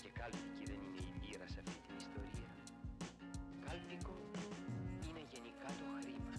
Και κάλπικη δεν είναι η πείρα σε αυτή την ιστορία. Κάλπικο είναι γενικά το χρήμα.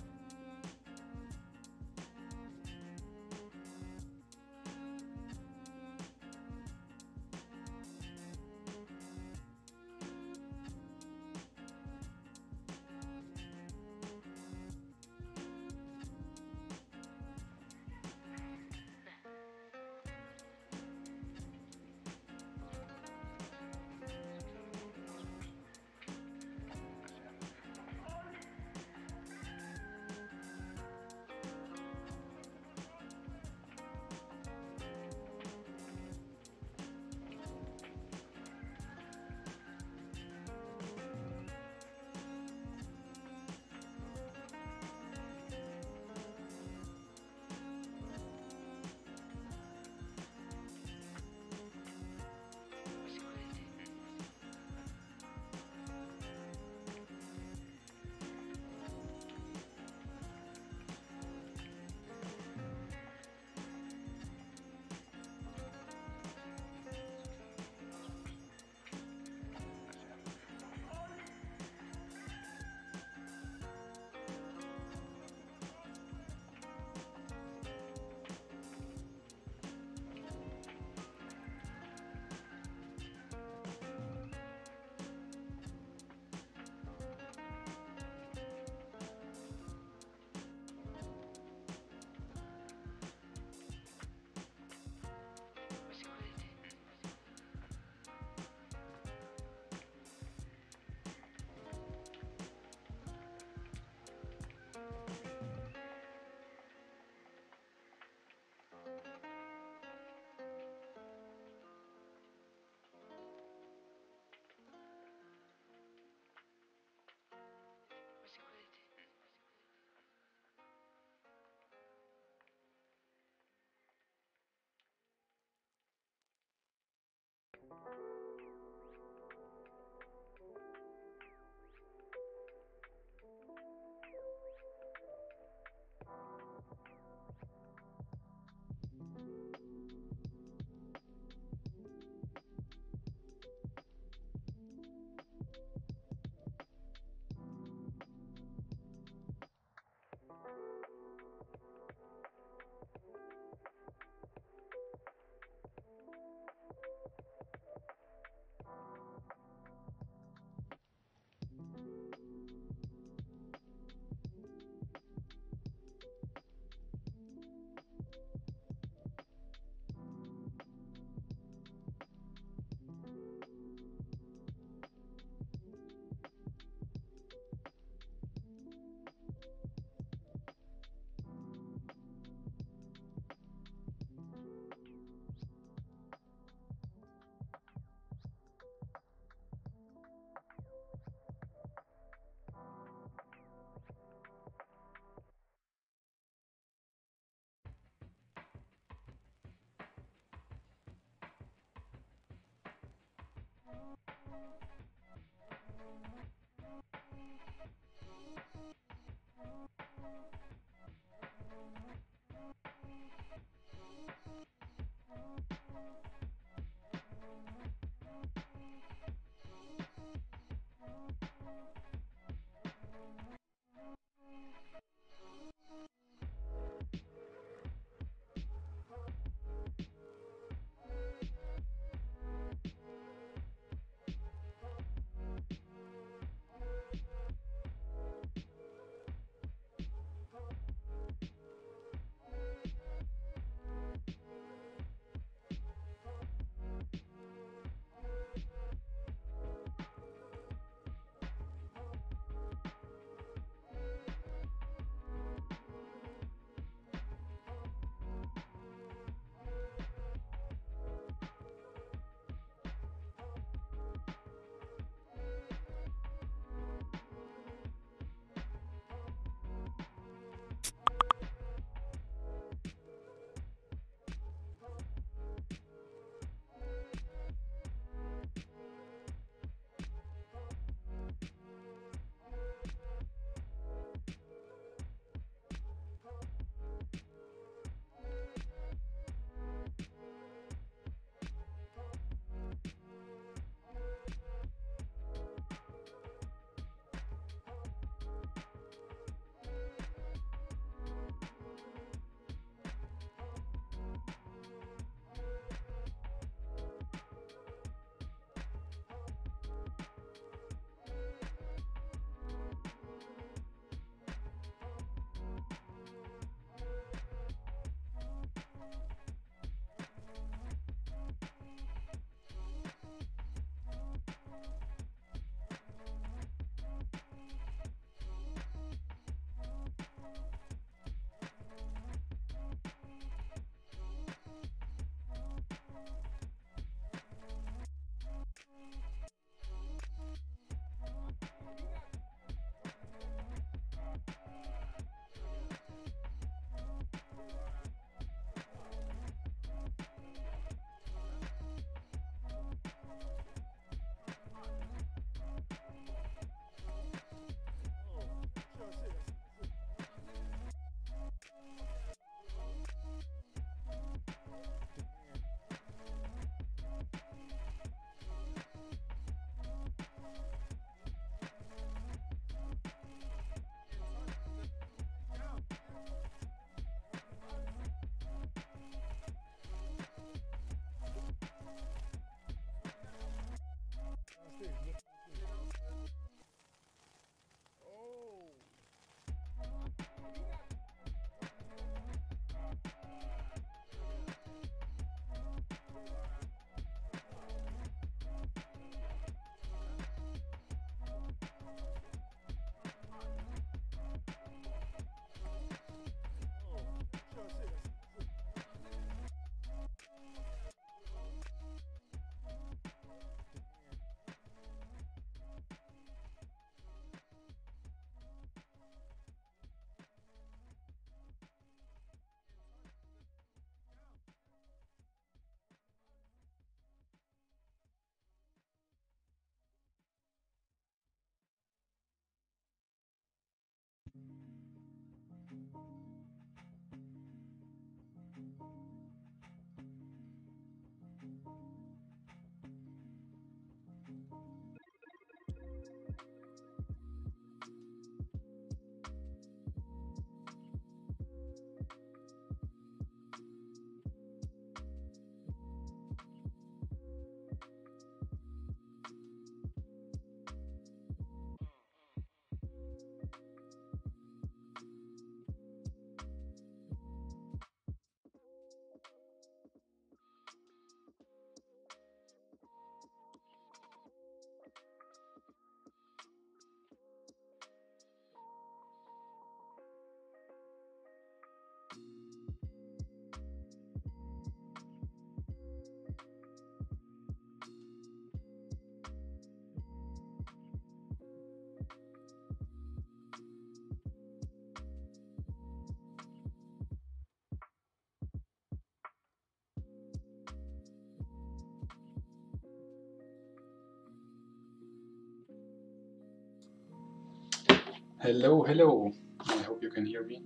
Hello, hello. I hope you can hear me.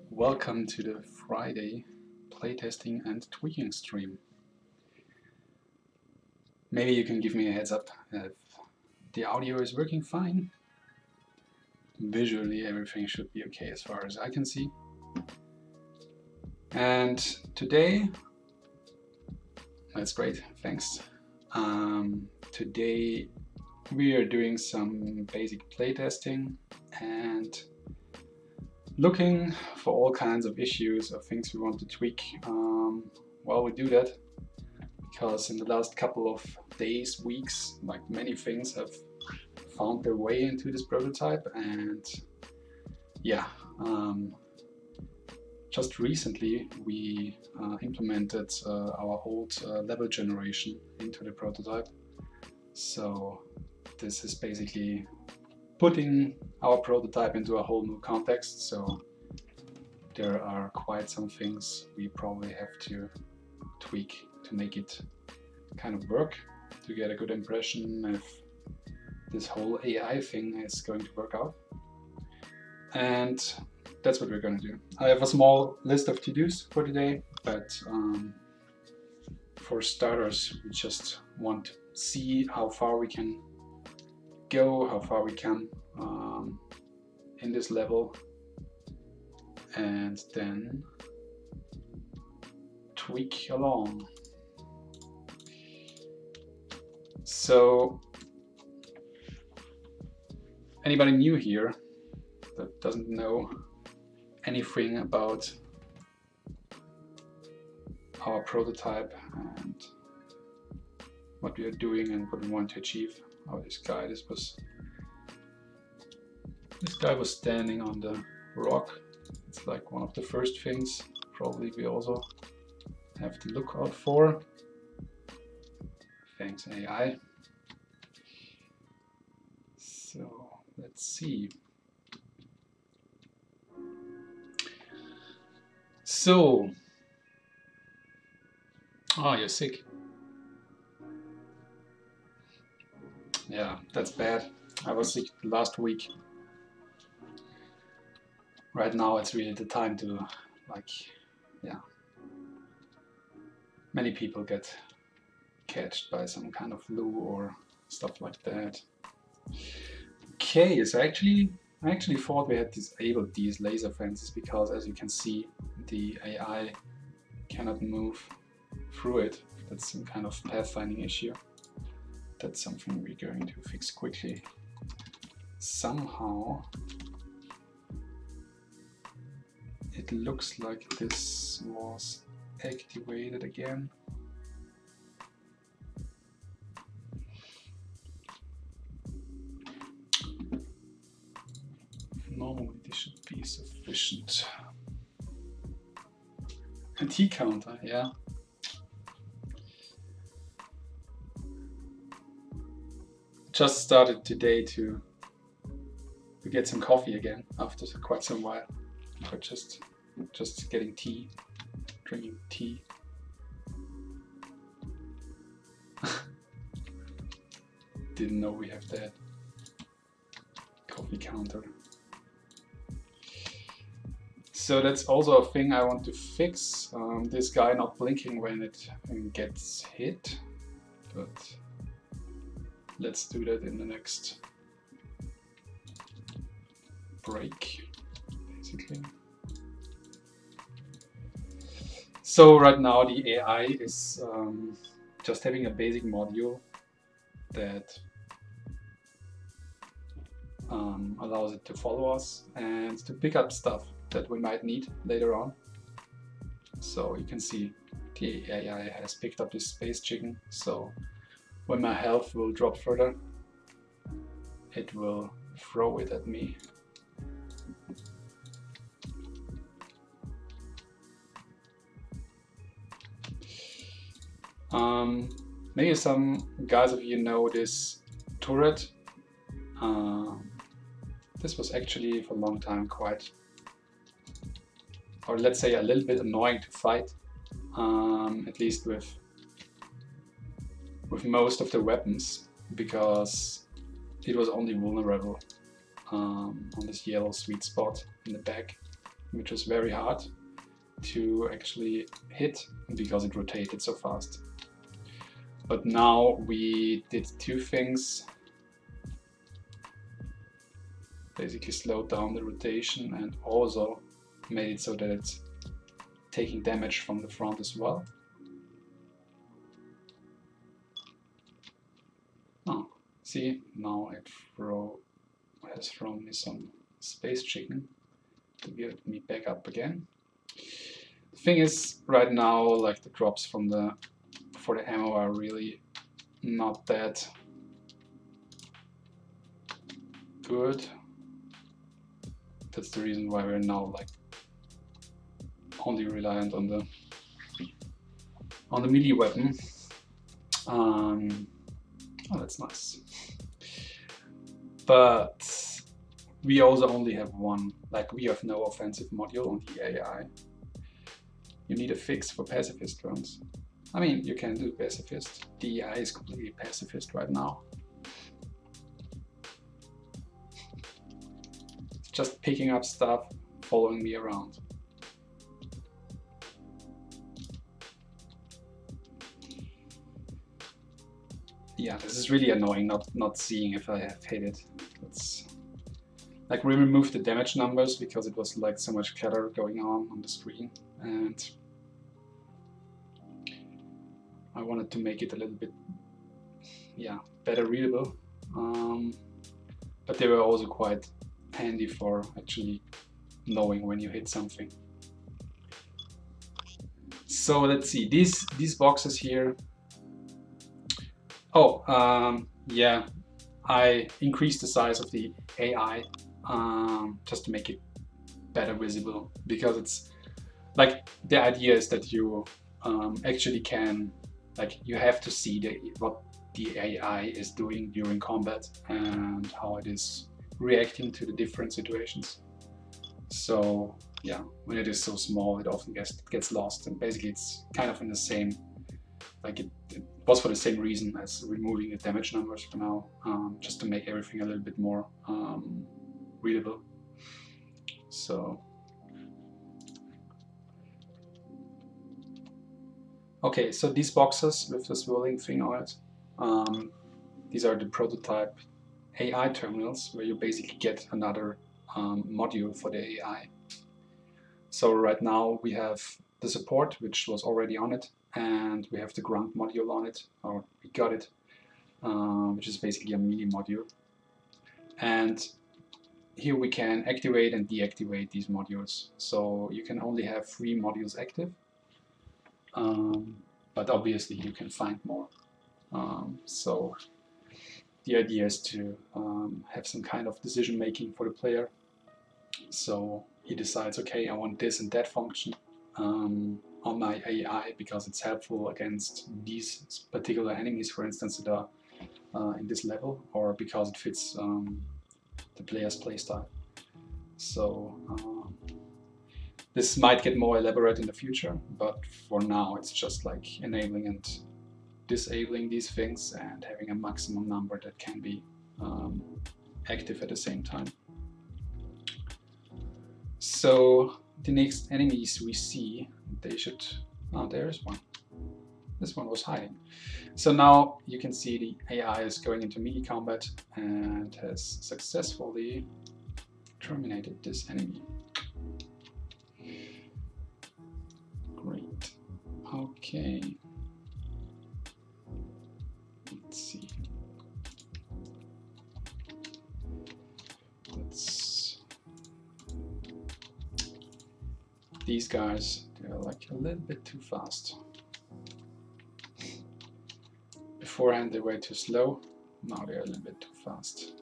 Welcome to the Friday playtesting and tweaking stream. Maybe you can give me a heads up if the audio is working fine. Visually, everything should be okay as far as I can see. And today, that's great, thanks. Today we are doing some basic playtesting and looking for all kinds of issues or things we want to tweak while we do that, because in the last couple of days, weeks, like many things have found their way into this prototype. And yeah, just recently we implemented our old level generation into the prototype. So this is basically putting our prototype into a whole new context, so there are quite some things we probably have to tweak to make it kind of work, to get a good impression if this whole AI thing is going to work out. And that's what we're going to do. I have a small list of to-dos for today, but for starters, we just want to see how far we can go, how far we can in this level, and then tweak along. So anybody new here that doesn't know anything about our prototype and what we are doing and what we want to achieve. Oh, this guy was standing on the rock. It's like one of the first things probably we also have to look out for. Thanks, AI. So let's see. So, oh, you're sick. Yeah, that's bad. I was sick last week. right now it's really the time to, like, yeah, many people get catched by some kind of flu or stuff like that. Okay, so I actually thought we had disabled these laser fences because, as you can see, the AI cannot move through it. That's some kind of pathfinding issue. That's something we're going to fix quickly. Somehow it looks like this was activated again. Normally this should be sufficient. A T counter, yeah. Just started today to get some coffee again after quite some while. But just getting tea, drinking tea. Didn't know we have that coffee counter. So that's also a thing I want to fix. This guy not blinking when it gets hit, but let's do that in the next break, basically. So right now the AI is just having a basic module that allows it to follow us and to pick up stuff that we might need later on. So you can see the AI has picked up this space chicken, so when my health will drop further, it will throw it at me. Maybe some guys of you know this turret. This was actually for a long time quite, or let's say a little bit annoying to fight, at least with most of the weapons, because it was only vulnerable on this yellow sweet spot in the back, which was very hard to actually hit because it rotated so fast. But now we did two things. Basically slowed down the rotation and also made it so that it's taking damage from the front as well. Oh, see, now it has thrown me some space chicken to get me back up again. The thing is, right now, like, the drops for the ammo are really not that good. That's the reason why we're now like only reliant on the melee weapon. Oh, that's nice. But we also only have one, like, we have no offensive module on the AI. You need a fix for pacifist drones. I mean, you can do pacifist. The AI is completely pacifist right now. It's just picking up stuff, following me around. Yeah, this is really annoying, not seeing if I have hit it. It's like, we removed the damage numbers because it was like so much clutter going on the screen, and I wanted to make it a little bit, yeah, better readable. But they were also quite handy for actually knowing when you hit something. So let's see, these boxes here. Oh, yeah, I increased the size of the AI just to make it better visible, because it's like, the idea is that you actually can, like, you have to see what the AI is doing during combat and how it is reacting to the different situations. So yeah, when it is so small, it often gets lost, and basically it's kind of in the same, like, it was for the same reason as removing the damage numbers for now, just to make everything a little bit more readable. So okay, so these boxes with the swirling thing on it, these are the prototype AI terminals where you basically get another module for the AI. So right now we have the support, which was already on it, and we have the grunt module on it, or we got it, which is basically a melee module. And here we can activate and deactivate these modules. So you can only have 3 modules active, but obviously you can find more. So the idea is to have some kind of decision making for the player. So he decides, okay, I want this and that function on my AI because it's helpful against these particular enemies, for instance, that are in this level, or because it fits the player's playstyle. So this might get more elaborate in the future, but for now it's just like enabling and disabling these things and having a maximum number that can be active at the same time. So the next enemies we see, they should... oh, there's one. This one was hiding. So now you can see the AI is going into melee combat and has successfully terminated this enemy. Great. Okay. Let's see. These guys, they're like a little bit too fast. Beforehand they were too slow, now they're a little bit too fast.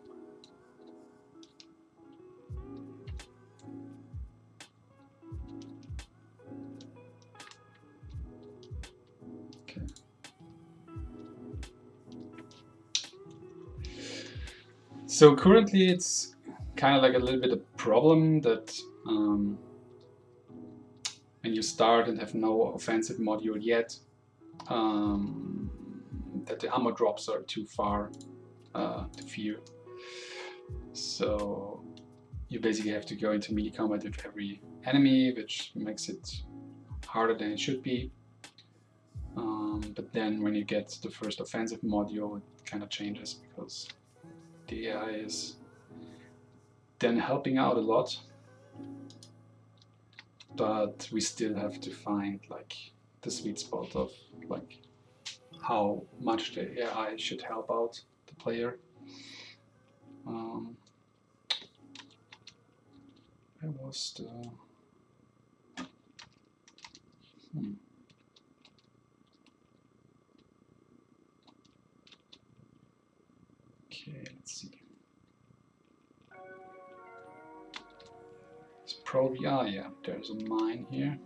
Okay. So currently it's kind of like a little bit of a problem that when you start and have no offensive module yet, that the ammo drops are too far to fear. So you basically have to go into melee combat with every enemy, which makes it harder than it should be. But then when you get the first offensive module, it kind of changes because the AI is then helping out a lot. But we still have to find like the sweet spot of like how much the AI should help out the player. Where was the... Okay, let's see. It's probably... ah, yeah, there's a mine here.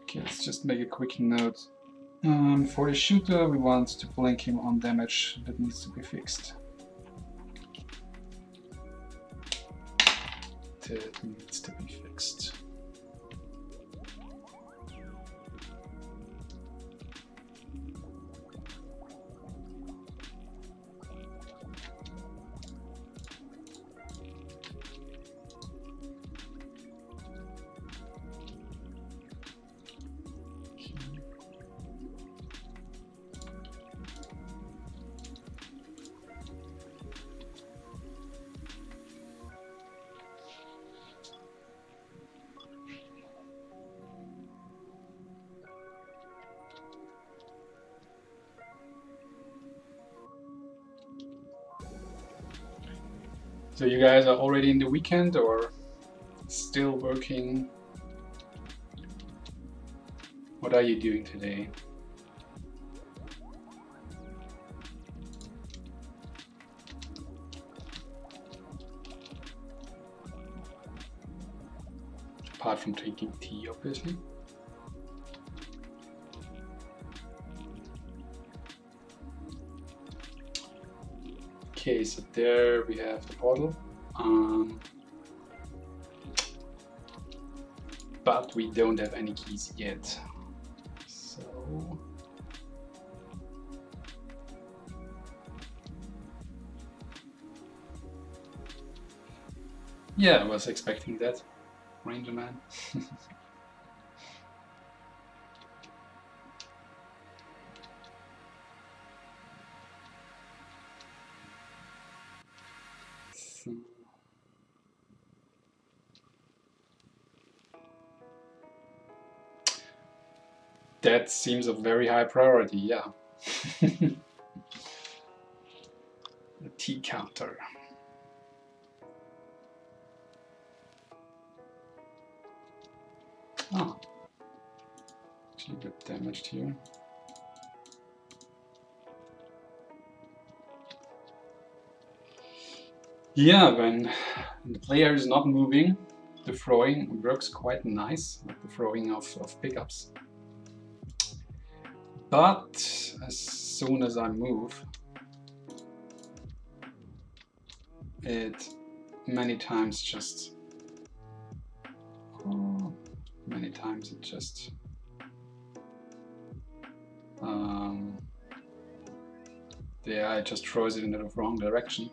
Okay, let's just make a quick note. For the shooter, we want to blink him on damage that needs to be fixed. That needs to be fixed. So you guys are already in the weekend or still working? What are you doing today? Apart from drinking tea, obviously. Okay, so there we have the portal. but we don't have any keys yet. So yeah, I was expecting that, Ranger Man. So, that seems a very high priority, yeah. The T counter. Oh, actually a bit damaged here. Yeah, when the player is not moving, the throwing works quite nice, like the throwing of pickups. But as soon as I move, it many times just the AI just throws it in the wrong direction,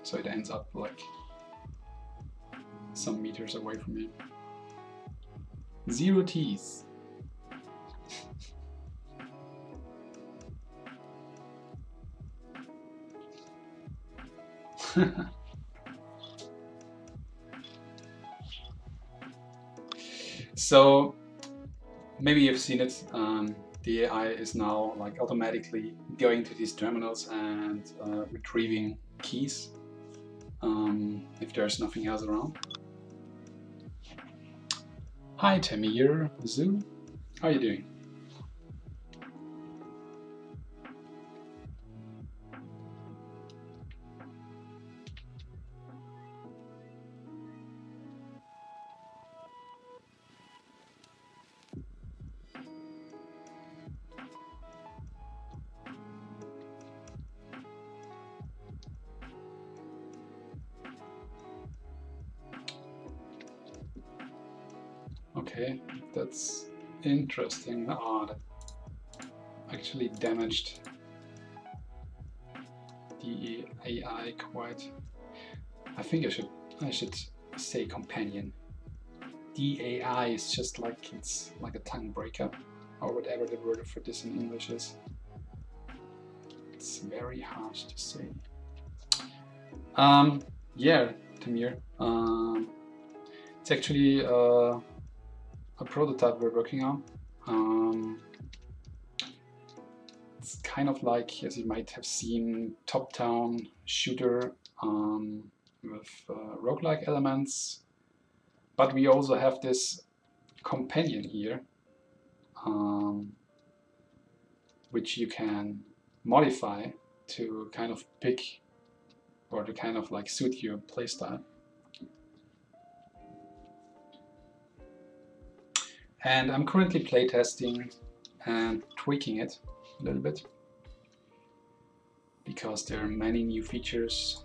so it ends up like some meters away from me. 0 T's. So maybe you've seen it. The AI is now like automatically going to these terminals and retrieving keys if there's nothing else around. Hi Tamir, Zoo, how are you doing? Okay, that's interesting. Ah, that actually damaged the AI quite. I think I should say companion. The AI is just like, it's like a tongue breaker, or whatever the word for this in English is. It's very hard to say. Yeah, Tamir. It's actually a prototype we're working on. It's kind of like, as you might have seen, top-down shooter with roguelike elements, but we also have this companion here, which you can modify to kind of pick or to kind of like suit your playstyle. And I'm currently playtesting and tweaking it a little bit because there are many new features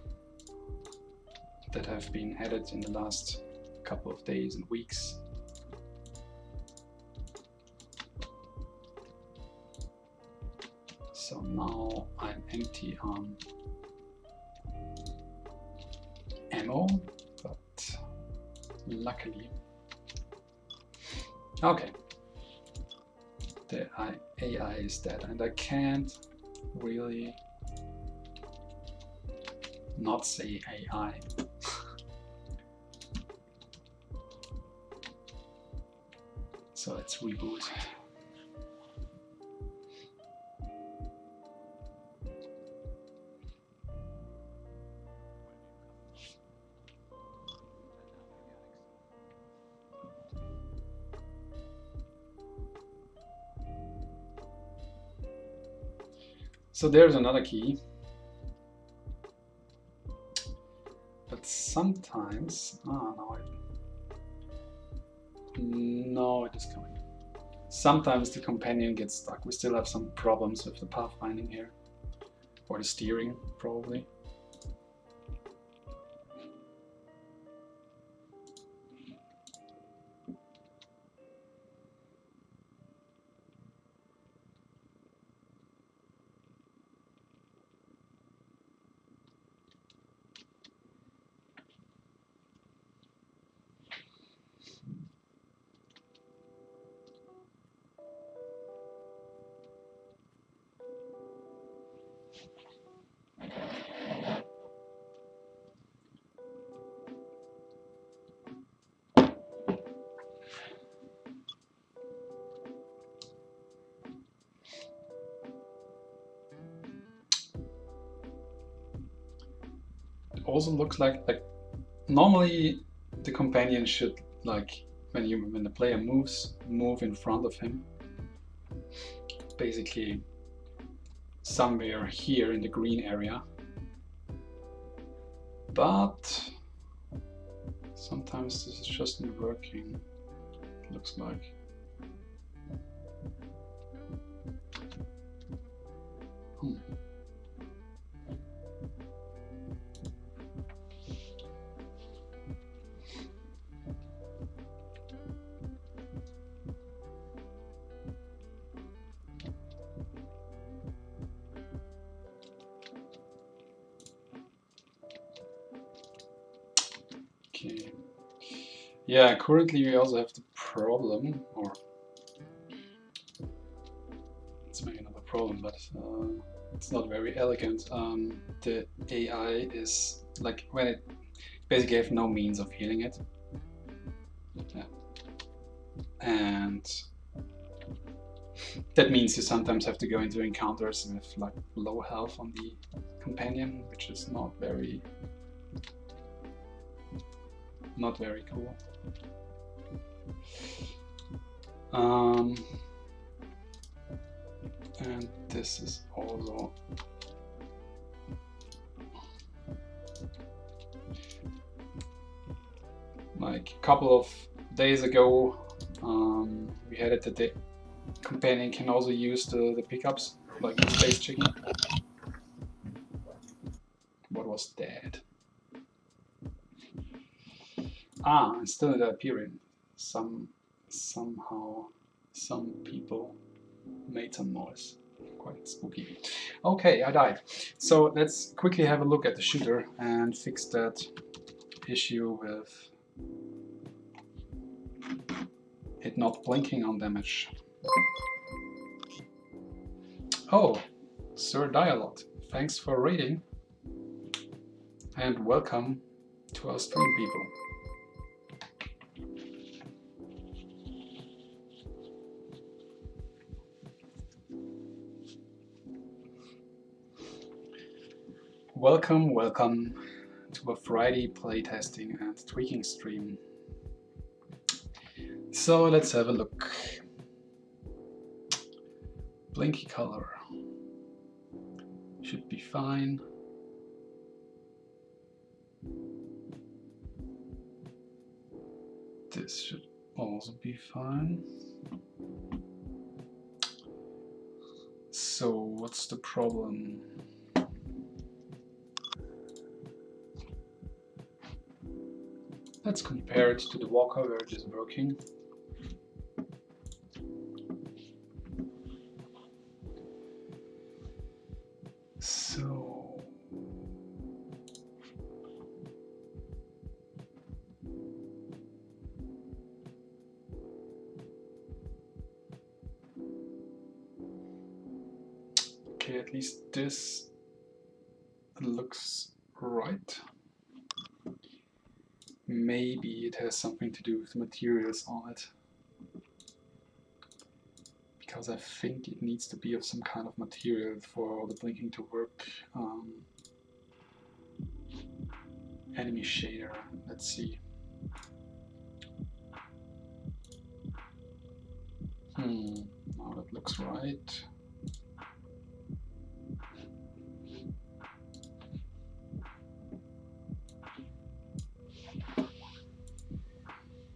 that have been added in the last couple of days and weeks. So now I'm empty on ammo, but luckily, okay, the AI is dead, and I can't really not say AI. So let's reboot. So there's another key. But sometimes, no, it is coming. Sometimes the companion gets stuck. We still have some problems with the pathfinding here, or the steering, probably. also looks like normally the companion should, like, when the player moves, move in front of him, basically somewhere here in the green area. But sometimes this is just not working, it looks like. Okay. Yeah, currently we also have the problem, or it's maybe not a problem, but it's not very elegant. The AI is like, when it basically have no means of healing it. Yeah. And that means you sometimes have to go into encounters with like low health on the companion, which is not very cool. And this is also like a couple of days ago, we had it that the companion can also use the pickups, like the space chicken. What was that? Ah, it's still not appearing. Somehow some people made some noise. Quite spooky. Okay, I died. So let's quickly have a look at the shooter and fix that issue with it not blinking on damage. Oh, Sir Dialog, thanks for raiding and welcome to our stream, people. Welcome, welcome to a Friday playtesting and tweaking stream. So let's have a look. Blinky color should be fine. This should also be fine. So what's the problem? Let's compare it to the walker where it is working. So okay, at least this looks right. Maybe it has something to do with the materials on it, because I think it needs to be of some kind of material for the blinking to work. Enemy shader, let's see. Now that looks right.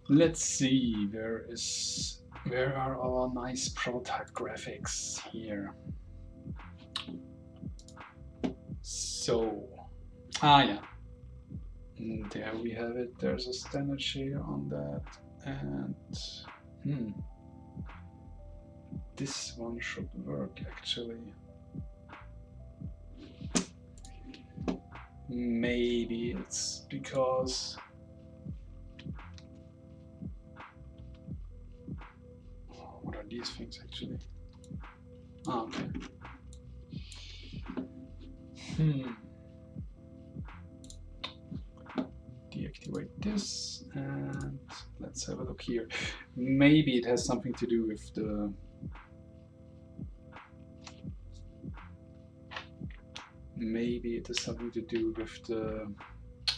Let's see, where are our nice prototype graphics here? So, yeah. There we have it. There's a standard shader on that, and this one should work actually. Maybe it's because what are these things actually? Ah, okay. Deactivate this and let's have a look here. Maybe it has something to do with the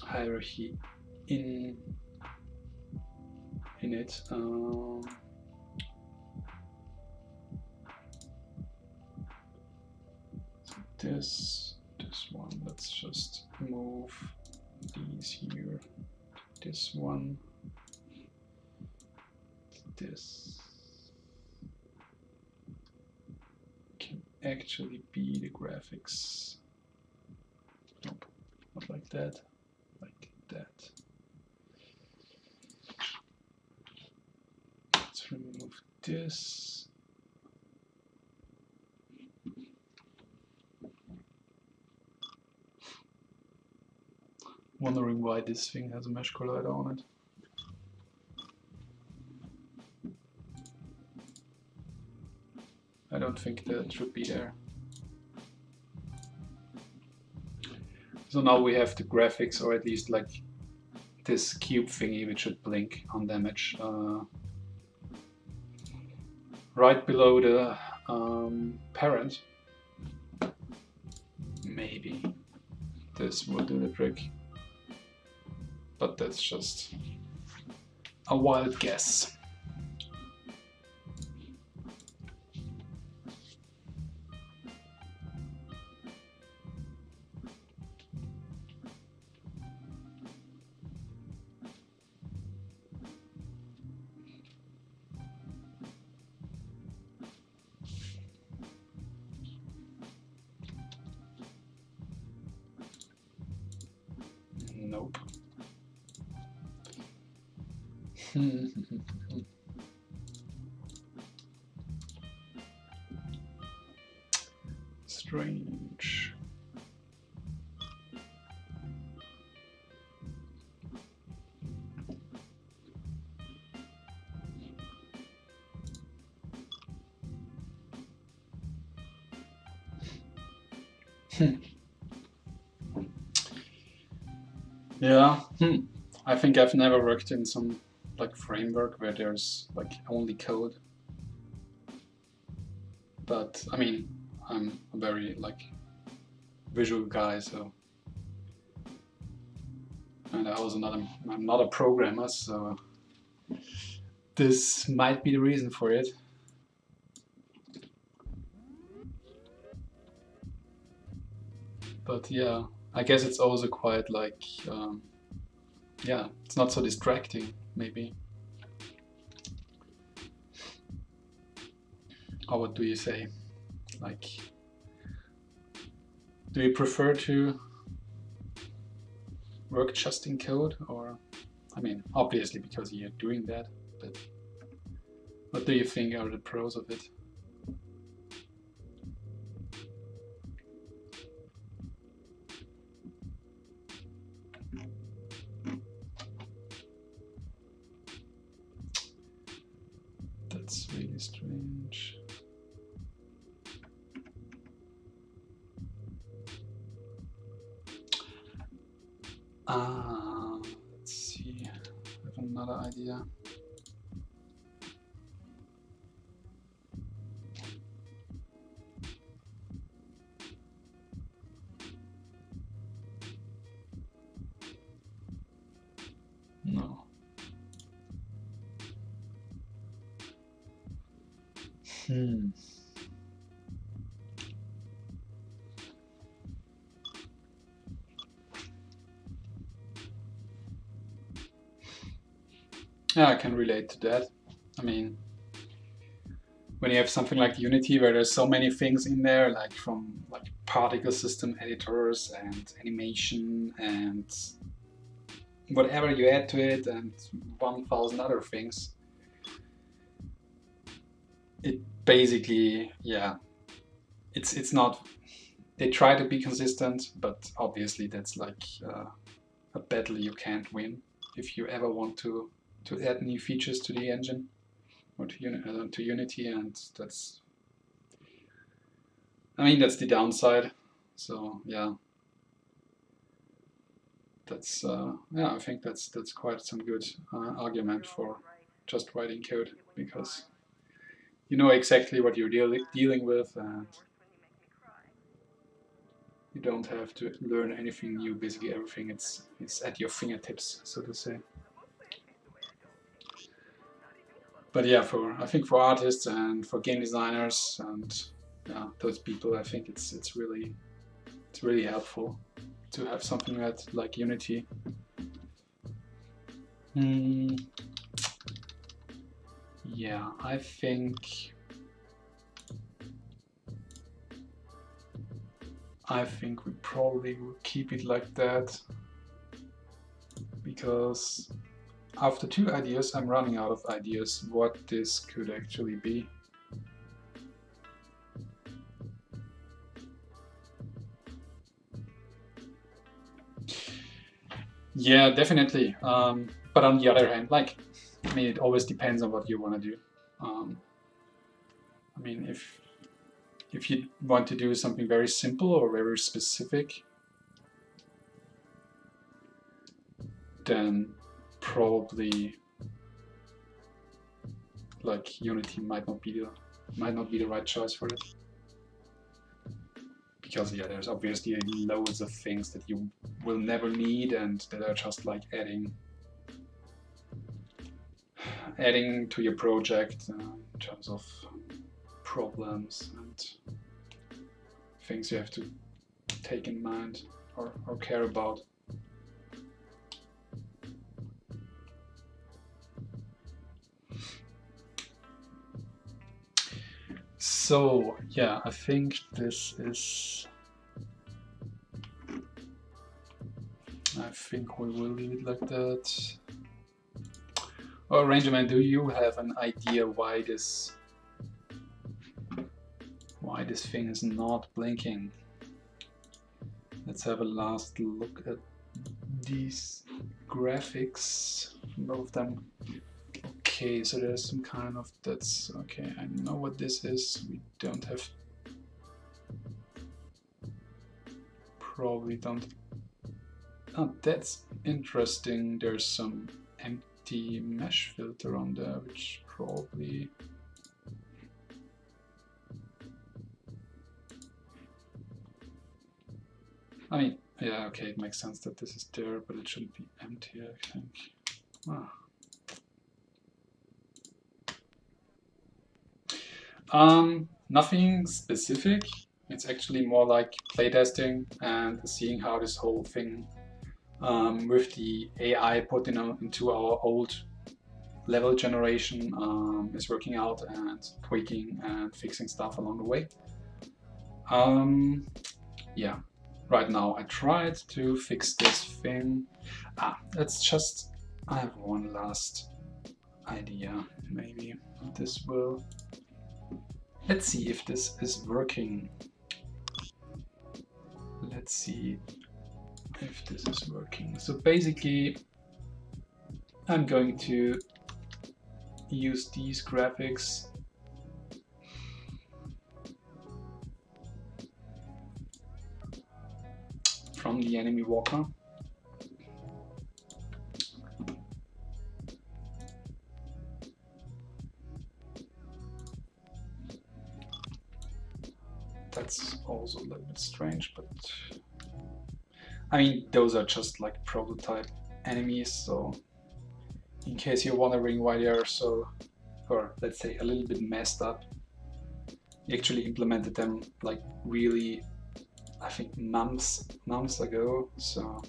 hierarchy in it. So this one, let's just move these here. This one, this can actually be the graphics. Nope, not like that, like that. Let's remove this. Wondering why this thing has a mesh collider on it. I don't think that should be there. So now we have the graphics, or at least like this cube thingy which should blink on damage. Right below the parent. Maybe this will do the trick. But that's just a wild guess. Nope. Strange. Yeah. I think I've never worked in some like framework where there's like only code. But I mean, I'm a very like visual guy, so, and I'm not a programmer, so this might be the reason for it. But yeah, I guess it's also quite like, yeah, it's not so distracting, maybe. Or what do you say? Like, do you prefer to work just in code, or, I mean, obviously because you're doing that, but what do you think are the pros of it? That's really strange. Let's see, I have another idea. No. Yeah, I can relate to that. I mean, when you have something like Unity where there's so many things in there, like from like particle system editors and animation and whatever you add to it and 1,000 other things, it basically, yeah, it's not, they try to be consistent, but obviously that's like a battle you can't win if you ever want to add new features to the engine or to Unity, and that's, I mean, that's the downside. So yeah, that's yeah, I think that's quite some good argument for just writing code, because you know exactly what you're dealing with, and You don't have to learn anything new. Basically, everything it's at your fingertips, so to say. But yeah, I think for artists and for game designers and yeah, those people, I think it's really helpful to have something like Unity. Yeah, I think we probably will keep it like that, because after 2 ideas I'm running out of ideas what this could actually be. Yeah, definitely. But on the other hand, like, I mean, it always depends on what you want to do. I mean, if you want to do something very simple or very specific, then probably like Unity might not be the right choice for it. Because yeah, there's obviously loads of things that you will never need and that are just like adding to your project in terms of problems and things you have to take in mind or care about. So yeah, I think this is. I think we will leave it like that. Oh, Rangerman, do you have an idea why this thing is not blinking? Let's have a last look at these graphics, both of them. Okay, so there's some kind of, that's okay, I know what this is. We don't have, probably don't. Oh, that's interesting. There's some empty mesh filter on there, which probably I mean, yeah, okay, it makes sense that this is there, but it shouldn't be empty, I think. Nothing specific. It's actually more like playtesting and seeing how this whole thing with the AI put into our old level generation is working out, and tweaking and fixing stuff along the way. Yeah, right now I tried to fix this thing. Let's just, I have one last idea. Maybe this will, let's see if this is working. Let's see if this is working. So basically I'm going to use these graphics from the enemy walker. That's also a little bit strange, but I mean, those are just like prototype enemies, so in case you're wondering why they are so, or let's say a little bit messed up, we actually implemented them like really, I think months ago. So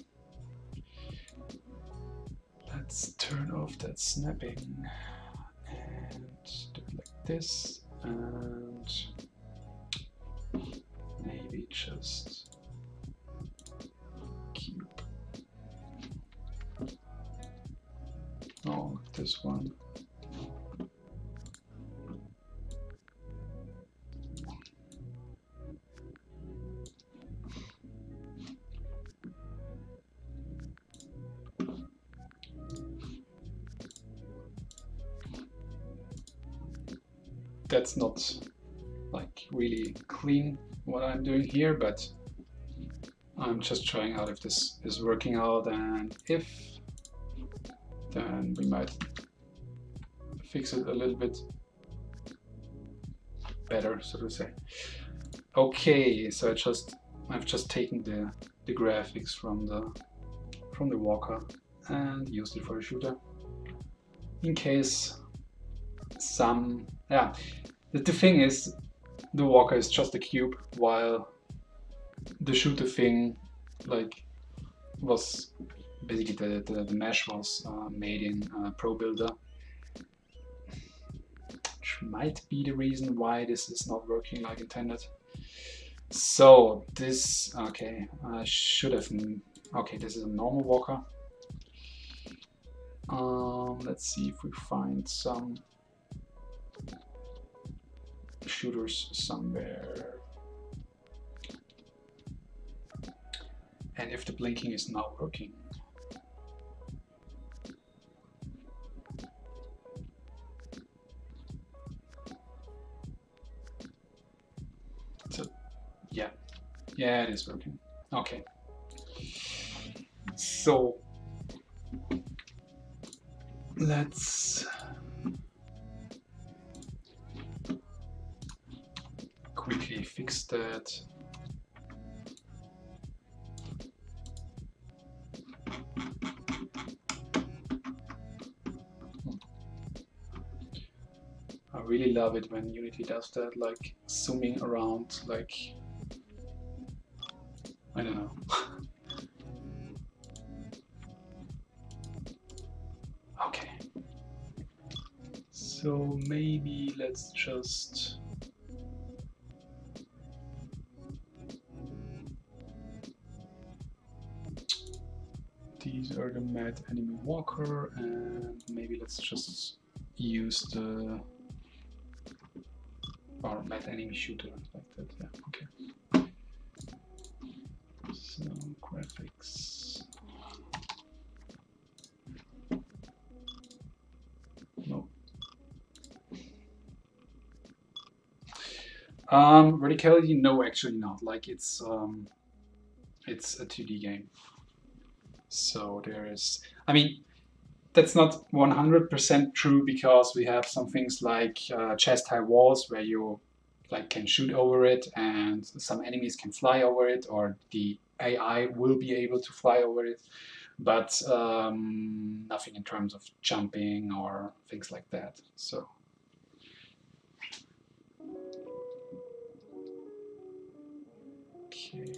let's turn off that snapping and do it like this, and maybe just keep this one. That's not like really clean what I'm doing here, but I'm just trying out if this is working out, and if, then we might fix it a little bit better, so to say. Okay, so I just I've just taken the graphics from the walker and used it for a shooter. In case some, yeah, the thing is, the walker is just a cube, while the shooter thing, like, was basically the mesh was made in Pro Builder, which might be the reason why this is not working like intended. So this, okay, I should have, okay, this is a normal walker. Let's see if we find some shooters somewhere. And if the blinking is not working. So, yeah, it is working. Okay. So, let's quickly fix that. I really love it when Unity does that, like zooming around, like, I don't know. Okay. So maybe let's just these are the mad enemy walker, and maybe let's just use the or mad enemy shooter like that. Yeah, okay. So graphics. No. Radicality, no, actually not. Like it's a 2D game. So there is, I mean, that's not 100% true, because we have some things like chest high walls where you like can shoot over it, and some enemies can fly over it, or the AI will be able to fly over it, but nothing in terms of jumping or things like that. So okay.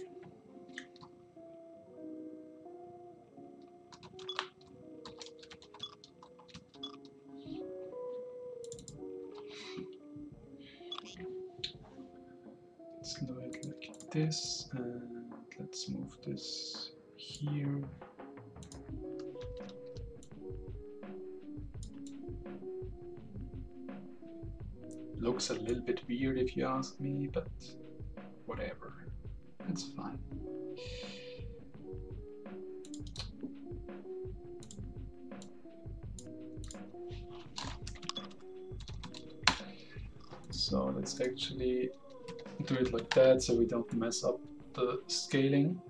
Let's do it like this, and let's move this here. Looks a little bit weird if you ask me, but whatever, it's fine. So let's actually do it like that so we don't mess up the scaling.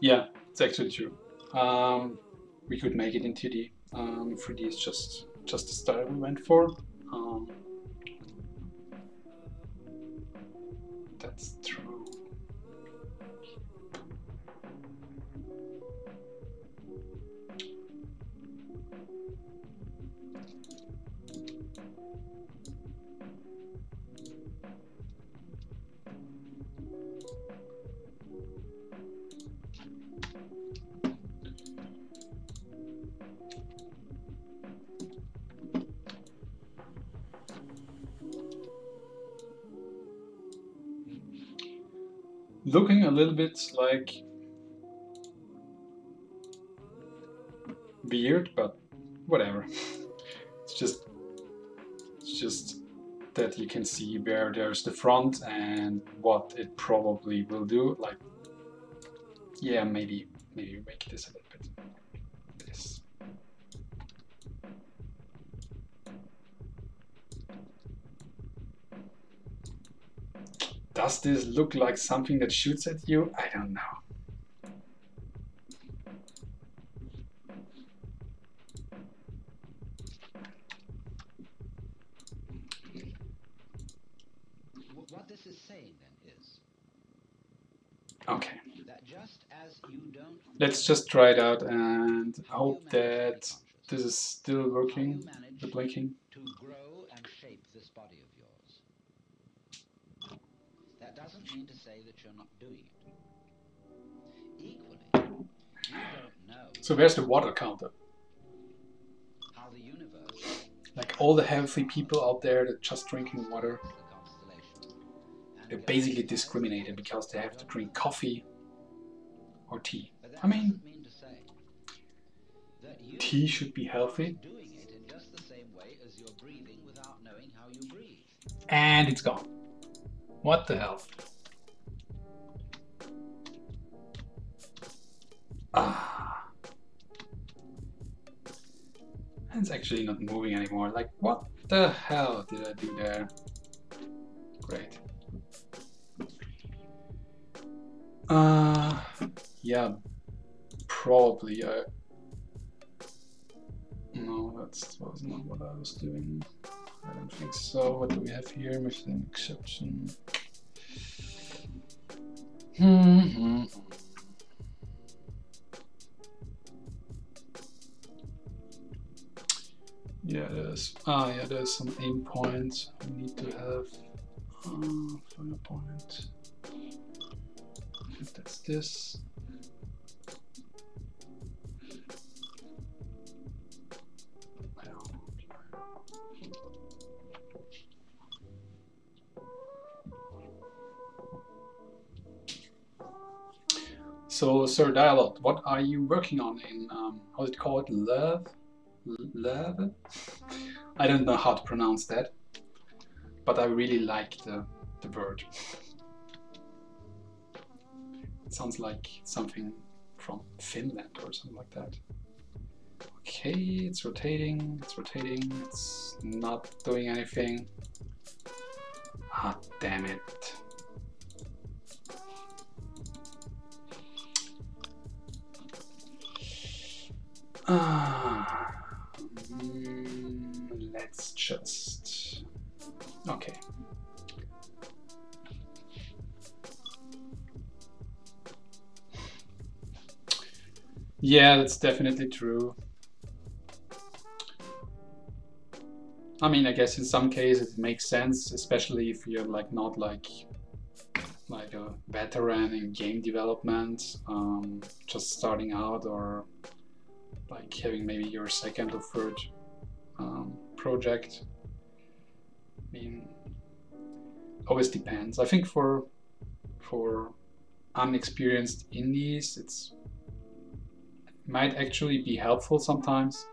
Yeah, it's actually true. We could make it in 2D. 3D is just the style we went for. That's true. Looking a little bit like weird, but whatever. It's just that you can see where there's the front and what it probably will do. Like, yeah, maybe make this a little bit. This. Does this look like something that shoots at you? I don't know. What this is saying Okay. That just as you don't Let's just try it out and hope that this is still working, the blinking. to grow and shape this body of yours. That doesn't mean to say that you're not doing it. Equally, you don't know So where's the water counter? how the universe, Like all the healthy people out there that just drinking water, the constellation, and they're basically discriminated because they have to drink coffee or tea. I mean, mean to say that you tea should be healthy. doing it in just the same way as you're breathing without knowing how you breathe. And it's gone. What the hell? Ah. It's actually not moving anymore. Like, what the hell did I do there? Great. Yeah, probably. No, that was not what I was doing. I don't think so. What do we have here? Missing exception. Yeah, there's there's some aim points. We need to have fire point. If that's this. So, Sir Dialog, what are you working on in, how's it called, Love? Love? I don't know how to pronounce that, but I really like the word. It sounds like something from Finland or something like that. Okay, it's rotating, it's not doing anything. Ah, damn it. Let's just... Okay. Yeah, that's definitely true. I mean, I guess in some cases it makes sense, especially if you're like not like a veteran in game development, just starting out, or like having maybe your second or third project. I mean, always depends. I think for unexperienced indies, it might actually be helpful sometimes.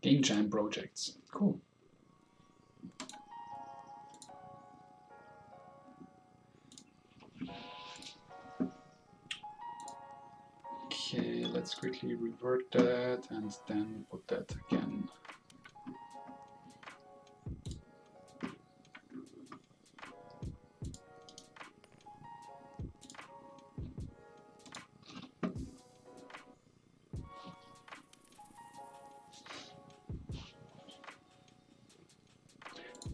Game jam projects, cool. Okay, let's quickly revert that and then put that again.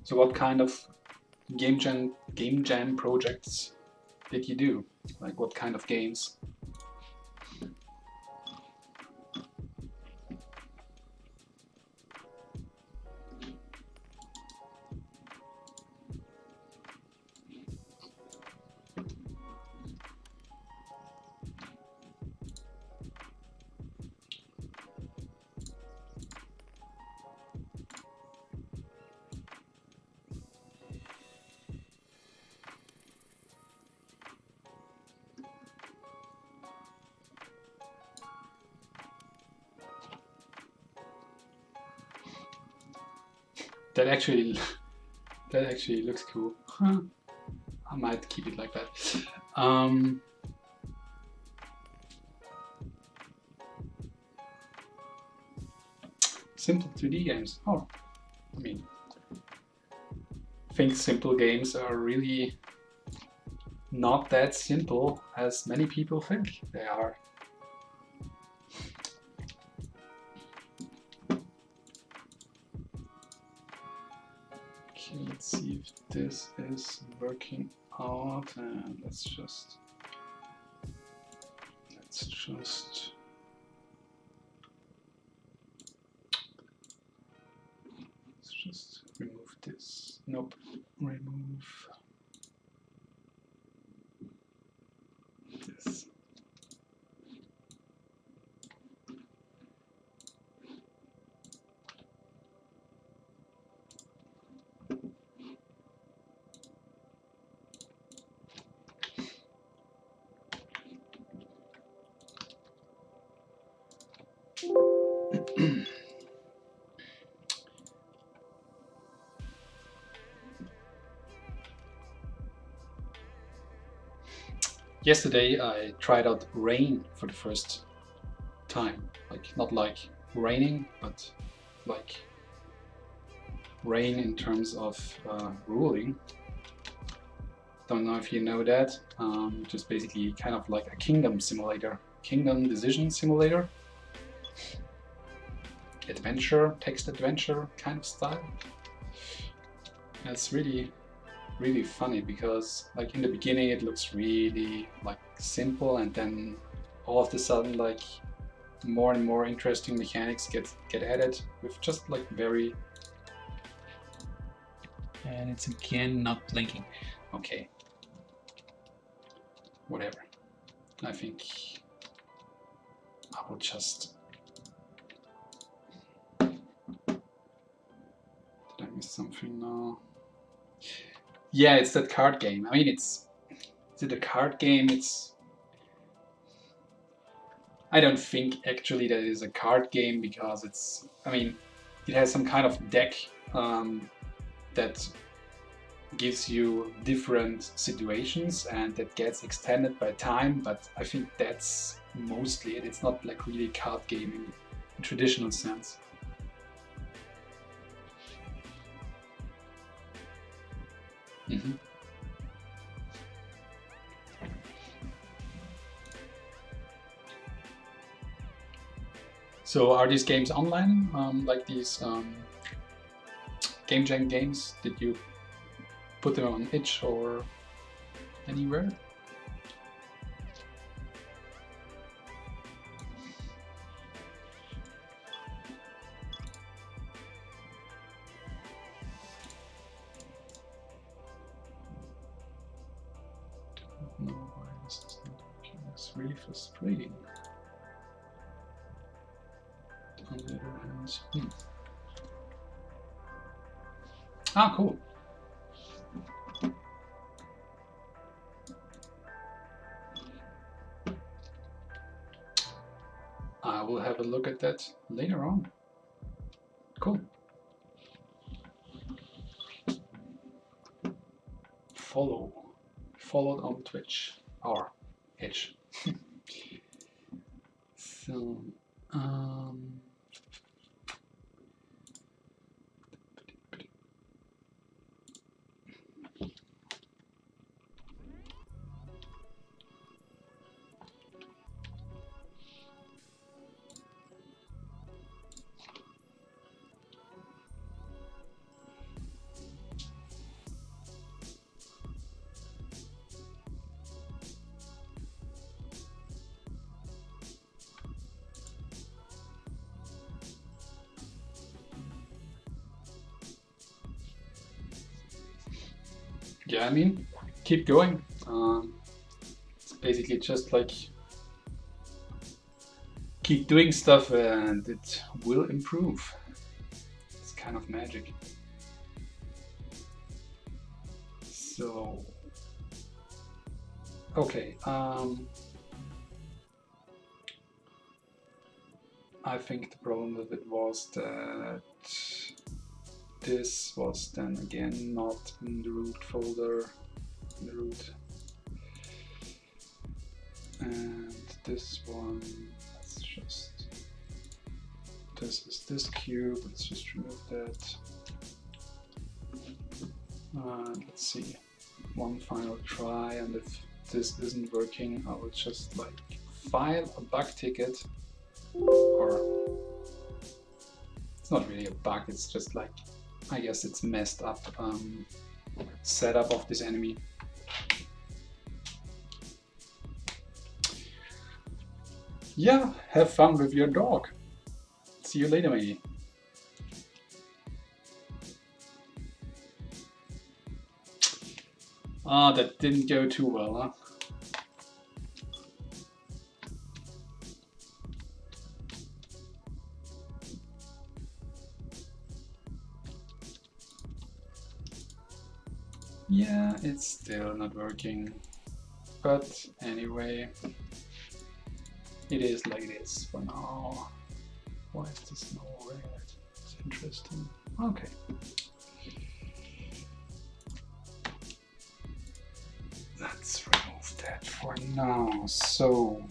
So what kind of game jam projects did you do? Like what kind of games? That actually looks cool. Huh. I might keep it like that. Simple 2D games. Oh, I mean, I think simple games are really not that simple as many people think they are. Okay, let's see if this is working out, and let's just remove this. Nope, remove this. Yesterday I tried out rain for the first time. Like, not like raining, but like rain in terms of ruling. Don't know if you know that. Just basically kind of like a kingdom simulator, kingdom decision simulator. Adventure, text adventure kind of style. It's really funny because like in the beginning it looks really like simple, and then all of a sudden like more and more interesting mechanics get added with just like very, and it's again not blinking. Okay, whatever. I think I will just, did I miss something now? Yeah, it's that card game. I mean, is it a card game? I don't think actually that it is a card game, because it's, I mean, it has some kind of deck that gives you different situations and that gets extended by time, but I think that's mostly it. It's not like really a card game in the traditional sense. Mm-hmm. So are these games online, like these game jam games? Did you put them on itch or anywhere? No, why is this not working? It's really frustrating. On the other hand, Ah, cool. I will have a look at that later on. Cool. Followed on Twitch or Itch. So, yeah, I mean, keep going. It's basically just like keep doing stuff and it will improve. It's kind of magic. So, okay. I think the problem with it was that this was then again not in the root folder, in the root, and this one, let's just, this is this cube, let's just remove that. Let's see, one final try, and if this isn't working, I will just like file a bug ticket, or it's not really a bug, it's just like I guess it's messed up setup of this enemy. Yeah, have fun with your dog. See you later, maybe. Ah, that didn't go too well, huh? Yeah, it's still not working. But anyway, it is like this for now. Why is this no red? It's interesting. Okay. Let's remove that for now. So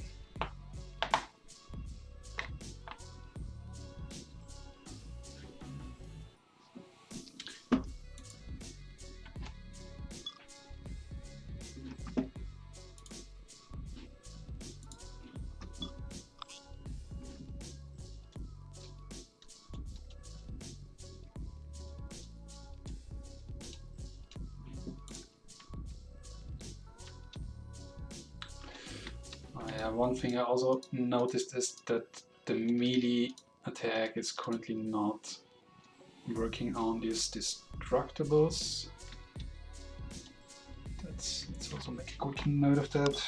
one thing I also noticed is that the melee attack is currently not working on these destructibles. Let's also make a quick note of that.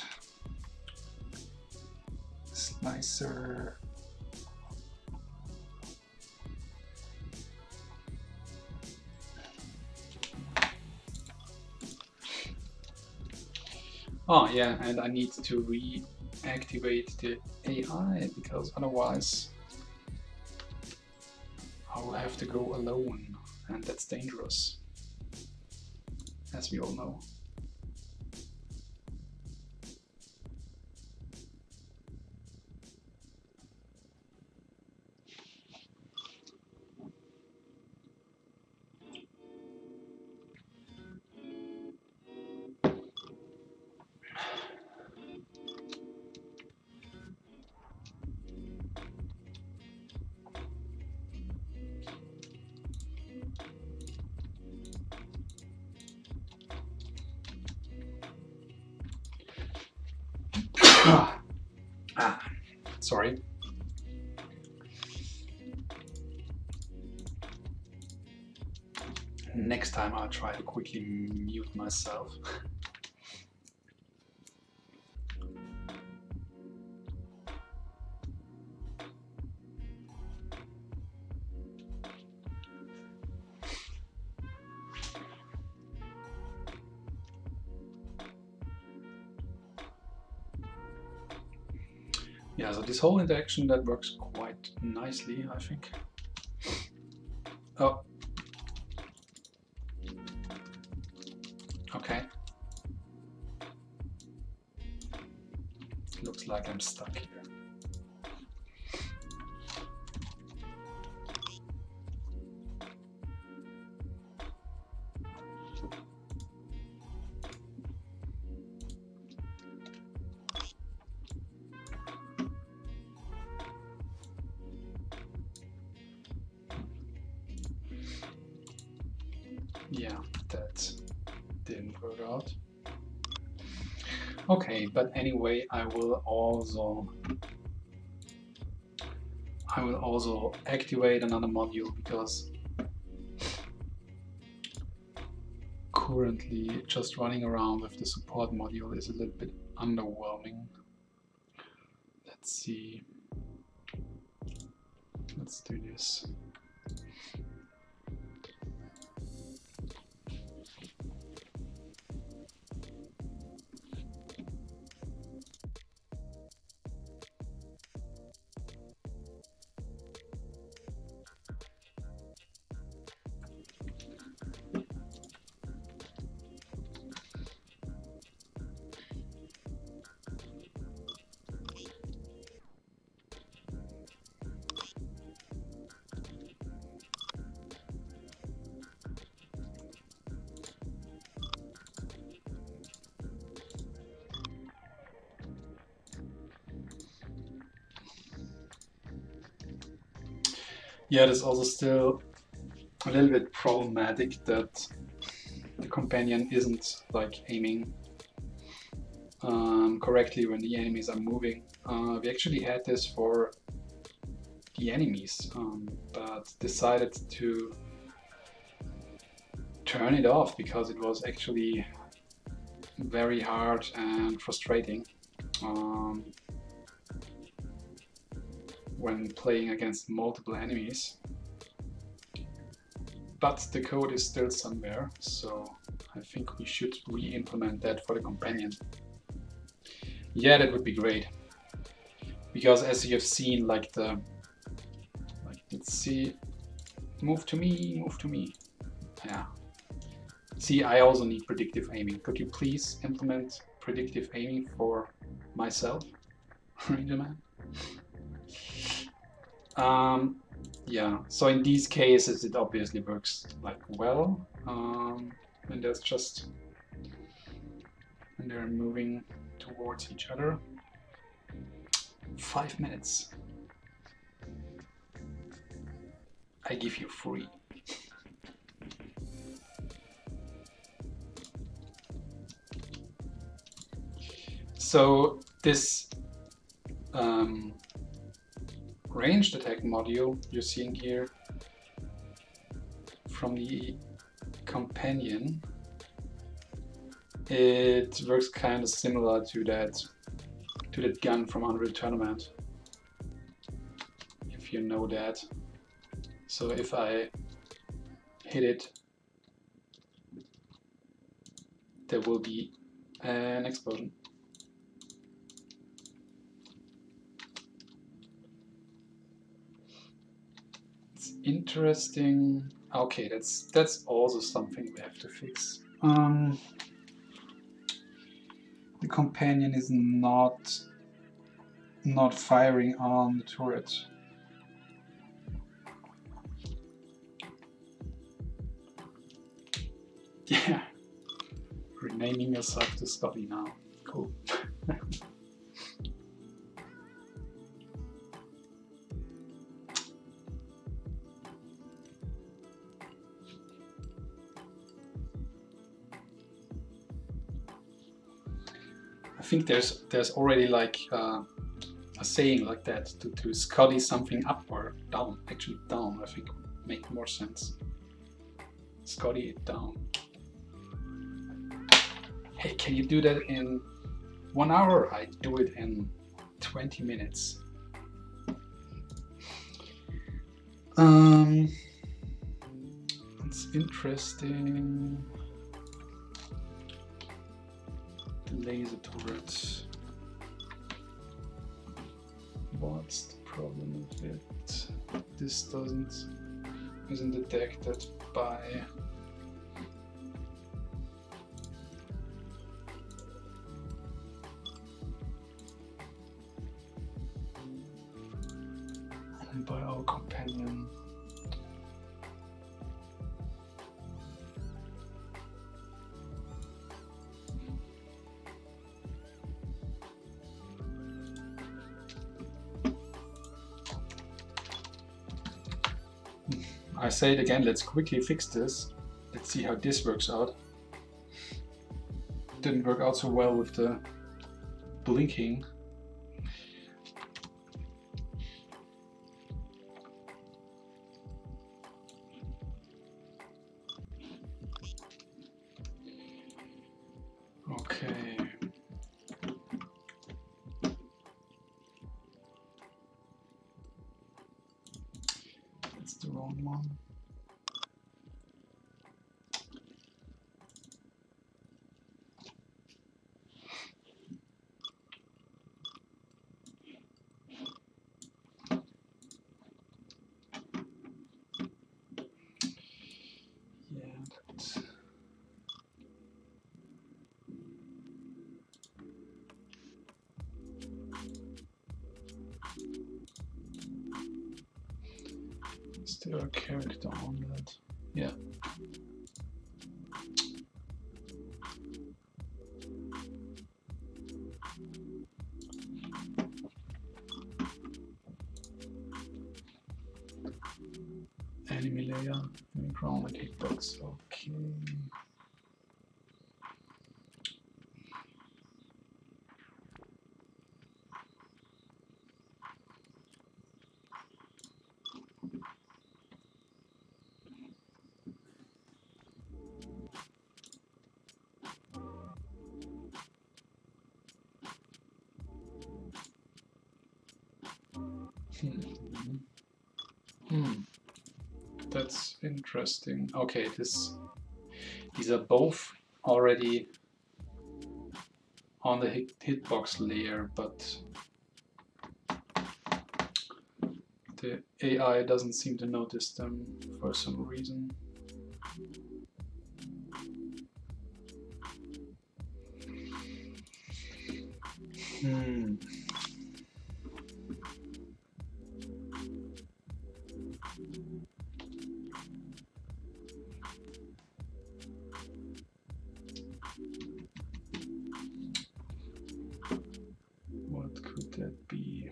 Slicer. Oh yeah, and I need to reactivate the AI because otherwise I will have to go alone, and that's dangerous, as we all know. Sorry. Next time I'll try to quickly mute myself. Yeah, so this whole interaction that works quite nicely, I think. Oh. Okay. Looks like I'm stuck here. Yeah, that didn't work out. Okay, but anyway, I will also activate another module because currently just running around with the support module is a little bit underwhelming. Let's see. Let's do this. Yeah, there's also still a little bit problematic that the companion isn't like aiming correctly when the enemies are moving. We actually had this for the enemies, but decided to turn it off because it was actually very hard and frustrating when playing against multiple enemies. But the code is still somewhere, so I think we should re-implement that for the companion. Yeah, that would be great. Because as you have seen, let's see, move to me. Yeah. See, I also need predictive aiming. Could you please implement predictive aiming for myself, Ranger Man? Yeah, so in these cases it obviously works like well, when they're moving towards each other. 5 minutes. I give you free. So this ranged attack module you're seeing here from the companion, it works kind of similar to that gun from Unreal Tournament, if you know that. So if I hit it, there will be an explosion. It's interesting. Okay, that's also something we have to fix. The companion is not firing on the turret. Yeah, renaming yourself to Scotty now. Cool. I think there's already like a saying like that, to Scotty something up or down. Actually down, I think would make more sense. Scotty it down. Hey, can you do that in 1 hour? I do it in 20 minutes. It's interesting. The laser turret. What's the problem with it? This isn't detected by our companion. I say it again, let's quickly fix this. Let's see how this works out. Didn't work out so well with the blinking. Okay. That's the wrong one. Is there a character on that? Yeah. Enemy yeah. Ground and hitbox. Okay. That's interesting. Okay, these are both already on the hitbox layer, but the AI doesn't seem to notice them for some reason. What could that be?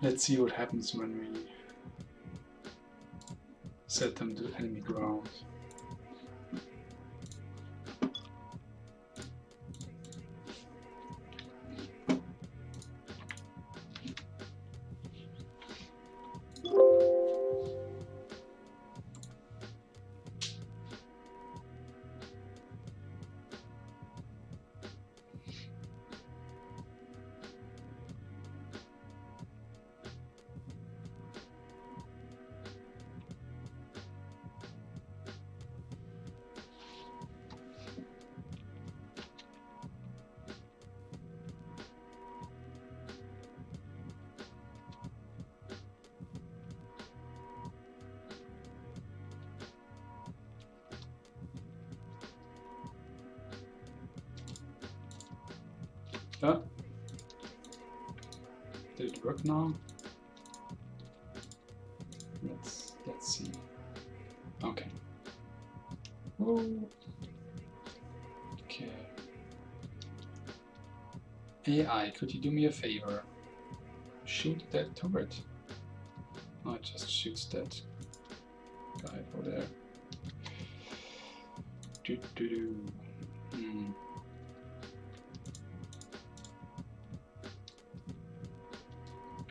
Let's see what happens when we set them to enemy ground. Did it work now? Let's see. Okay. Whoa. Okay. AI, could you do me a favor? Shoot that turret. No, it just shoots that guy over there.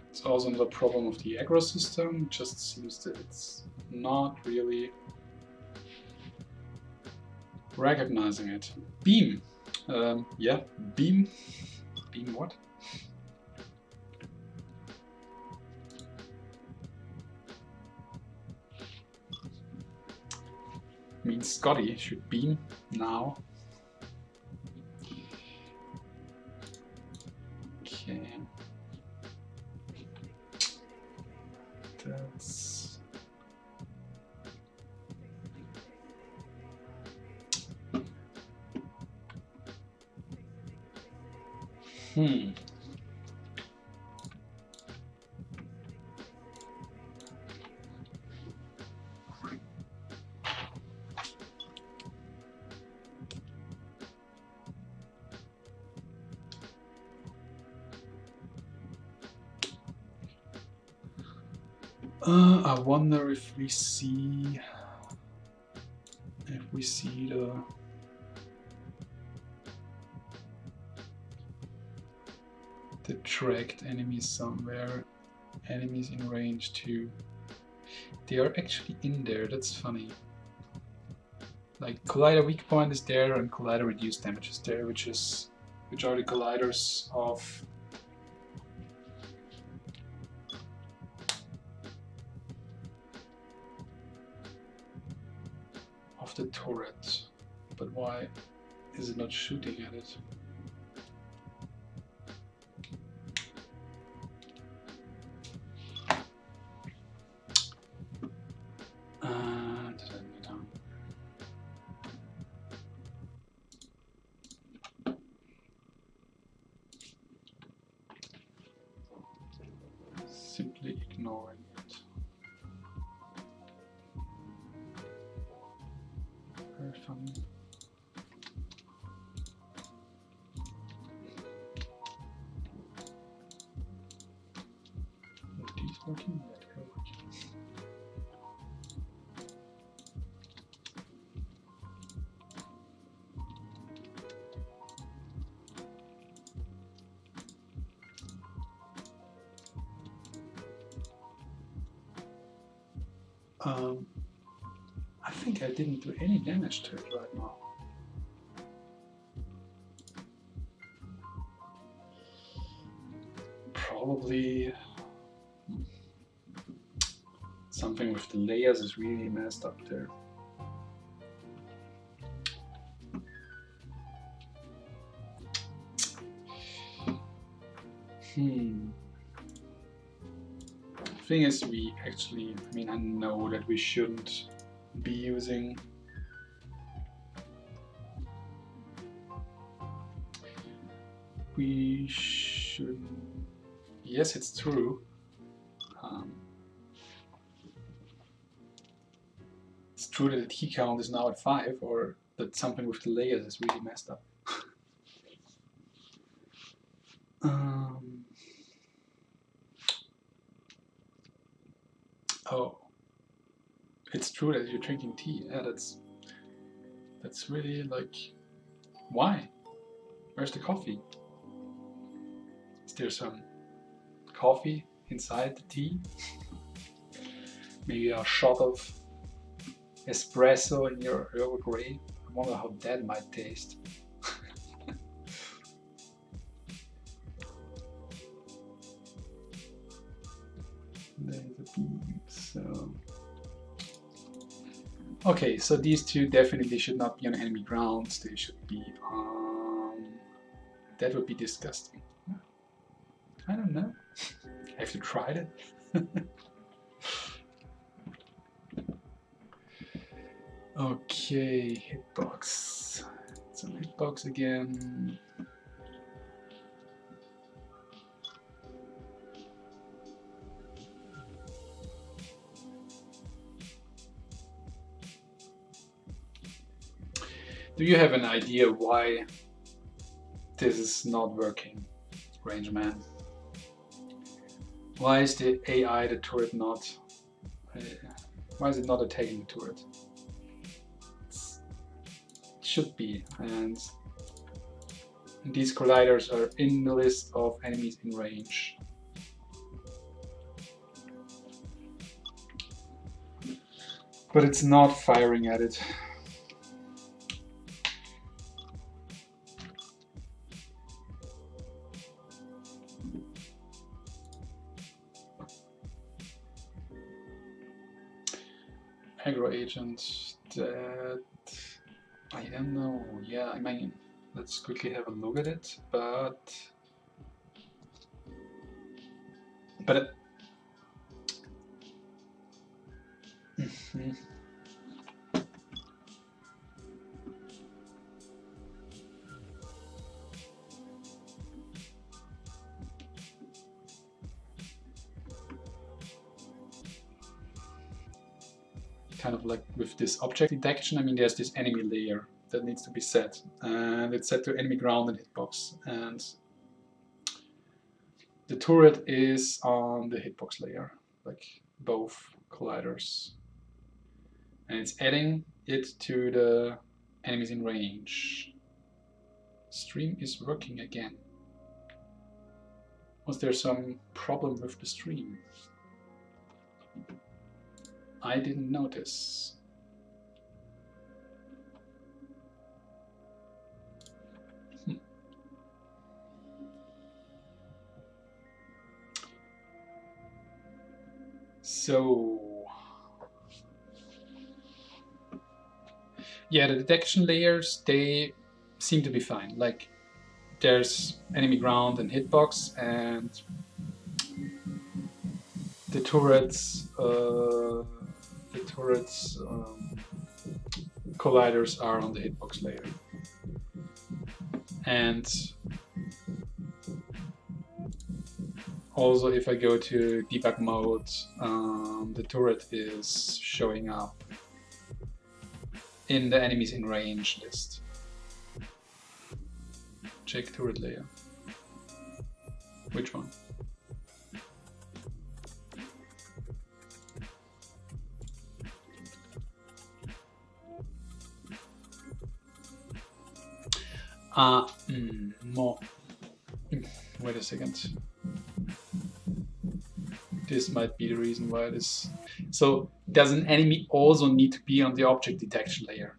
It's also another problem of the aggro system. It just seems that it's not really recognizing it. Beam. Yeah, beam. Beam what? Means Scotty should beam now. Okay. That's... I wonder if we see the tracked enemies somewhere. Enemies in range 2. They are actually in there, that's funny. Like collider weak point is there and collider reduced damage is there, which are the colliders of the turret. But why is it not shooting at it? ignoring it. Very funny. Are these working? Yeah, they're working. I think I didn't do any damage to it right now. Probably something with the layers is really messed up there. Thing is, we actually, I mean, I know that we shouldn't be using yes, it's true. It's true that the key count is now at 5, or that something with the layers is really messed up. Oh, it's true that you're drinking tea. Yeah, that's really like, why? Where's the coffee? Is there some coffee inside the tea? Maybe a shot of espresso in your Earl Grey? I wonder how that might taste. There's a beam, so... Okay, so these two definitely should not be on enemy grounds. They should be on... That would be disgusting. I don't know. Have you tried it? Okay, hitbox. Some hitbox again. Do you have an idea why this is not working, Rangeman? Why is the AI, the turret, not... why is it not attacking the turret? It should be, and these colliders are in the list of enemies in range. But it's not firing at it. Aggro agent, that I don't know. Yeah, I mean, let's quickly have a look at it, but kind of like with this object detection, I mean, there's this enemy layer that needs to be set, and it's set to enemy ground and hitbox, and the turret is on the hitbox layer, like both colliders, and it's adding it to the enemies in range. Stream is working again. Was there some problem with the stream? I didn't notice. So, yeah, the detection layers, they seem to be fine. Like, there's enemy ground and hitbox, and the turrets colliders are on the hitbox layer, and Also, if I go to debug mode, the turret is showing up in the enemies in range list. Check turret layer. Which one? More. Wait a second. This might be the reason why it is. So does an enemy also need to be on the object detection layer?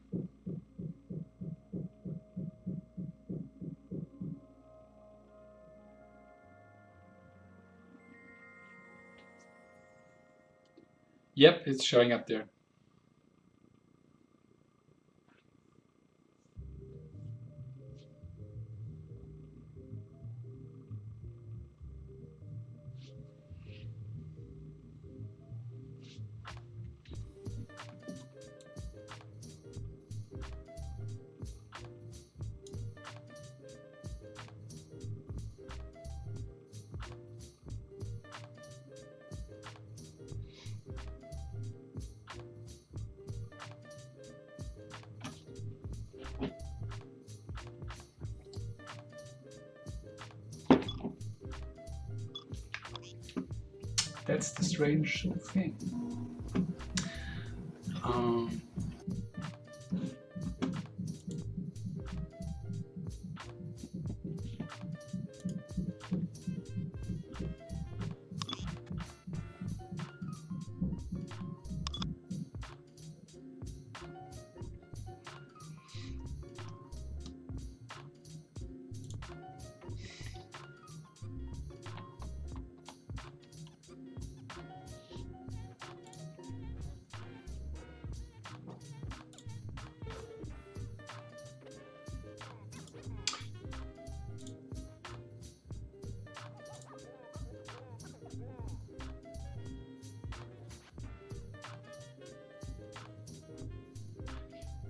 Yep, it's showing up there. That's the strange thing.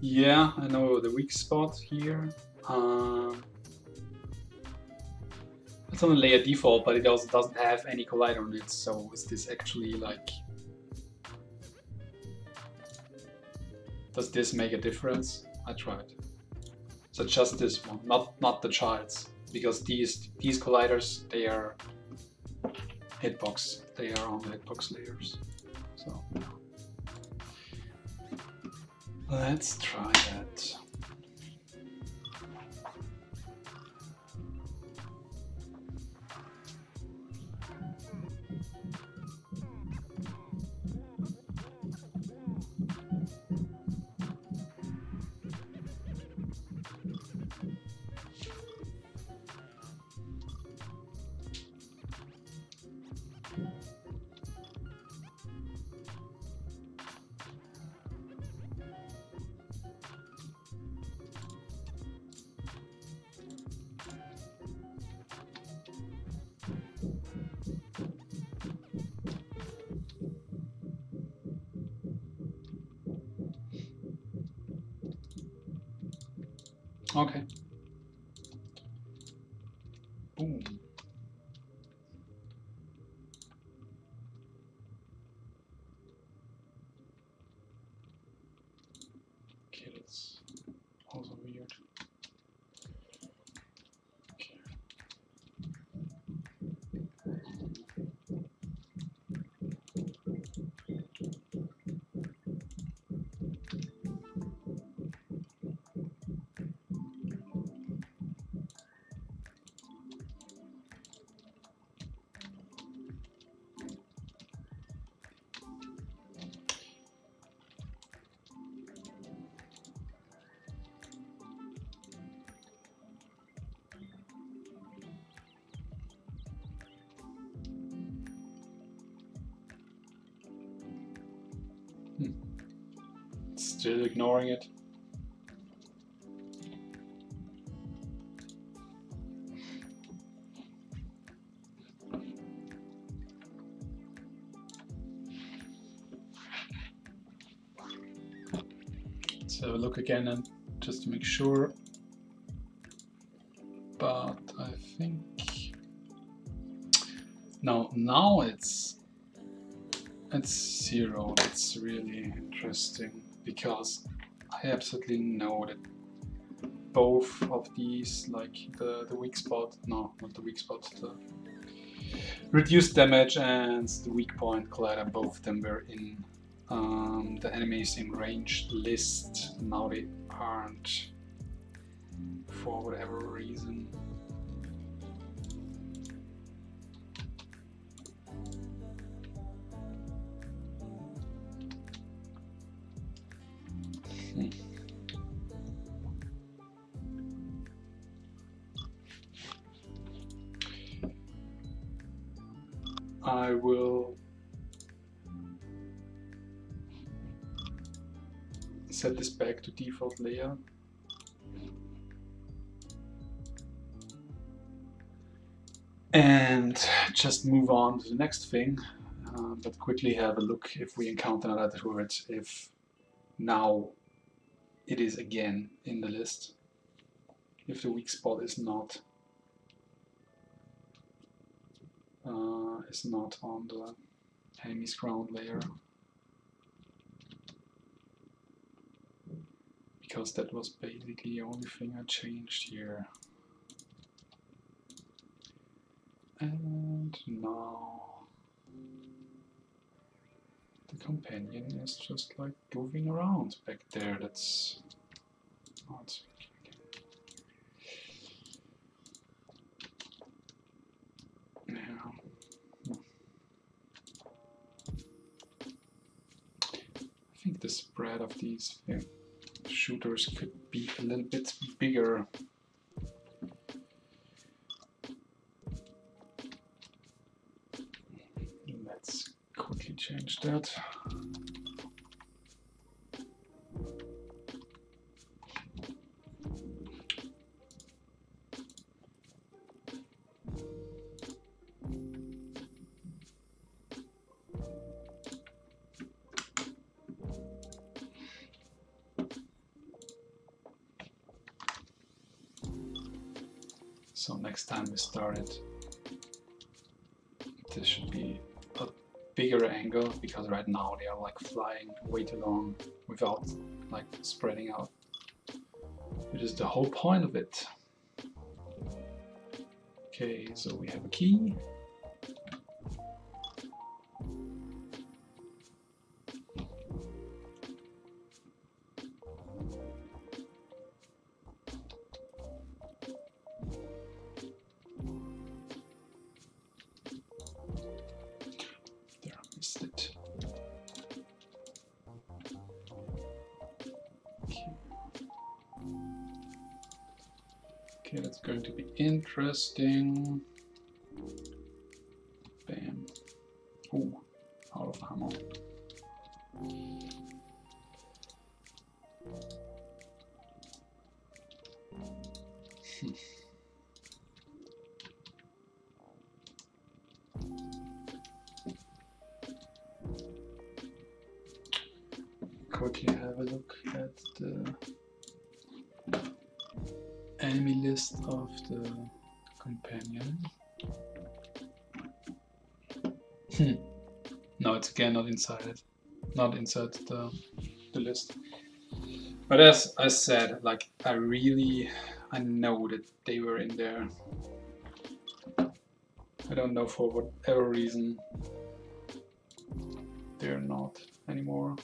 Yeah, I know the weak spot here. It's on a layer default, but it also doesn't have any collider on it. So is this actually like... Does this make a difference? I tried. So just this one, not the child's, because these colliders, they are hitbox. They are on the hitbox layers. So let's try that. Okay. Boom. Okay, that's also weird. Okay. Still ignoring it. Let's have a look again and just to make sure. But I think Now it's 0. That's really interesting because I absolutely know that both of these, like the weak spot, no, not the weak spot, the reduced damage and the weak point collider, both of them were in the enemies in range list. Now they aren't for whatever reason. I will set this back to default layer. And just move on to the next thing, but quickly have a look if we encounter another turret, if now it is again in the list, if the weak spot is not on the enemy's ground layer, because that was basically the only thing I changed here. And now the companion is just like goofing around back there. That's not. Yeah. I think the spread of these shooters could be a little bit bigger. Let's quickly change that. So next time we start it, this should be a bigger angle, because right now they are like flying way too long without like spreading out. It is the whole point of it. Okay, so we have a key. Okay, that's going to be interesting. Bam. Ooh, out of ammo. Quickly have a look at the enemy list of the companion. No, it's again not inside it. Not inside the list. But as I said, like I know that they were in there. I don't know, for whatever reason they're not anymore.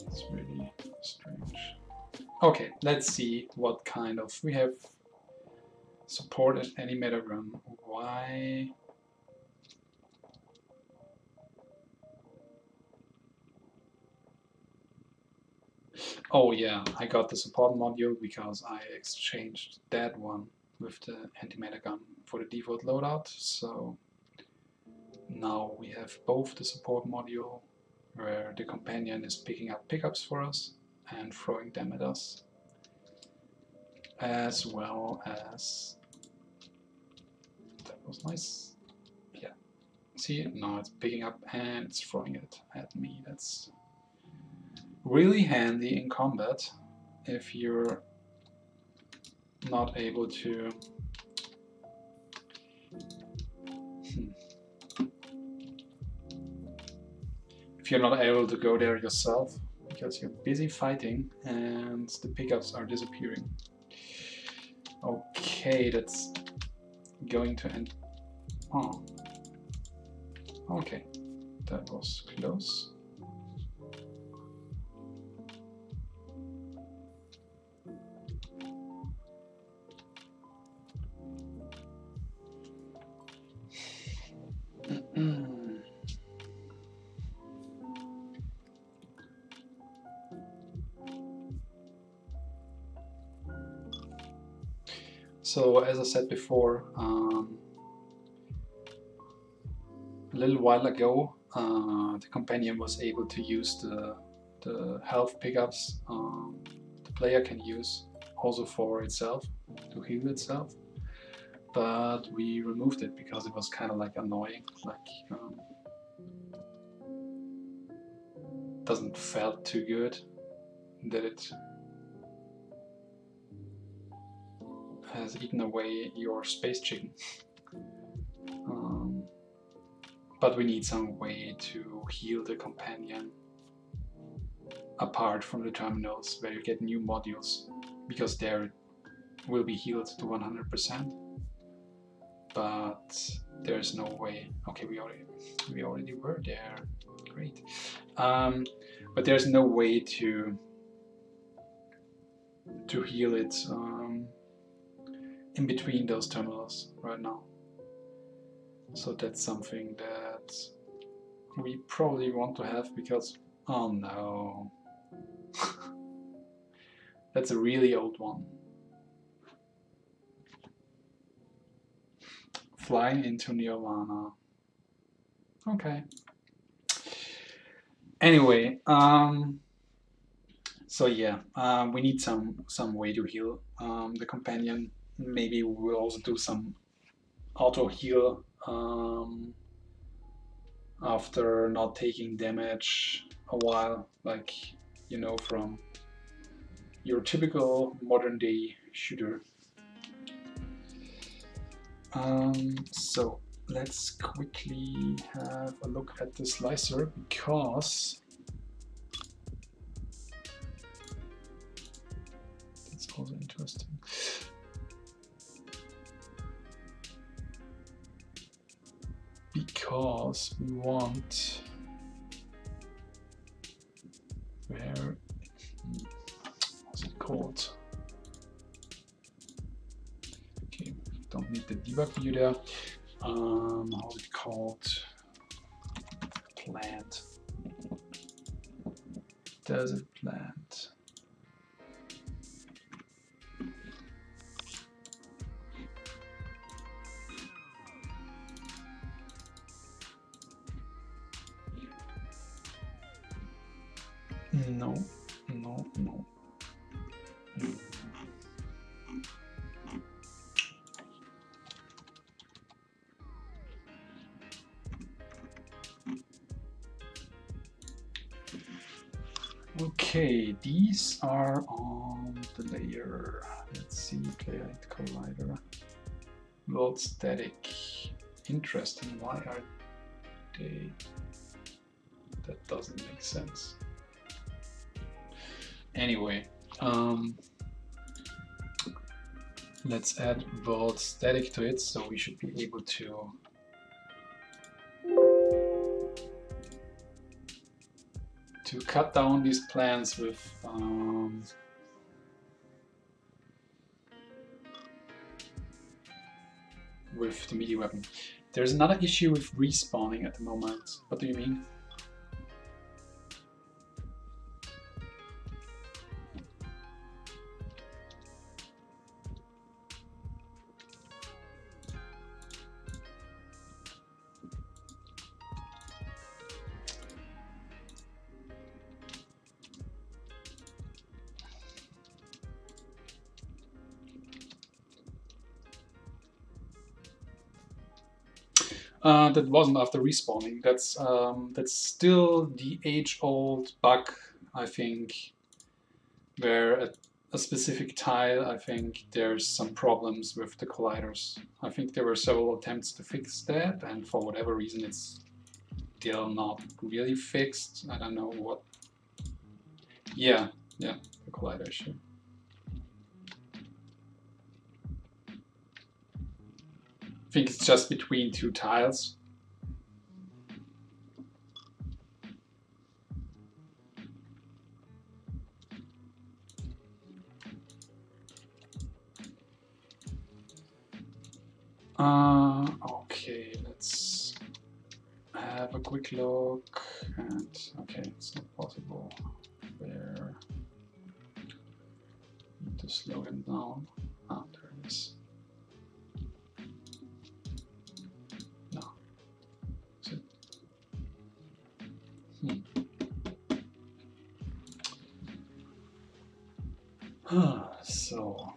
It's really strange. Okay, let's see what kind of, we have supported any metagram. Why? Oh yeah, I got the support module because I exchanged that one with the anti-meta gun for the default loadout. So now we have both the support module, where the companion is picking up pickups for us and throwing them at us, as well as, that was nice, yeah, see, now it's picking up and it's throwing it at me. That's really handy in combat if you're not able to if you're not able to go there yourself because you're busy fighting and the pickups are disappearing. Okay, that's going to end. Oh, okay, that was close. So as I said before, a little while ago, the companion was able to use the health pickups the player can use also for itself, to heal itself. But we removed it because it was kind of like annoying, like doesn't felt too good that it has eaten away your space chicken. But we need some way to heal the companion apart from the terminals where you get new modules, because there it will be healed to 100%. But there's no way. Okay, we already were there. Great. But there's no way to heal it in between those terminals right now. So that's something that we probably want to have because, oh no, that's a really old one. Flying into Nirvana. Okay. Anyway, so yeah, we need some way to heal the companion. Maybe we'll also do some auto heal after not taking damage a while, like, you know, from your typical modern day shooter. So let's quickly have a look at the slicer, because that's also interesting. Because we want what's it called? Okay, don't need the debug view there. How's it called? Plant. Desert plant. No. Okay, these are on the layer. Let's see, player collider. Load static. Interesting. Why are they? That doesn't make sense. Anyway, let's add world static to it, so we should be able to cut down these plants with the melee weapon. There's another issue with respawning at the moment. What do you mean? That wasn't after respawning. That's still the age-old bug, I think, where a specific tile, I think there's some problems with the colliders. I think there were several attempts to fix that, and for whatever reason it's still not really fixed. I don't know what. Yeah, the collider issue. I think it's just between two tiles. Okay, let's have a quick look. And okay, it's not possible there. Need to slow him down. Ah, there it is. No. Is it? So.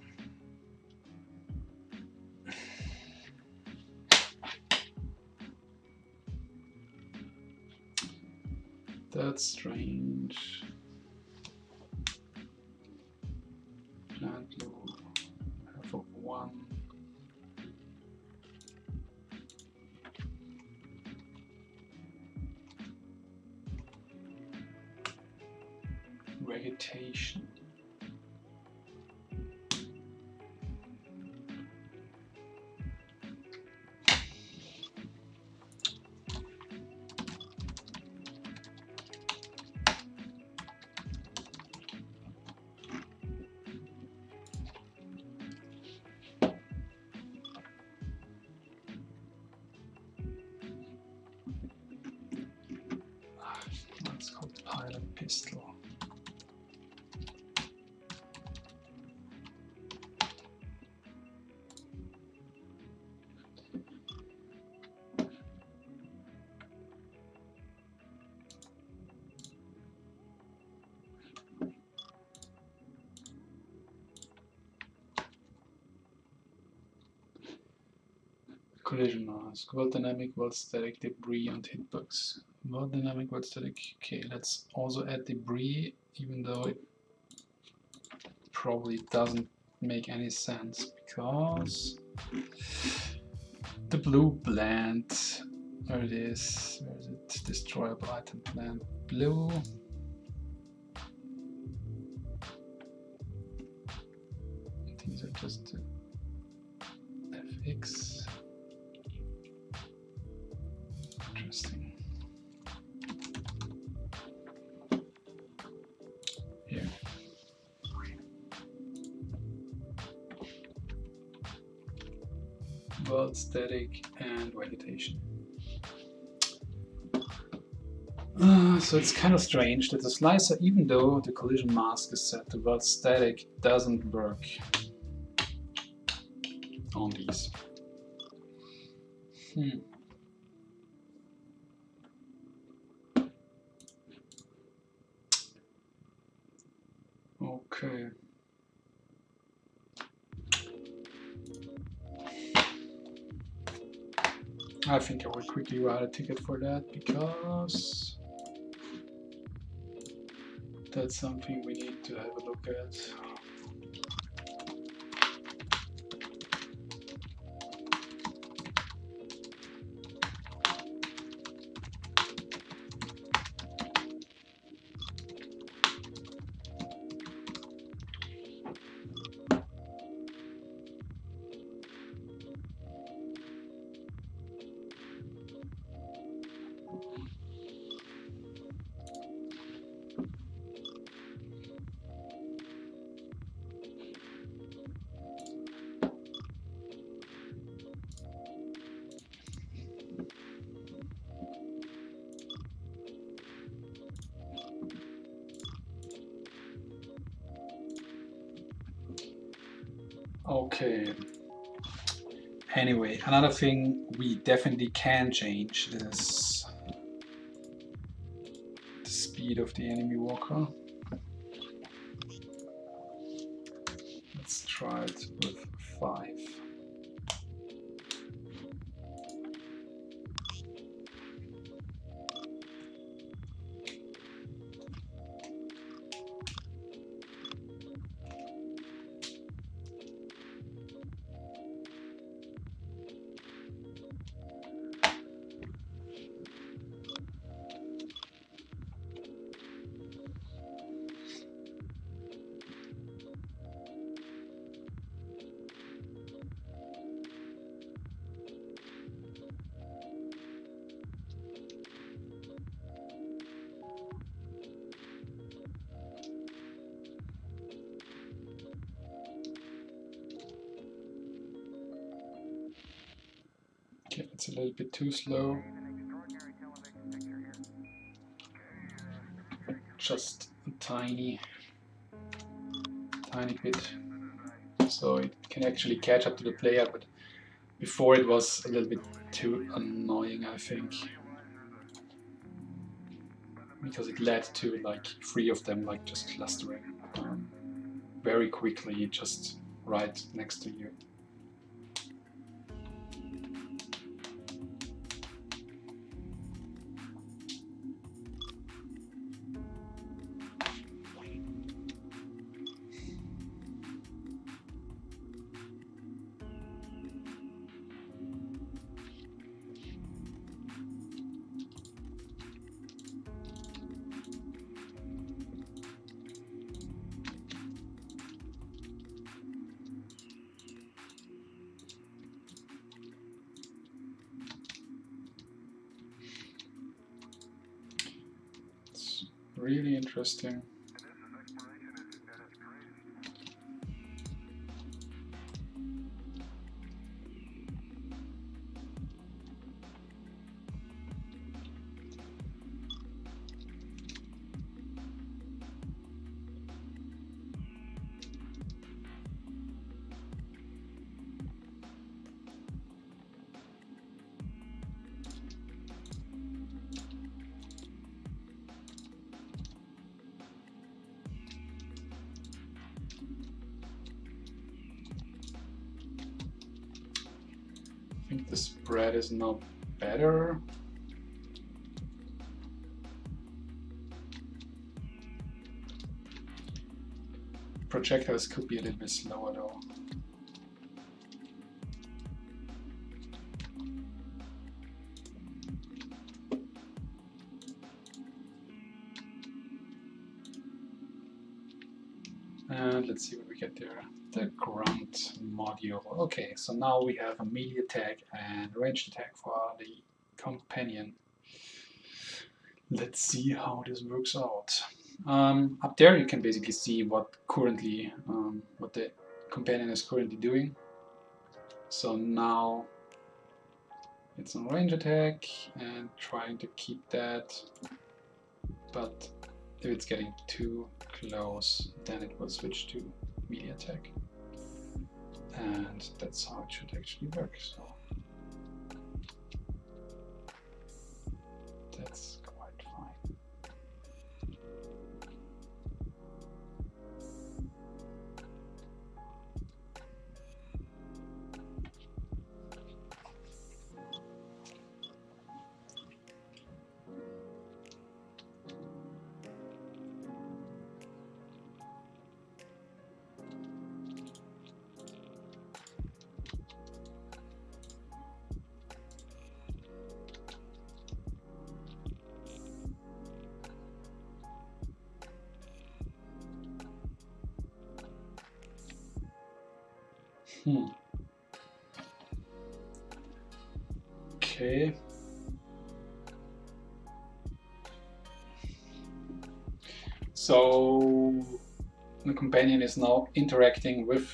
That's strange. Plant blue, half of one. Vegetation. That's called pilot pistol. Collision mask, world dynamic, world static, debris and hitbox. World dynamic, world static. Okay, let's also add debris, even though it probably doesn't make any sense because the blue plant, where it is, where is it? Destroyable item plant blue. These are just FX. Interesting. Here. World static and vegetation. So it's kind of strange that the slicer, even though the collision mask is set to world static, doesn't work on these. Okay. I think I will quickly write a ticket for that because that's something we need to have a look at. Okay. Anyway, another thing we definitely can change is the speed of the enemy walker. Let's try it with 5. It's a little bit too slow. Just a tiny bit, so it can actually catch up to the player, but before it was a little bit too annoying, I think, because it led to like 3 of them like just clustering very quickly, just right next to you. Really interesting. I think the spread is now better. Projectiles could be a little bit slower though. And let's see what we get there. The grunt module. Okay, so now we have a melee attack and ranged attack for the companion. Let's see how this works out. Up there you can basically see what currently, what the companion is currently doing. So now it's on range attack and trying to keep that, but if it's getting too close, then it will switch to melee attack, and that's how it should actually work. So that's quite fine. Okay. So the companion is now interacting with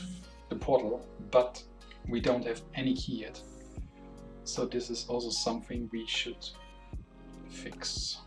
the portal, but we don't have any key yet. So this is also something we should fix.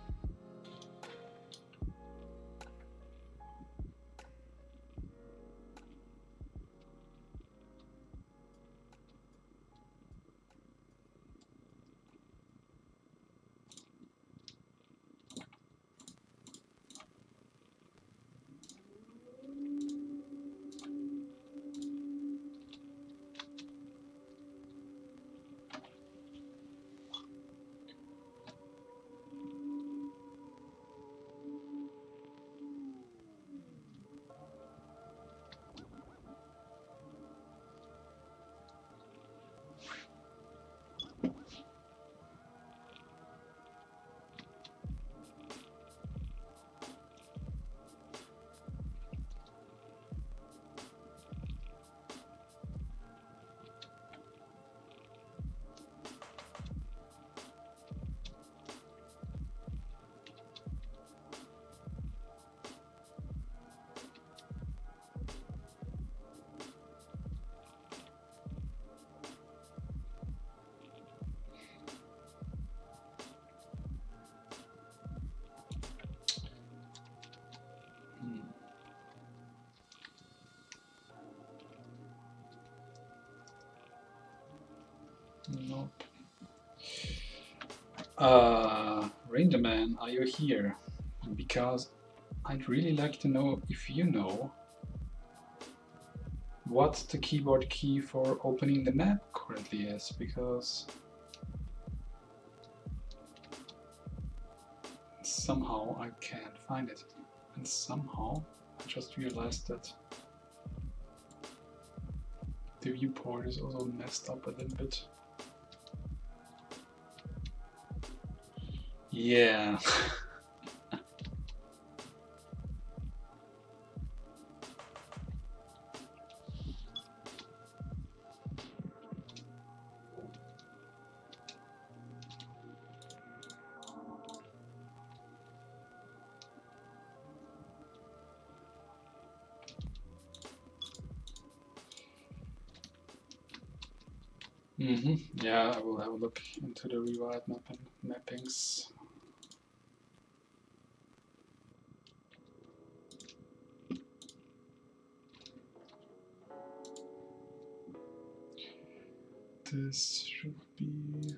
Ranger Man, are you here? Because I'd really like to know if you know what the keyboard key for opening the map currently is, because somehow I can't find it. And somehow I just realized that the viewport is also messed up a little bit. Yeah. Yeah, I will have a look into the rewired mappings. This should be...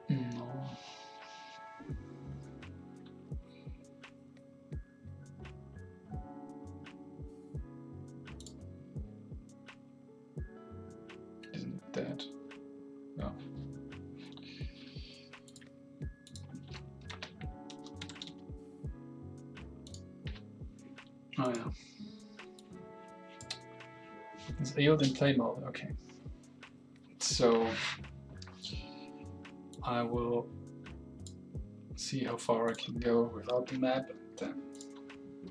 No. Isn't it that? No. Oh yeah. It's yield in play mode, okay. So I will see how far I can go without the map, and then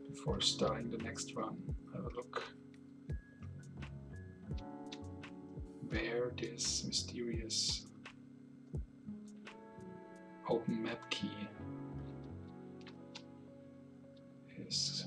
before starting the next run, have a look where this mysterious open map key is.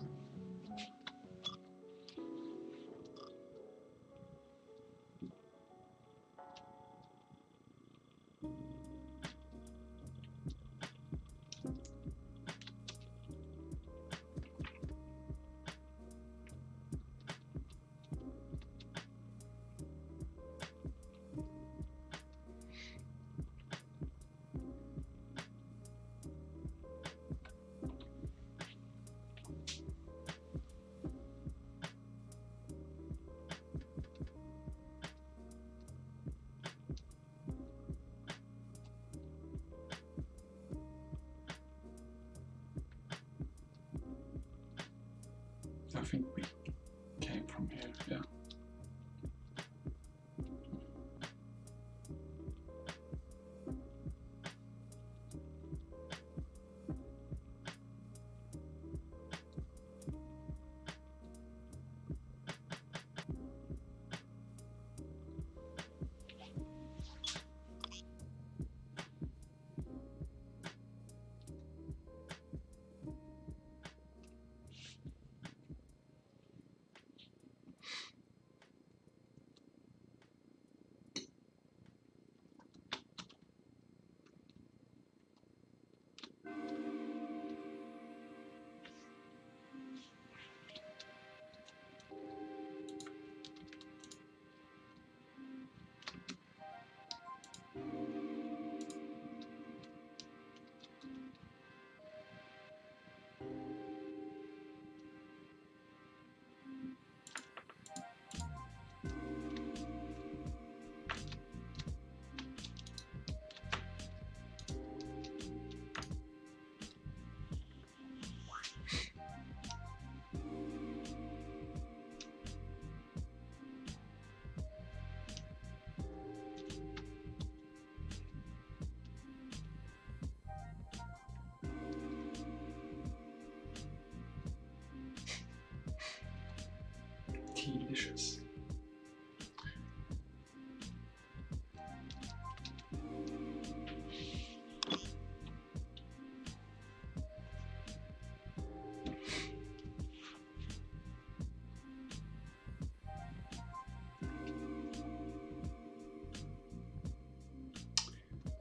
I think we came from here, yeah.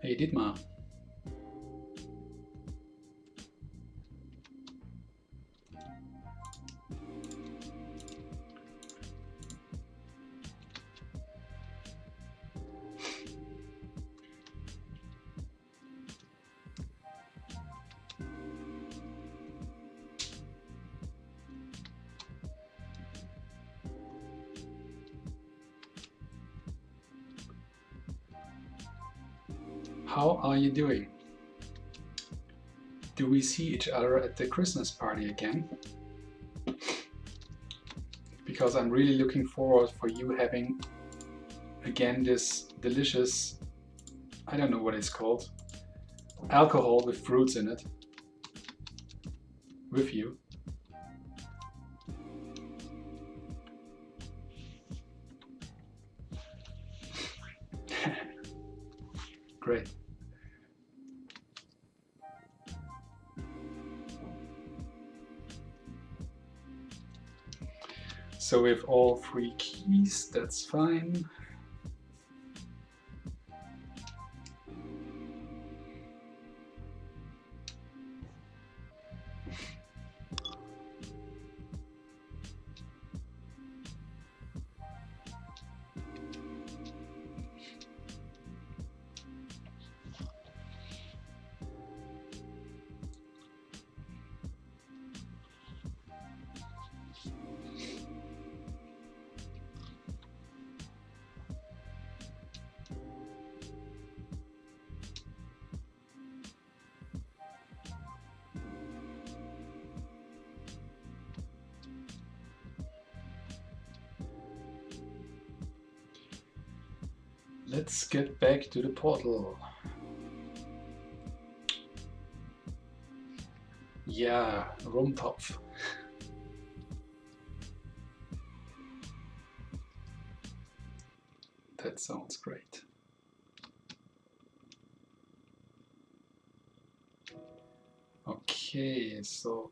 Hey Dietmar. How are you doing? Do we see each other at the Christmas party again? Because I'm really looking forward for you having again this delicious, I don't know what it's called, alcohol with fruits in it with you. Great. So with all 3 keys, that's fine. Let's get back to the portal. Yeah, Rumtopf. That sounds great. Okay, so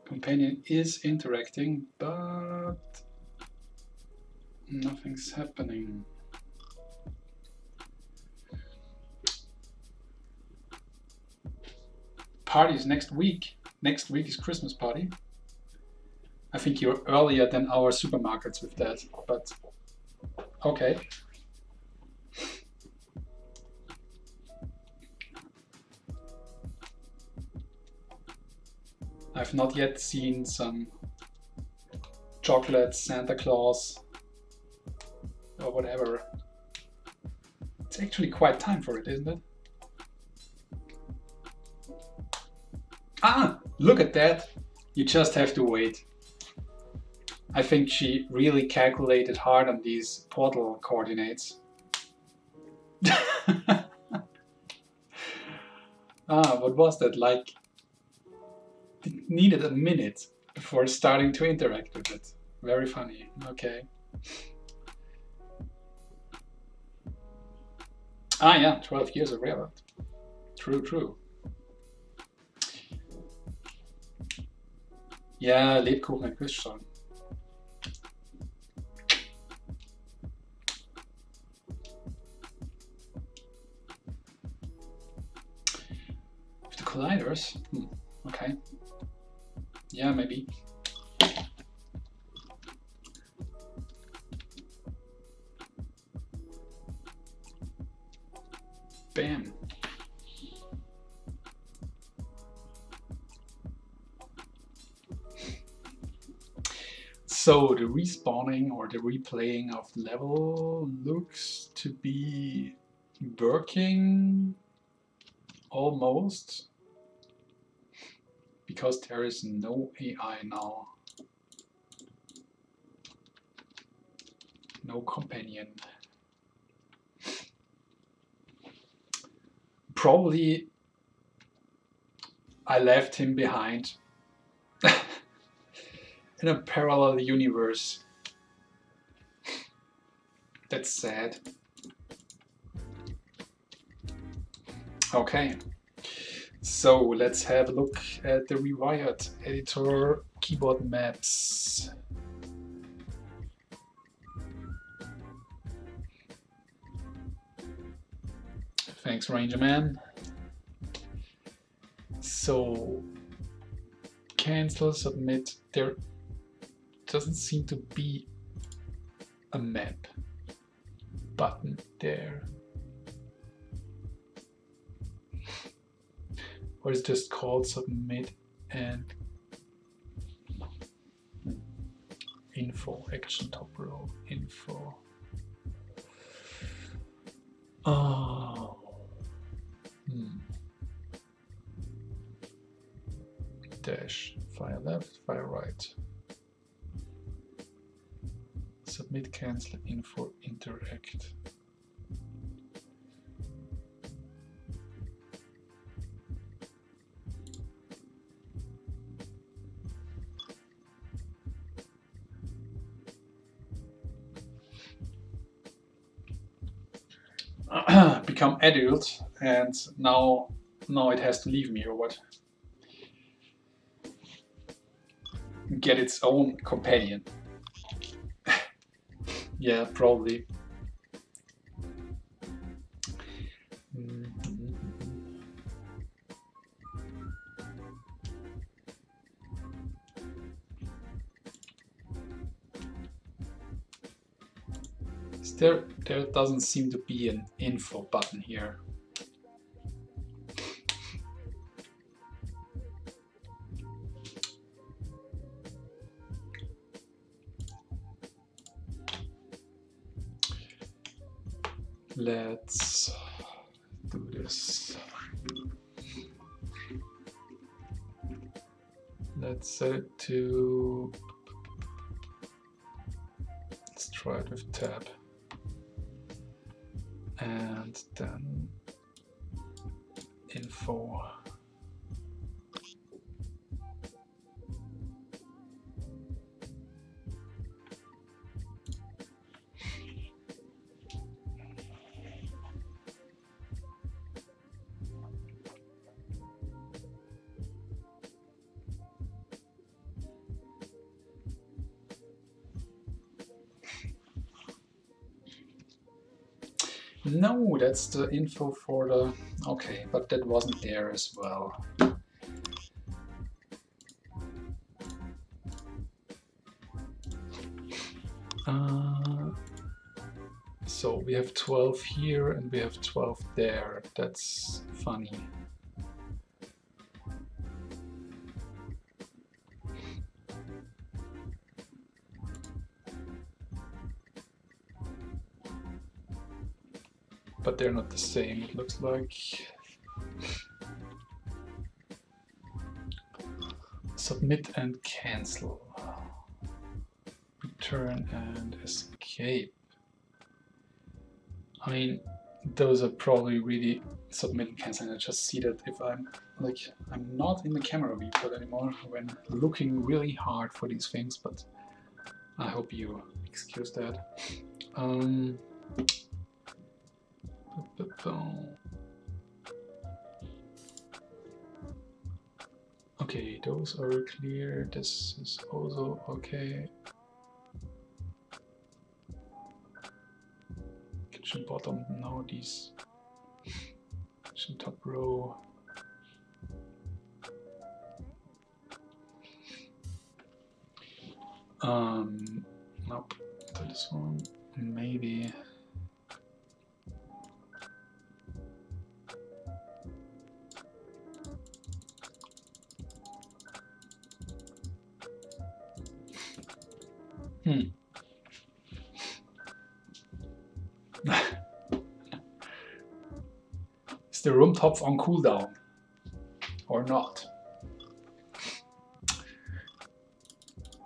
companion is interacting, but nothing's happening. Party is next week. Next week is Christmas party. I think you're earlier than our supermarkets with that, but okay. I've not yet seen some chocolate Santa Claus or whatever. It's actually quite time for it, isn't it? Ah, look at that. You just have to wait. I think she really calculated hard on these portal coordinates. What was that? Like, it needed a minute before starting to interact with it. Very funny. Okay. Ah, yeah, 12 years of railroad. True, true. Ja, Lebkuchen and Quizschauen. With the colliders? Okay. Yeah, maybe. Bam. So the respawning or the replaying of the level looks to be working almost, because there is no AI now. No companion. Probably I left him behind in a parallel universe. That's sad. Okay, so let's have a look at the rewired editor keyboard maps. Thanks, Ranger Man. So, cancel, submit. There doesn't seem to be a map button there. Or it's just called submit and info, action top row, info. Oh. Dash, fire left, fire right. Submit, cancel, info, interact. Become adult, and now it has to leave me, or what? Get its own companion. Yeah, probably. There doesn't seem to be an info button here. Let's do this. Let's set it to, let's try it with tab. And then info. No, that's the info for the... Okay, but that wasn't there as well. So we have 12 here and we have 12 there. That's funny. But they're not the same, it looks like. Submit and cancel. Return and escape. I mean, those are probably really submit and cancel. And I just see that if I'm not in the camera viewport anymore when looking really hard for these things, but I hope you excuse that. Okay, those are clear. This is also okay. Kitchen bottom, now these. Kitchen top row. Nope, to this one, maybe. Is the room top on cooldown or not?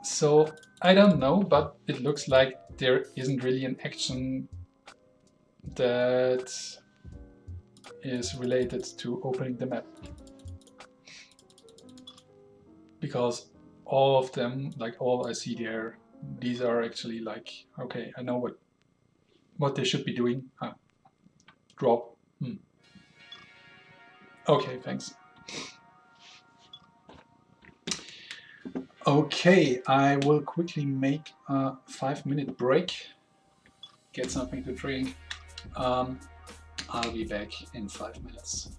So I don't know, but it looks like there isn't really an action that is related to opening the map. Because all of them, like all I see there, these are actually like, okay, I know what they should be doing. Drop. Okay, thanks. Okay, I will quickly make a 5-minute break, get something to drink. I'll be back in 5 minutes.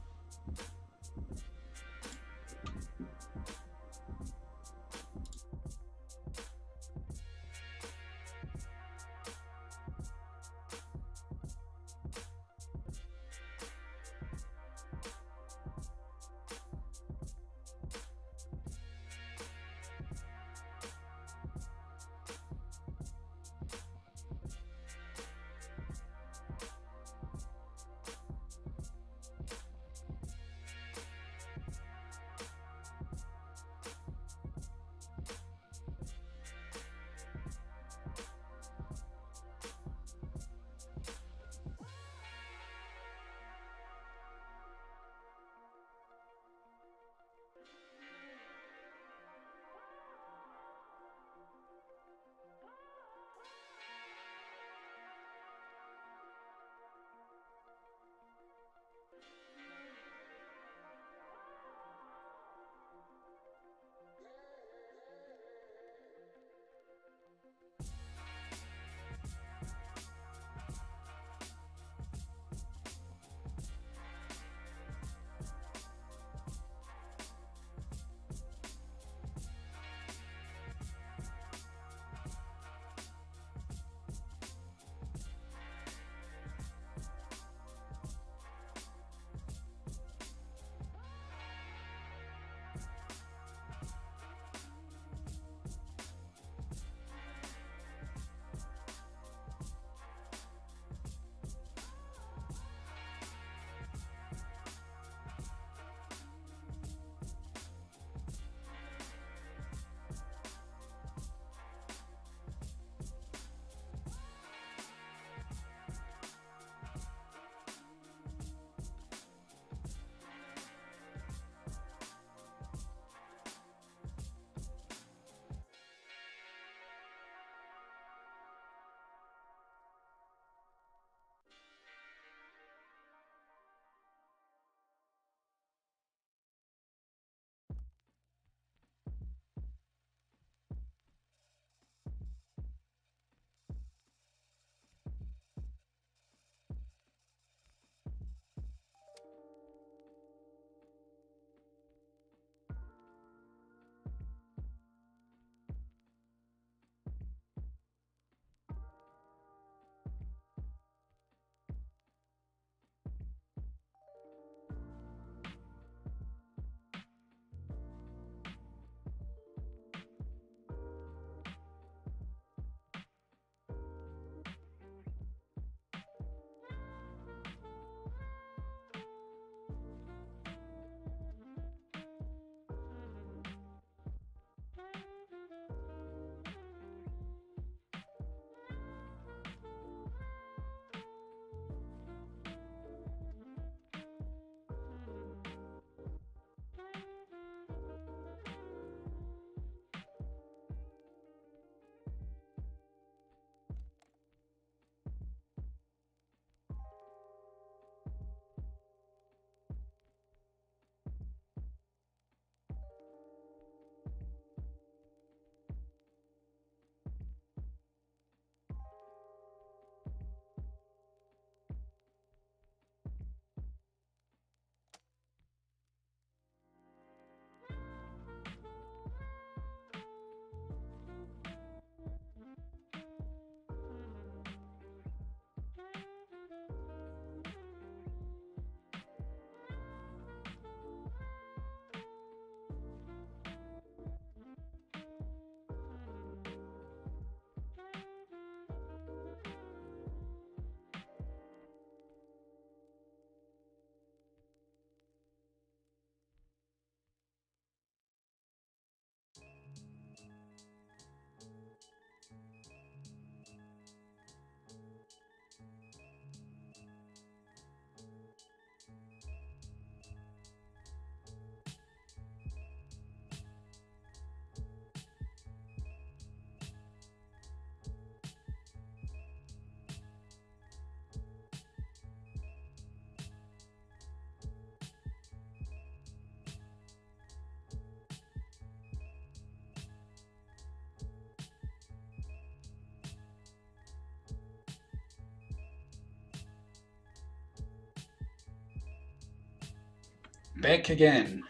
Back again.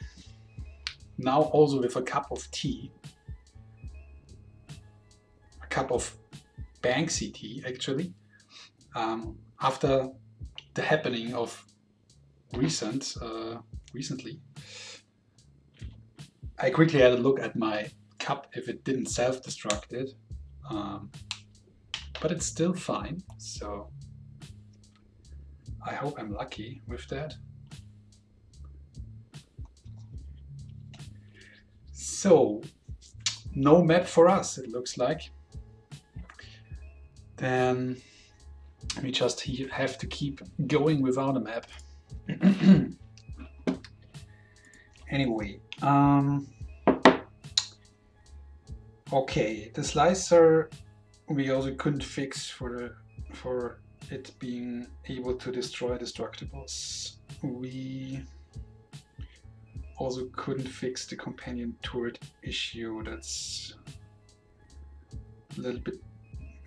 Now also with a cup of tea. A cup of Banksy tea, actually. After the happening of recently, I quickly had a look at my cup if it didn't self-destruct it. But it's still fine, so I hope I'm lucky with that. So, no map for us, it looks like. Then we just have to keep going without a map. Anyway, okay, the slicer we also couldn't fix for it being able to destroy destructibles. We also couldn't fix the companion turret issue. That's a little bit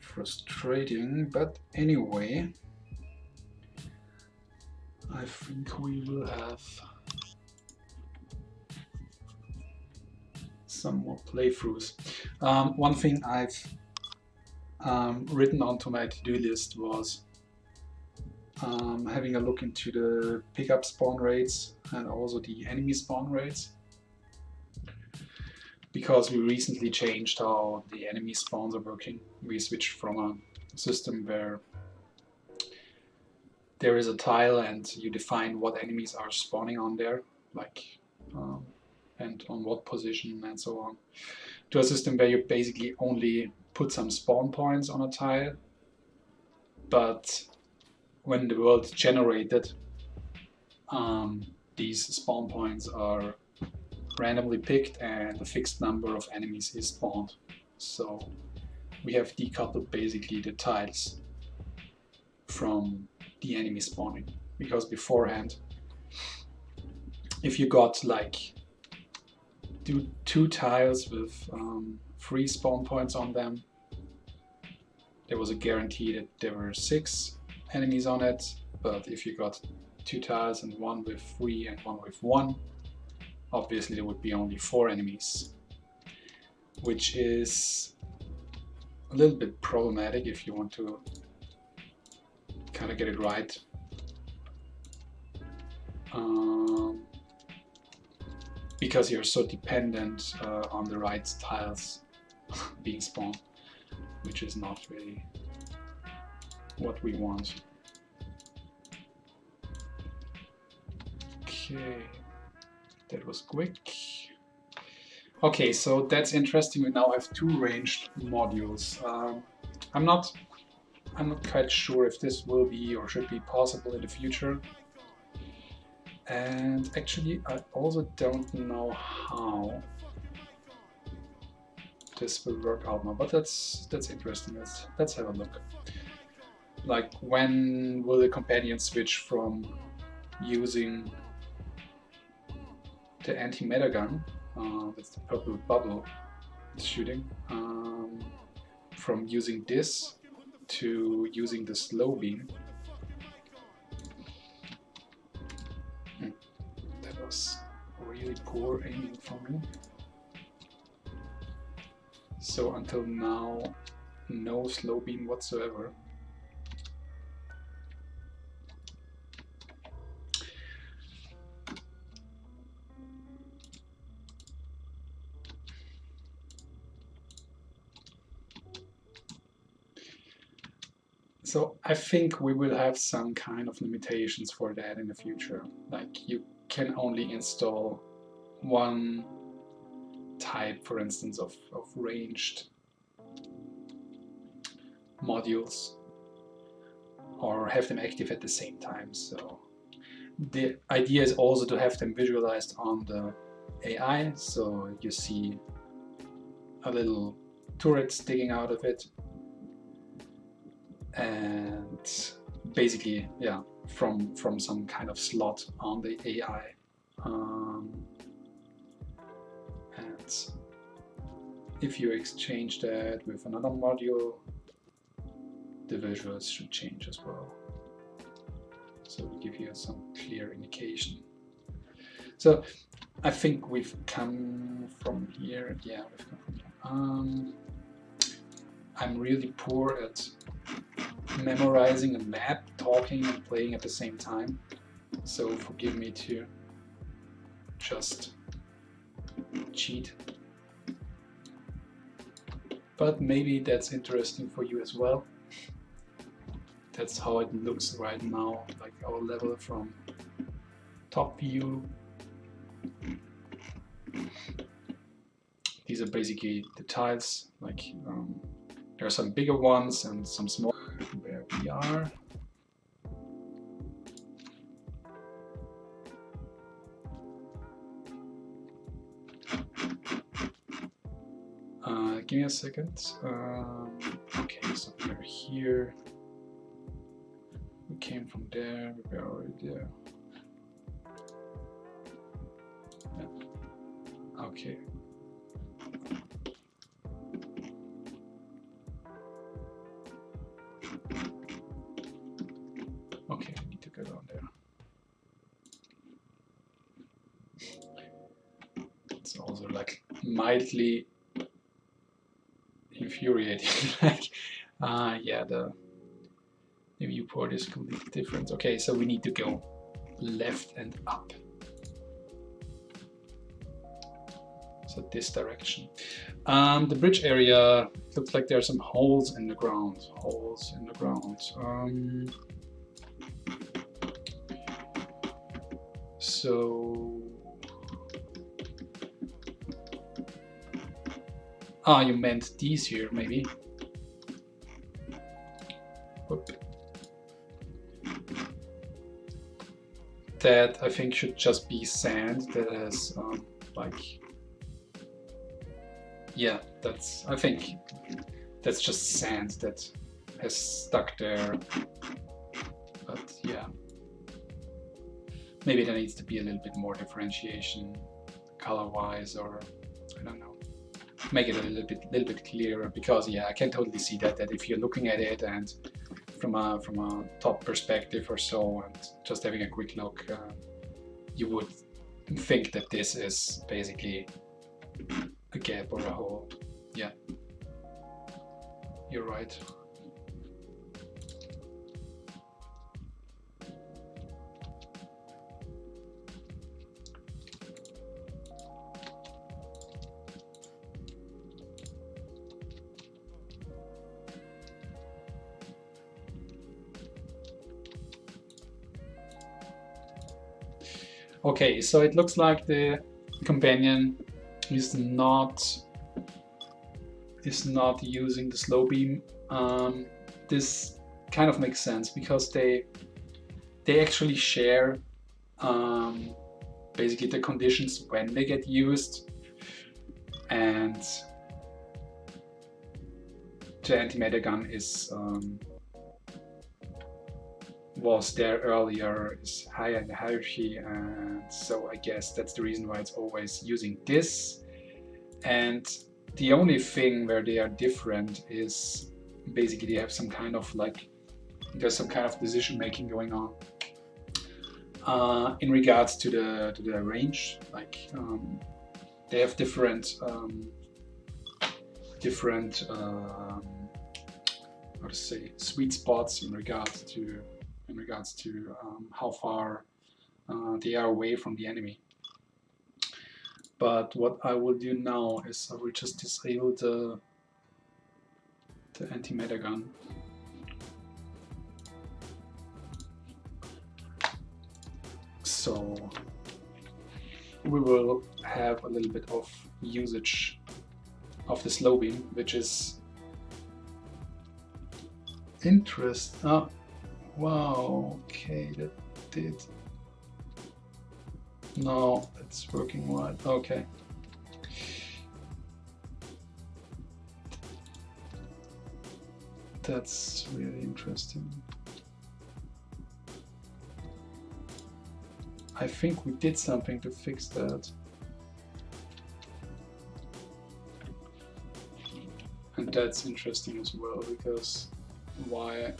frustrating, but anyway, I think we will have some more playthroughs. One thing I've written onto my to-do list was having a look into the pickup spawn rates and also the enemy spawn rates, because we recently changed how the enemy spawns are working. We switched from a system where there is a tile and you define what enemies are spawning on there, like and on what position and so on, to a system where you basically only put some spawn points on a tile, but when the world generated, these spawn points are randomly picked and a fixed number of enemies is spawned. So we have decoupled basically the tiles from the enemy spawning, because beforehand, if you got like two tiles with 3 spawn points on them, there was a guarantee that there were 6 enemies on it. But if you got 2 tiles and one with 3 and one with 1, obviously there would be only 4 enemies, which is a little bit problematic if you want to kind of get it right. Because you're so dependent on the right tiles being spawned, which is not really what we want. Okay, that was quick. Okay, so that's interesting. We now have 2 ranged modules. I'm not quite sure if this will be or should be possible in the future. And actually, I also don't know how this will work out now, but that's interesting. Let's have a look. Like, when will the companion switch from using the anti-meta gun, that's the purple bubble shooting, from using this to using the slow beam? That was really poor aiming from me. So until now, no slow beam whatsoever. So I think we will have some kind of limitations for that in the future. Like, you can only install one type, for instance, of ranged modules, or have them active at the same time. So the idea is also to have them visualized on the AI, so you see a little turret sticking out of it, and basically, yeah, from some kind of slot on the AI. And if you exchange that with another module, the visuals should change as well. So we give you some clear indication. So I think we've come from here. Yeah, we've come from here. I'm really poor at memorizing a map, talking and playing at the same time. So forgive me to just cheat. But maybe that's interesting for you as well. That's how it looks right now, like our level from top view. These are basically the tiles, like there are some bigger ones and some small. Where we are. Give me a second. Okay, so we're here. We came from there, we were already there. Yeah. Okay. Okay, I need to go down there. It's also like mildly infuriating. Like, yeah, the viewport is completely different. Okay, so we need to go left and up. So this direction. The bridge area looks like there are some holes in the ground. Holes in the ground. So. Ah, you meant these here, maybe. Whoop. That I think should just be sand that has like, yeah, that's, I think that's just sand that has stuck there. But yeah, maybe there needs to be a little bit more differentiation color-wise, or I don't know. Make it a little bit clearer, because yeah, I can totally see that if you're looking at it and from a top perspective or so, and just having a quick look, you would think that this is basically a gap or a hole. Yeah, you're right. Okay, so it looks like the companion is not using the slow beam. This kind of makes sense because they actually share basically the conditions when they get used, and the antimatter gun is was there earlier, is higher in the hierarchy, and so I guess that's the reason why it's always using this. And the only thing where they are different is basically they have some kind of like, there's some kind of decision making going on in regards to the range. Like they have different how to say, sweet spots in regards to how far they are away from the enemy. But what I will do now is I will just disable the anti-matter gun. So we will have a little bit of usage of the slow beam, which is interesting. Oh, wow, okay, that did. No, it's working right. Okay. That's really interesting. I think we did something to fix that. And that's interesting as well, because why?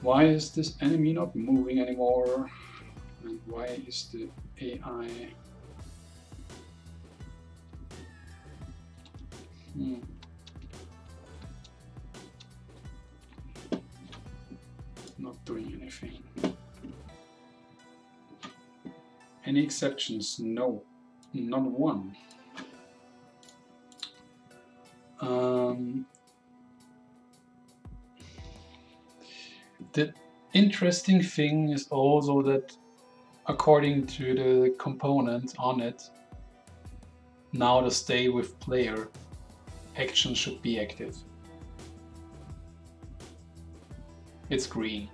Why is this enemy not moving anymore? And why is the AI... not doing anything? Any exceptions? No, not one. The interesting thing is also that according to the component on it, now to stay with player, action should be active. It's green.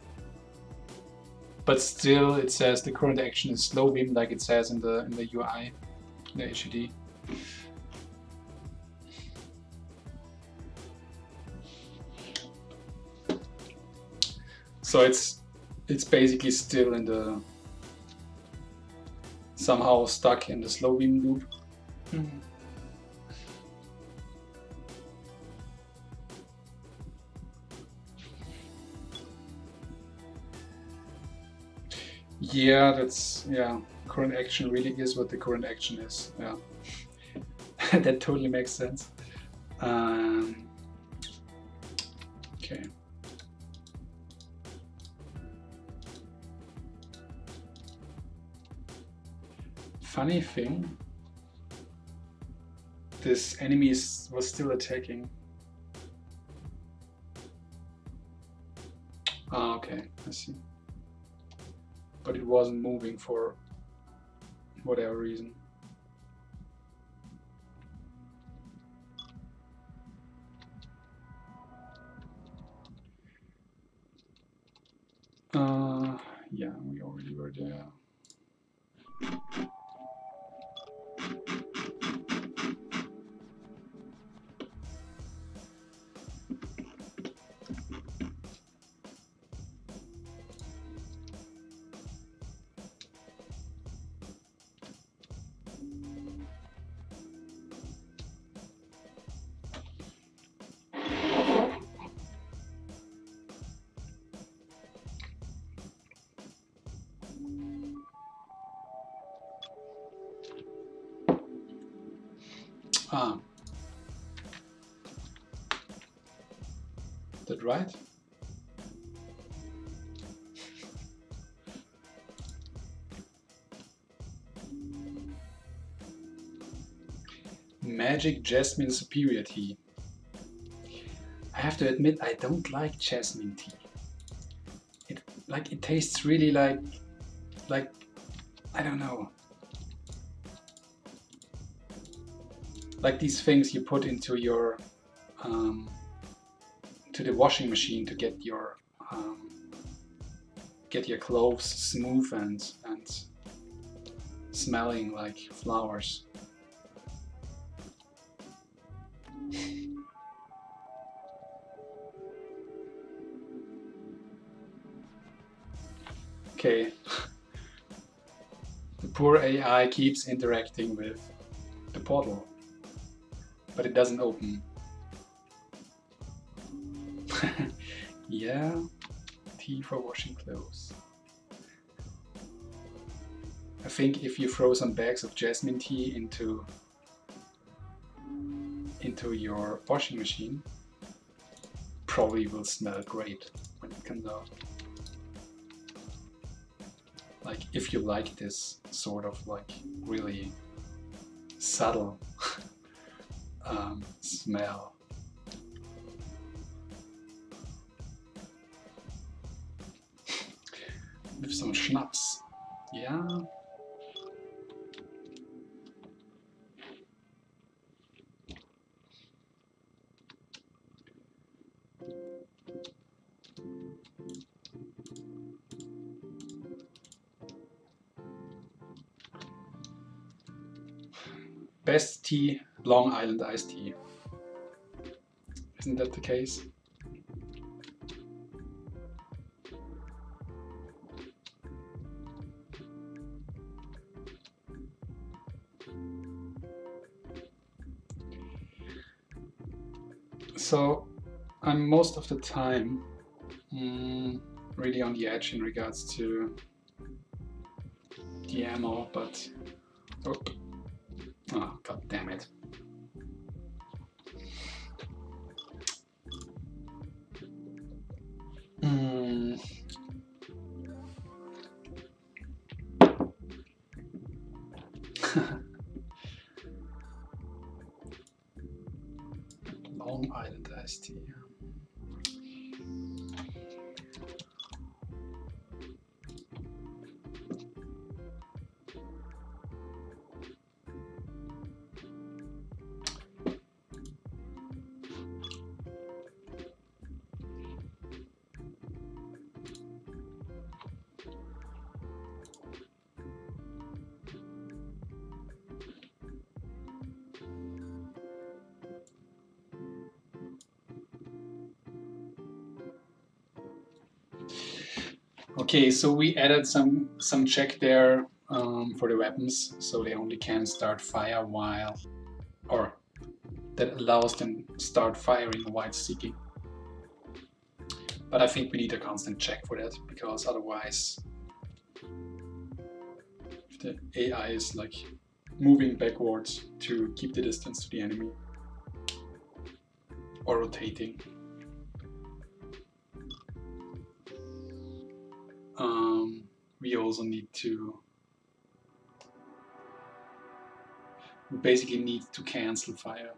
But still it says the current action is slow beam, like it says in the UI, the HUD. So it's basically still in the somehow stuck in the slow beam loop. Yeah, that's current action really is what the current action is. Yeah. That totally makes sense. Okay. Funny thing, this enemy was still attacking. Ah, okay, I see. But it wasn't moving for whatever reason. Yeah, we already were there. Ah, that right? Magic Jasmine Superior Tea. I have to admit, I don't like jasmine tea. It tastes really like I don't know. Like these things you put into your to the washing machine to get your clothes smooth and smelling like flowers. Okay. The poor AI keeps interacting with the portal, but it doesn't open. Yeah, tea for washing clothes. I think if you throw some bags of jasmine tea into your washing machine, probably will smell great when it comes out. Like if you like this sort of like really subtle smell. With some schnapps, yeah. Best tea, Long Island iced tea. Isn't that the case? So I'm most of the time really on the edge in regards to the ammo, but oh, god damn it. Long Island iced tea. Okay, so we added some check there for the weapons, so they only can start fire while, or that allows them start firing while seeking. But I think we need a constant check for that, because otherwise, if the AI is like moving backwards to keep the distance to the enemy, or rotating. We also need to, we basically need to cancel fire.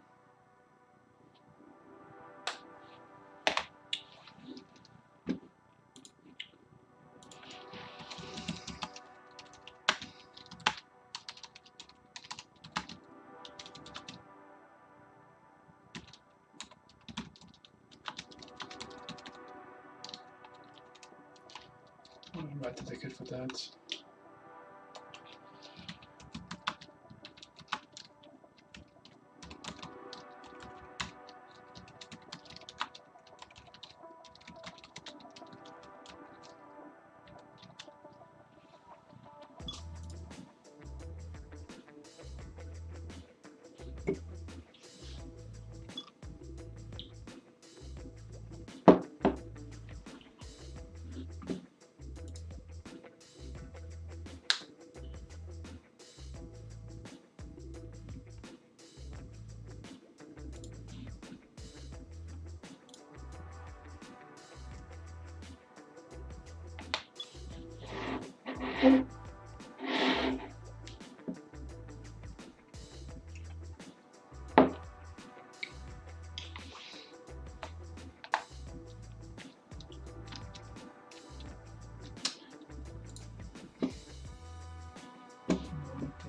I'll write the ticket for that.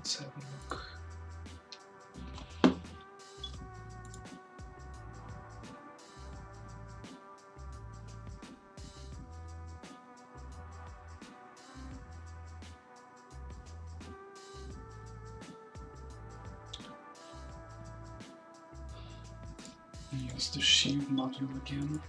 Let's have a look. Use the shield module again.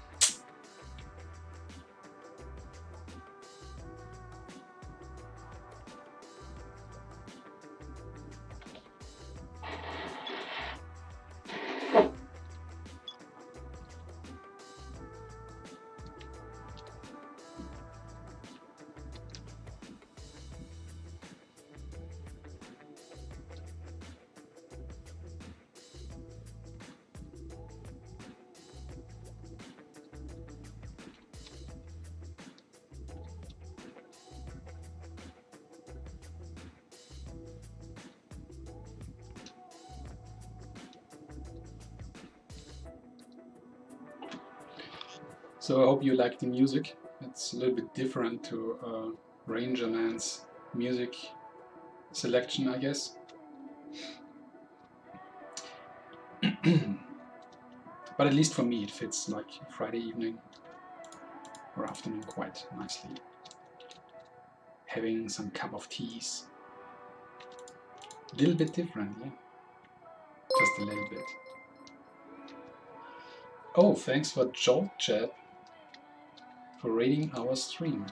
So I hope you like the music. It's a little bit different to Ranger Man's music selection, I guess. But at least for me, it fits like Friday evening or afternoon quite nicely. Having some cup of teas. A little bit different, yeah. Just a little bit. Oh, thanks for Jolt Chat for rating our stream.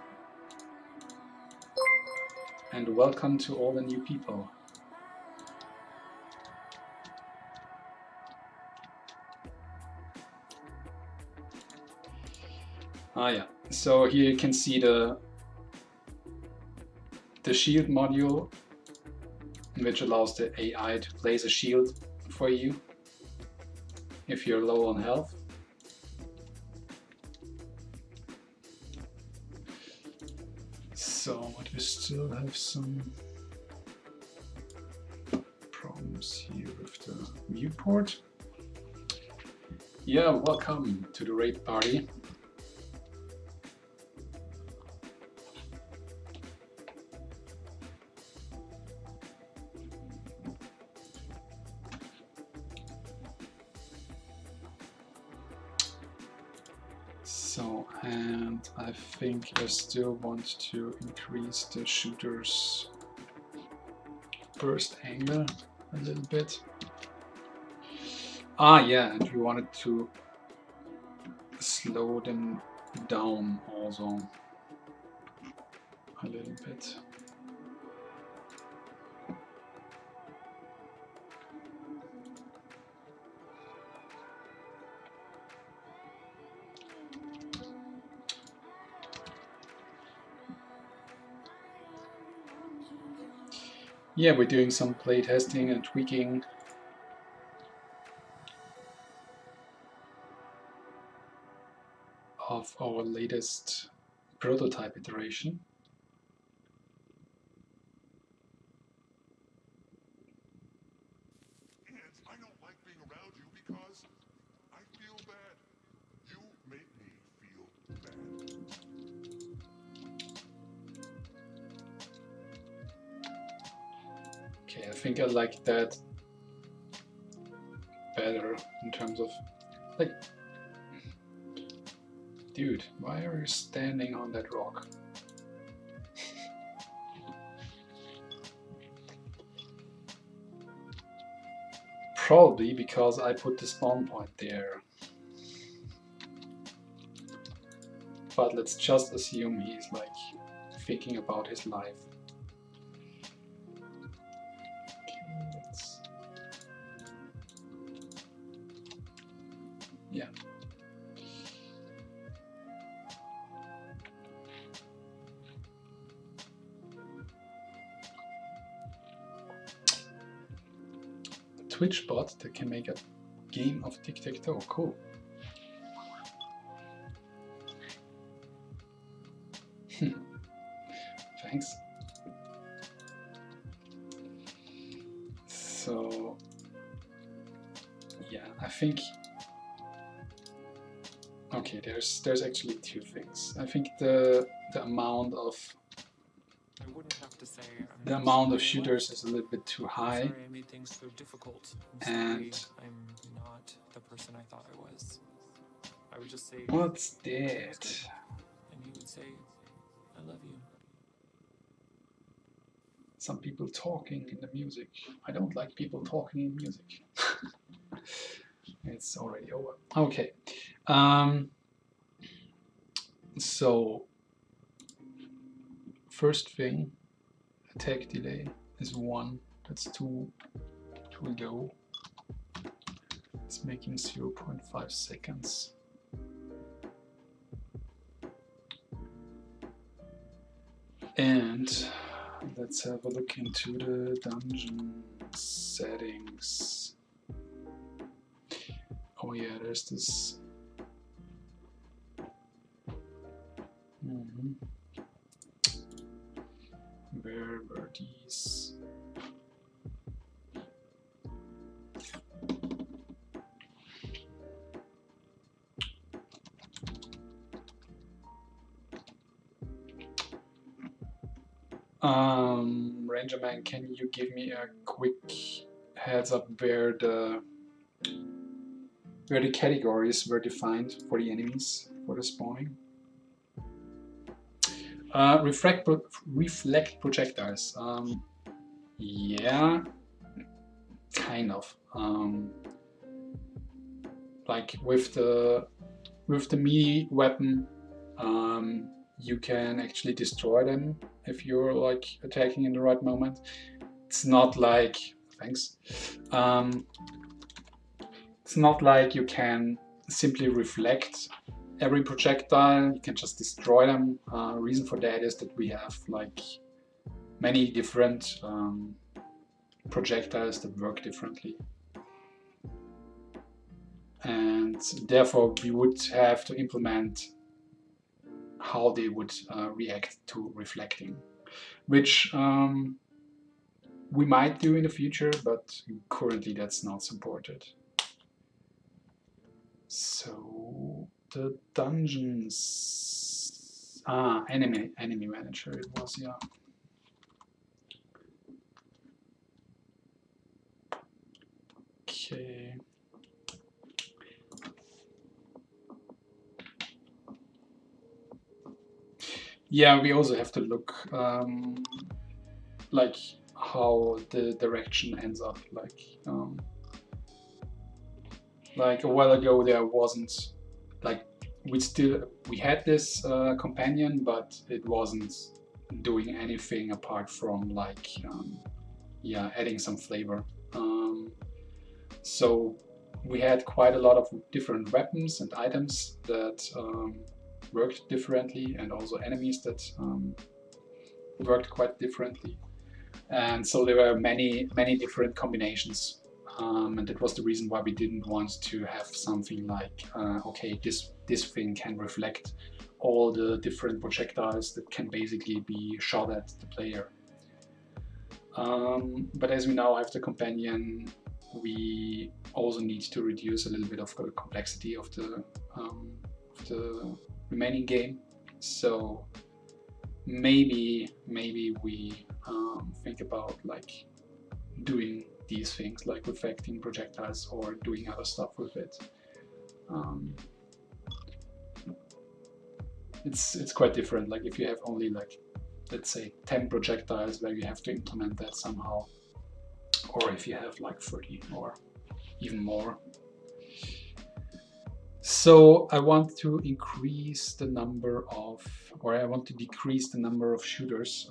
And welcome to all the new people. Ah yeah, So here you can see the shield module, which allows the AI to place a shield for you if you're low on health. So, but we still have some problems here with the viewport. Yeah, welcome to the raid party. So, and I think I still want to increase the shooter's burst angle a little bit. Ah, yeah, and we wanted to slow them down also a little bit. Yeah, we're doing some playtesting and tweaking. Of our latest prototype iteration. And I don't like being around you because I feel bad. You make me feel bad. Okay, I think I like that better in terms of, like, dude, why are you standing on that rock? Probably because I put the spawn point there. But let's just assume he's like thinking about his life. Okay, let's... Yeah. Twitch bot that can make a game of tic-tac-toe. Cool. Thanks. So yeah, I think okay, there's actually two things. I think the amount of shooters is a little bit too high. Sorry I made things so difficult. And I'm not the person I thought I was. I would just say, what's that? and he would say, I love you. Some people talking in the music. I don't like people talking in music. It's already over. Okay. So first thing, attack delay is 1. That's too low. It's making 0.5 seconds. And let's have a look into the dungeon settings. Oh yeah, there's this. Where were these? Rangerman, can you give me a quick heads up where the categories were defined for the enemies for the spawning? Reflect projectiles. Yeah, kind of. Like with the melee weapon, you can actually destroy them if you're like attacking in the right moment. It's not like thanks. It's not like you can simply reflect every projectile, you can just destroy them. Reason for that is that we have like many different projectiles that work differently. And therefore we would have to implement how they would react to reflecting, which we might do in the future, but currently that's not supported. So the dungeons, enemy manager it was, yeah. Okay. Yeah, we also have to look like how the direction ends up. Like a while ago, there wasn't like we had this companion, but it wasn't doing anything apart from like yeah, adding some flavor. So we had quite a lot of different weapons and items that worked differently, and also enemies that worked quite differently. And so there were many different combinations. And that was the reason why we didn't want to have something like, okay, this thing can reflect all the different projectiles that can basically be shot at the player. But as we now have the companion, we also need to reduce a little bit of the complexity of the remaining game. So maybe we think about like doing these things like reflecting projectiles or doing other stuff with it. It's quite different. Like if you have only like, let's say 10 projectiles where you have to implement that somehow, or if you have like 30 or even more. So I want to increase the number of, or I want to decrease the number of shooters.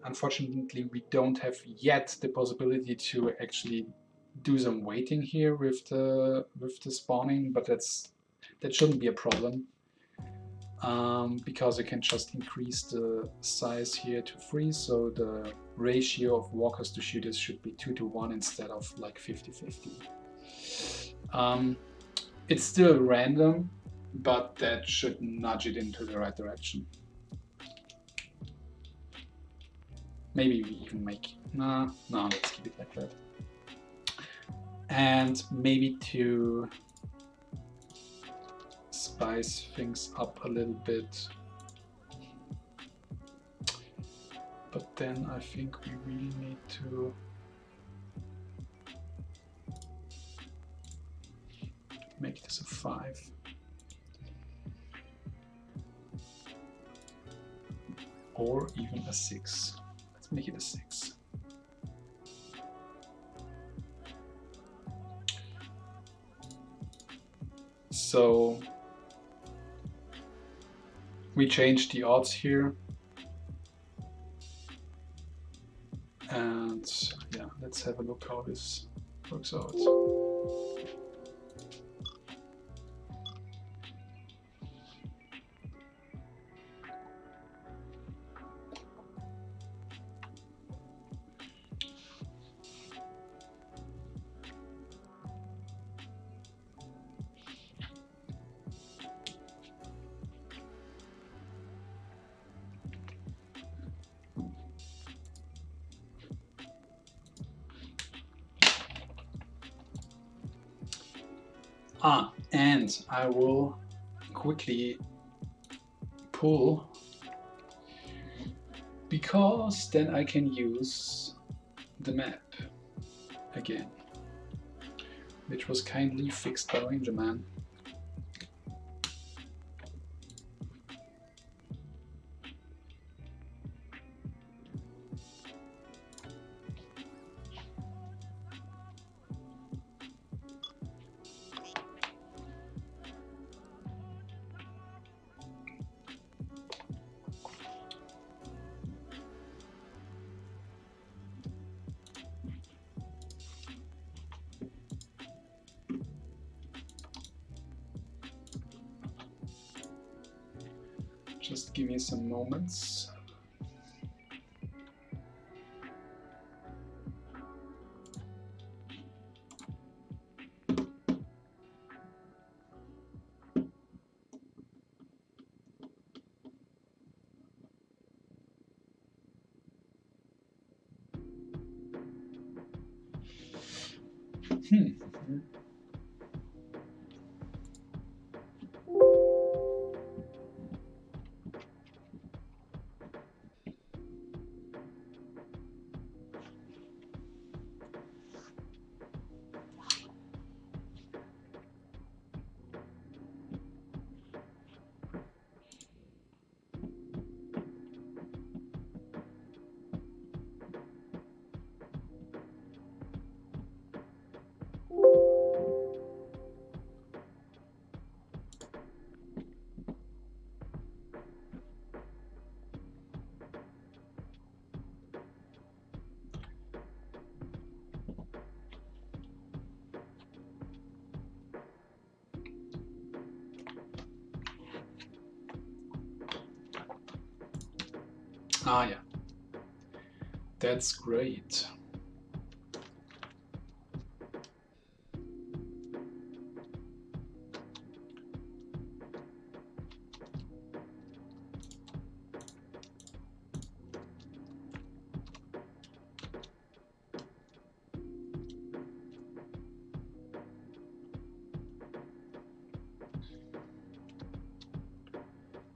Unfortunately, we don't have yet the possibility to actually do some waiting here with the spawning, but that shouldn't be a problem, because I can just increase the size here to 3, so the ratio of walkers to shooters should be 2 to 1 instead of like 50-50. It's still random, but that should nudge it into the right direction. Maybe we even make, no, let's keep it like that. And maybe to spice things up a little bit. But then I think we really need to make this a 5. Or even a 6. Let's make it a 6. So we changed the odds here. And yeah, let's have a look how this works out. And I will quickly pull, because then I can use the map again, which was kindly fixed by Ranger Man. give me some moments. Ah, yeah. That's great.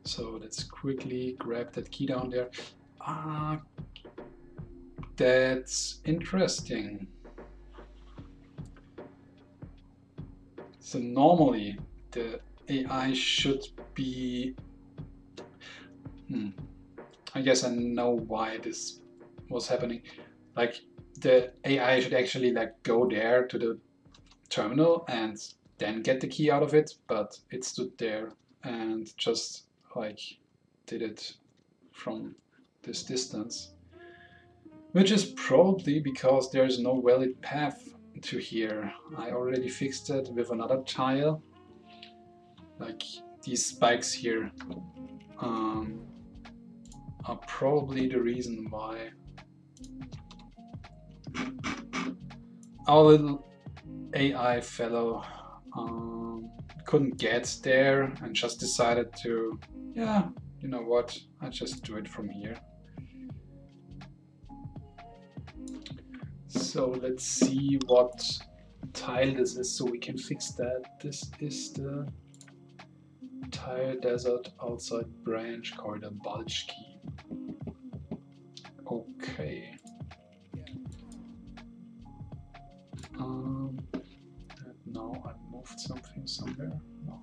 So let's quickly grab that key down there. Ah, that's interesting. So normally the AI should be... I guess I know why this was happening. Like the AI should actually like go there to the terminal and then get the key out of it, but it stood there and just like did it from this distance, which is probably because there's no valid path to here. I already fixed it with another tile. Like these spikes here are probably the reason why our little AI fellow couldn't get there and just decided to, yeah, you know what, I just do it from here. So let's see what tile this is so we can fix that. This is the tile desert outside branch corridor bulge key. Okay. No, I moved something somewhere. No.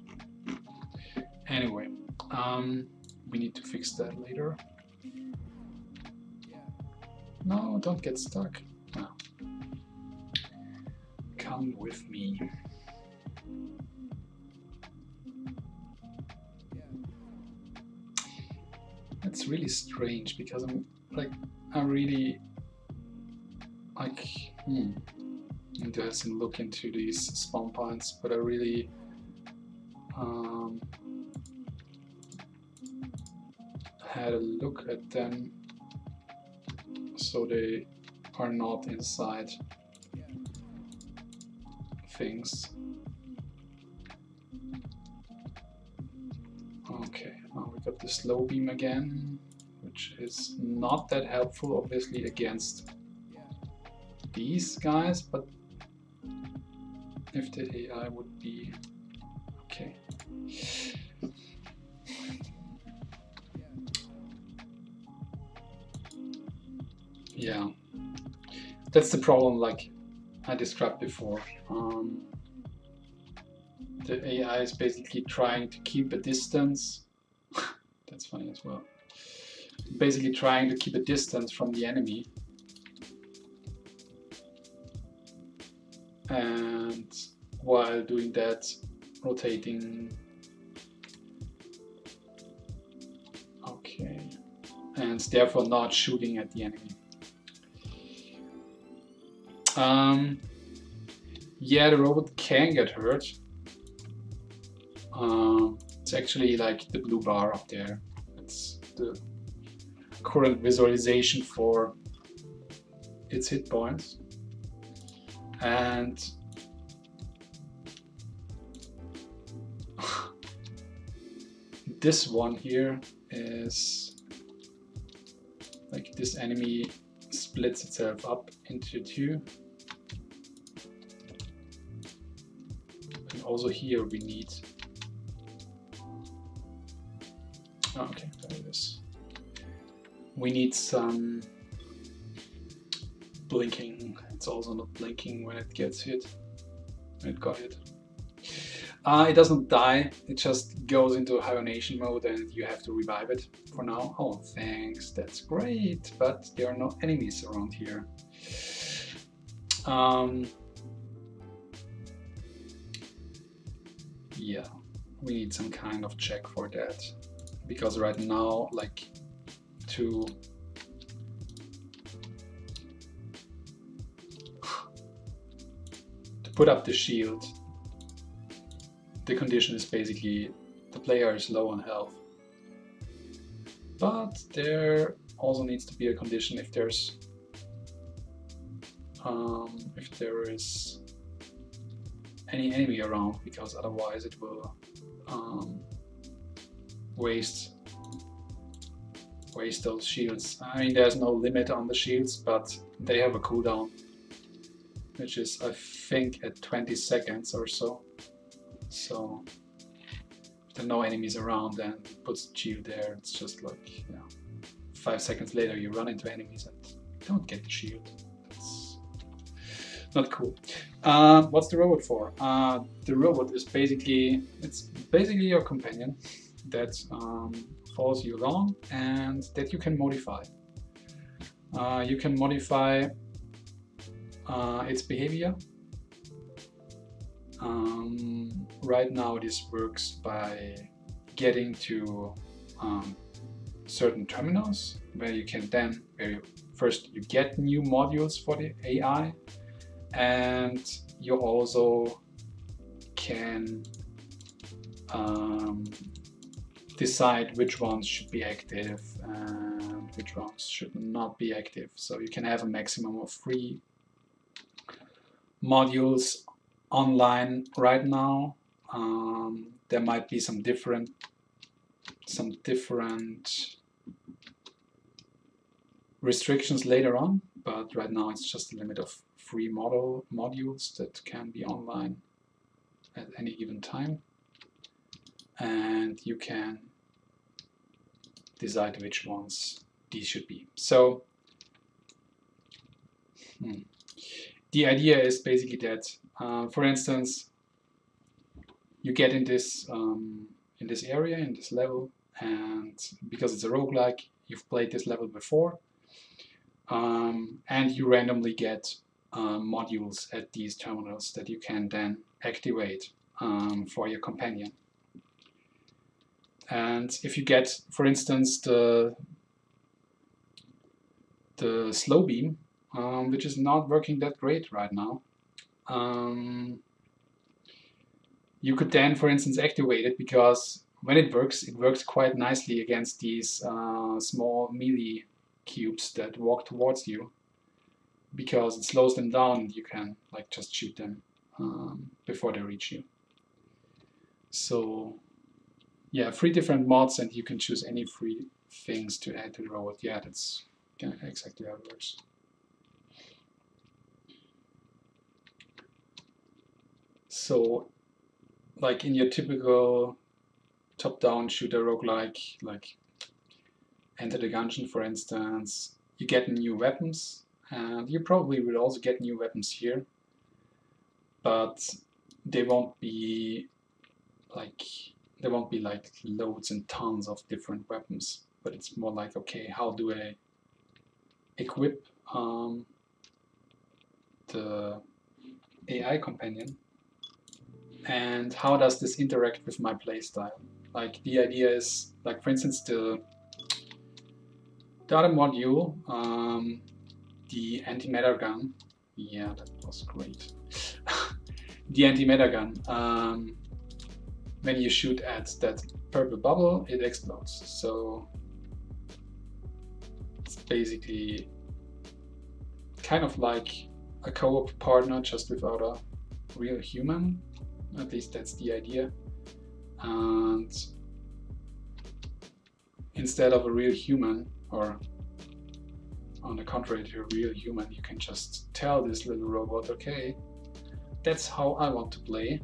Anyway, we need to fix that later. No, don't get stuck. No. Come with me. That's really strange because I really like doesn't look into these spawn points, but I really had a look at them so they are not inside things. Okay, now we got the slow beam again, which is not that helpful obviously against these guys, but if the AI would be okay. Yeah, that's the problem like I described before. The AI is basically trying to keep a distance. That's funny as well. Basically trying to keep a distance from the enemy. And while doing that, rotating. Okay. And therefore not shooting at the enemy. Yeah, the robot can get hurt. It's actually like the blue bar up there. It's the current visualization for its hit points. And this one here is like this enemy splits itself up into two. And also here we need, okay, there it is. We need some blinking. It's also not blinking when it gets hit. When it got hit. It doesn't die, it just goes into hibernation mode and you have to revive it for now. Oh, thanks, that's great, but there are no enemies around here. Yeah, we need some kind of check for that, because right now, like, to put up the shield, the condition is basically the player is low on health. But there also needs to be a condition if there is any enemy around, because otherwise it will waste those shields. I mean, there's no limit on the shields, but they have a cooldown, which is I think at 20 seconds or so. So if there are no enemies around, then it puts the shield there. It's just like, you know, 5 seconds later you run into enemies and don't get the shield. That's not cool. What's the robot for? The robot is basically your companion that follows you along and that you can modify. You can modify its behavior. Right now this works by getting to certain terminals where you can then, first you get new modules for the AI, and you also can decide which ones should be active and which ones should not be active. So you can have a maximum of 3 modules online right now. There might be some different restrictions later on, but right now it's just a limit of 3 modules that can be online at any given time, and you can decide which ones these should be. So the idea is basically that, for instance, you get in this area, in this level, and because it's a roguelike, you've played this level before, and you randomly get modules at these terminals that you can then activate for your companion. And if you get, for instance, the slow beam, which is not working that great right now, you could then, for instance, activate it, because when it works quite nicely against these small melee cubes that walk towards you, because it slows them down and you can like just shoot them before they reach you. So yeah, 3 different mods, and you can choose any 3 things to add to the robot. Yeah, that's exactly how it works. So, like in your typical top-down shooter roguelike, like Enter the Gungeon, for instance, you get new weapons, and you probably will also get new weapons here, but they won't be like loads and tons of different weapons. But it's more like, okay, how do I equip the AI companion, and how does this interact with my playstyle? Like, the idea is, like, for instance, the other module, the anti-matter gun. Yeah, that was great. The anti-matter gun, when you shoot at that purple bubble, it explodes. So basically kind of like a co-op partner, just without a real human. At least that's the idea. And instead of a real human, or on the contrary to a real human, you can just tell this little robot, okay, that's how I want to play.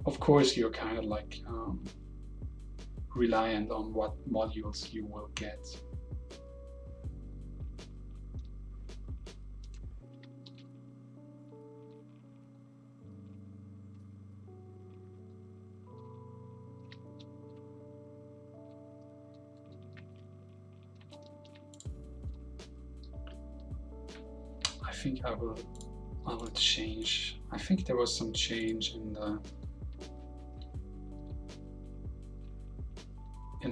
Of course, you're kind of like reliant on what modules you will get. I think I will change. I think there was some change in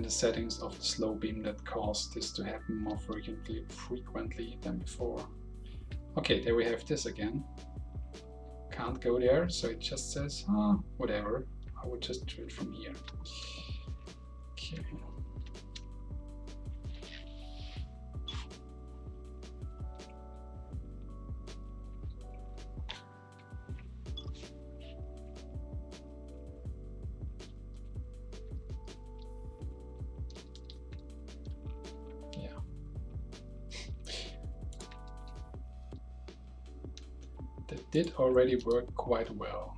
the settings of the slow beam that caused this to happen more frequently than before. Okay, there we have this again. Can't go there, so it just says, whatever. I would just do it from here. Okay. That did already work quite well,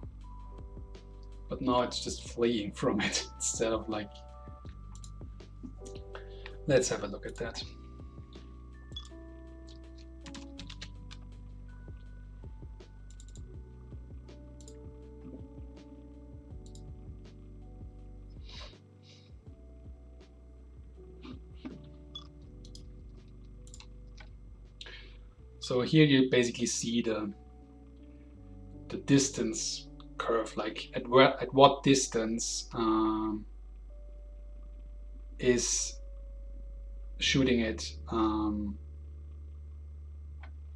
but now it's just fleeing from it instead of like, let's have a look at that. So here you basically see the distance curve, like at what distance is shooting it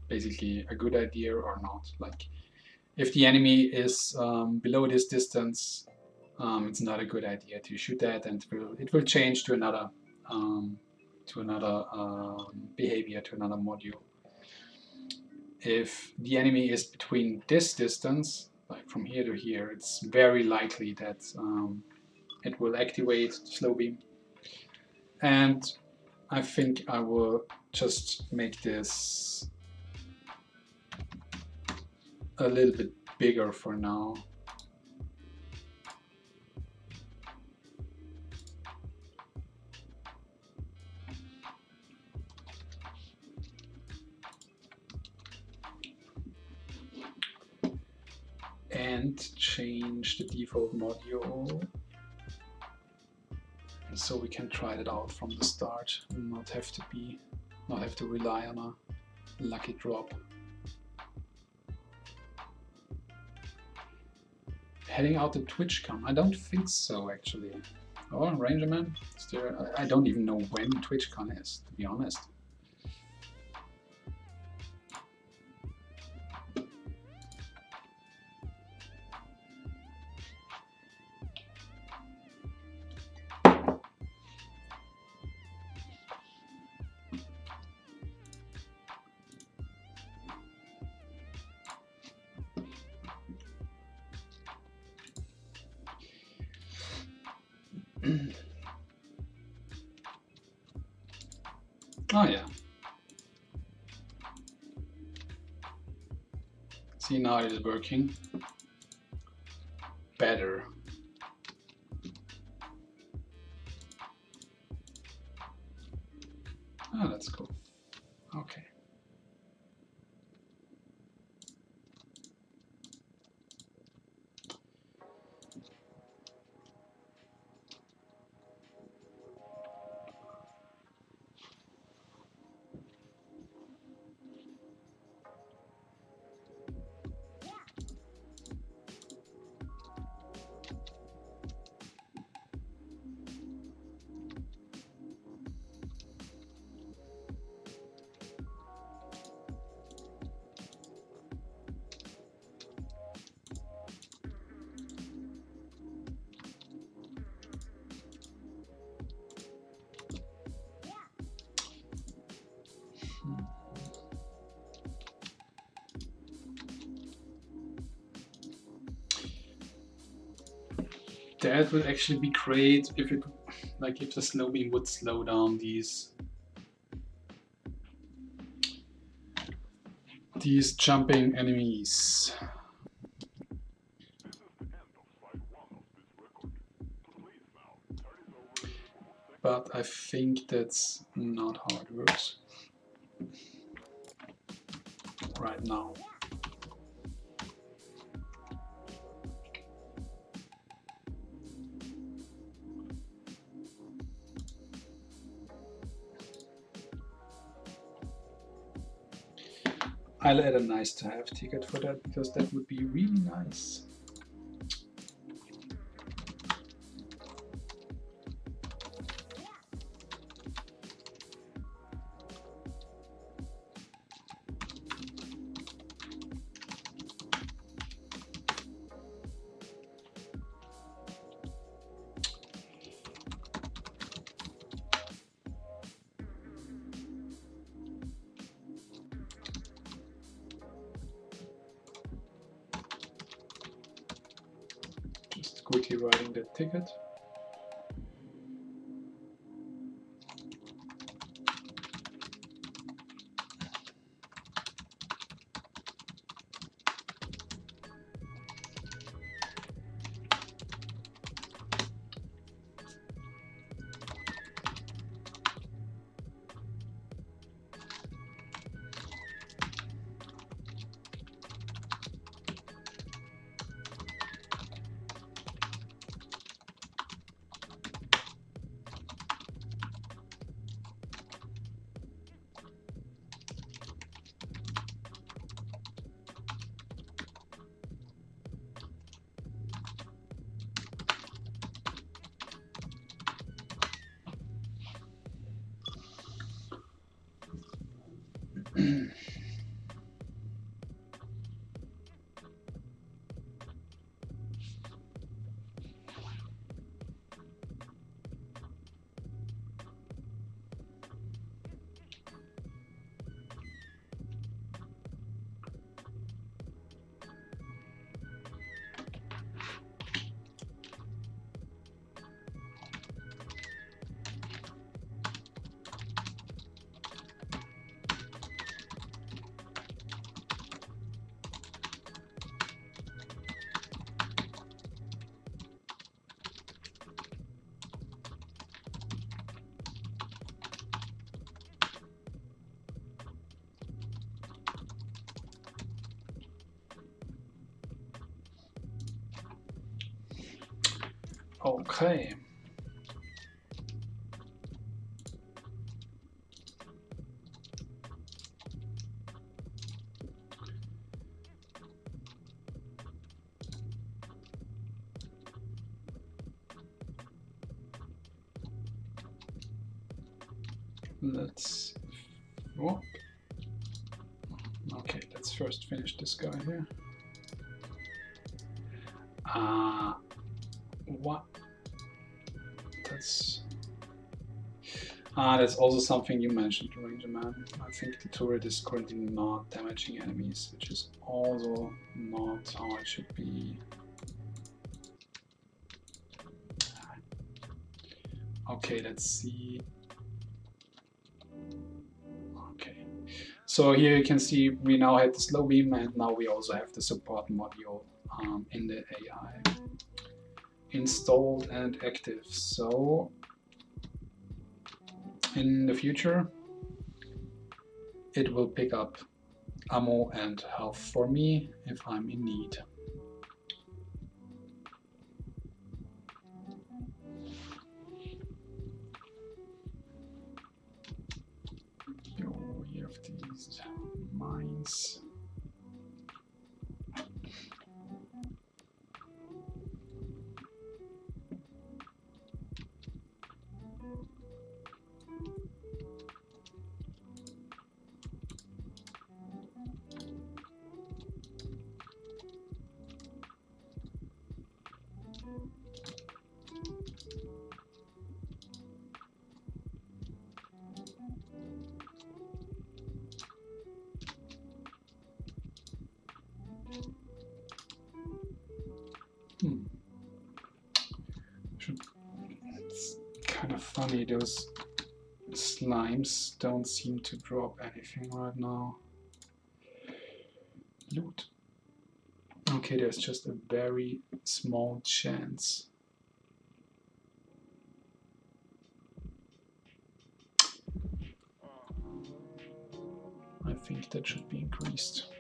basically a good idea or not. Like if the enemy is below this distance, it's not a good idea to shoot that, and it will change to another behavior, to another module. If the enemy is between this distance, like from here to here, it's very likely that it will activate the slow beam. And I think I will just make this a little bit bigger for now. And change the default module so we can try it out from the start and not have to rely on a lucky drop. Heading out to TwitchCon? I don't think so, actually. Oh, Rangerman? I don't even know when TwitchCon is, to be honest. Oh yeah. See, now it is working better. Oh, that's cool. Okay. that would actually be great if it, like, if the slow beam would slow down these jumping enemies. But I think that's not how it works right now. I'll add a nice to have ticket for that, because that would be really nice. Quickly writing that ticket. Okay. Let's, oh. Okay, let's first finish this guy here. What? That's also something you mentioned, Ranger Man. I think the turret is currently not damaging enemies, which is also not how it should be. Okay, let's see. Okay, so here you can see we now have the slow beam, and now we also have the support module in the AI installed and active. So in the future it will pick up ammo and health for me if I'm in need. We have these mines. funny, those slimes don't seem to drop anything right now. Loot. Okay, there's just a very small chance. I think that should be increased.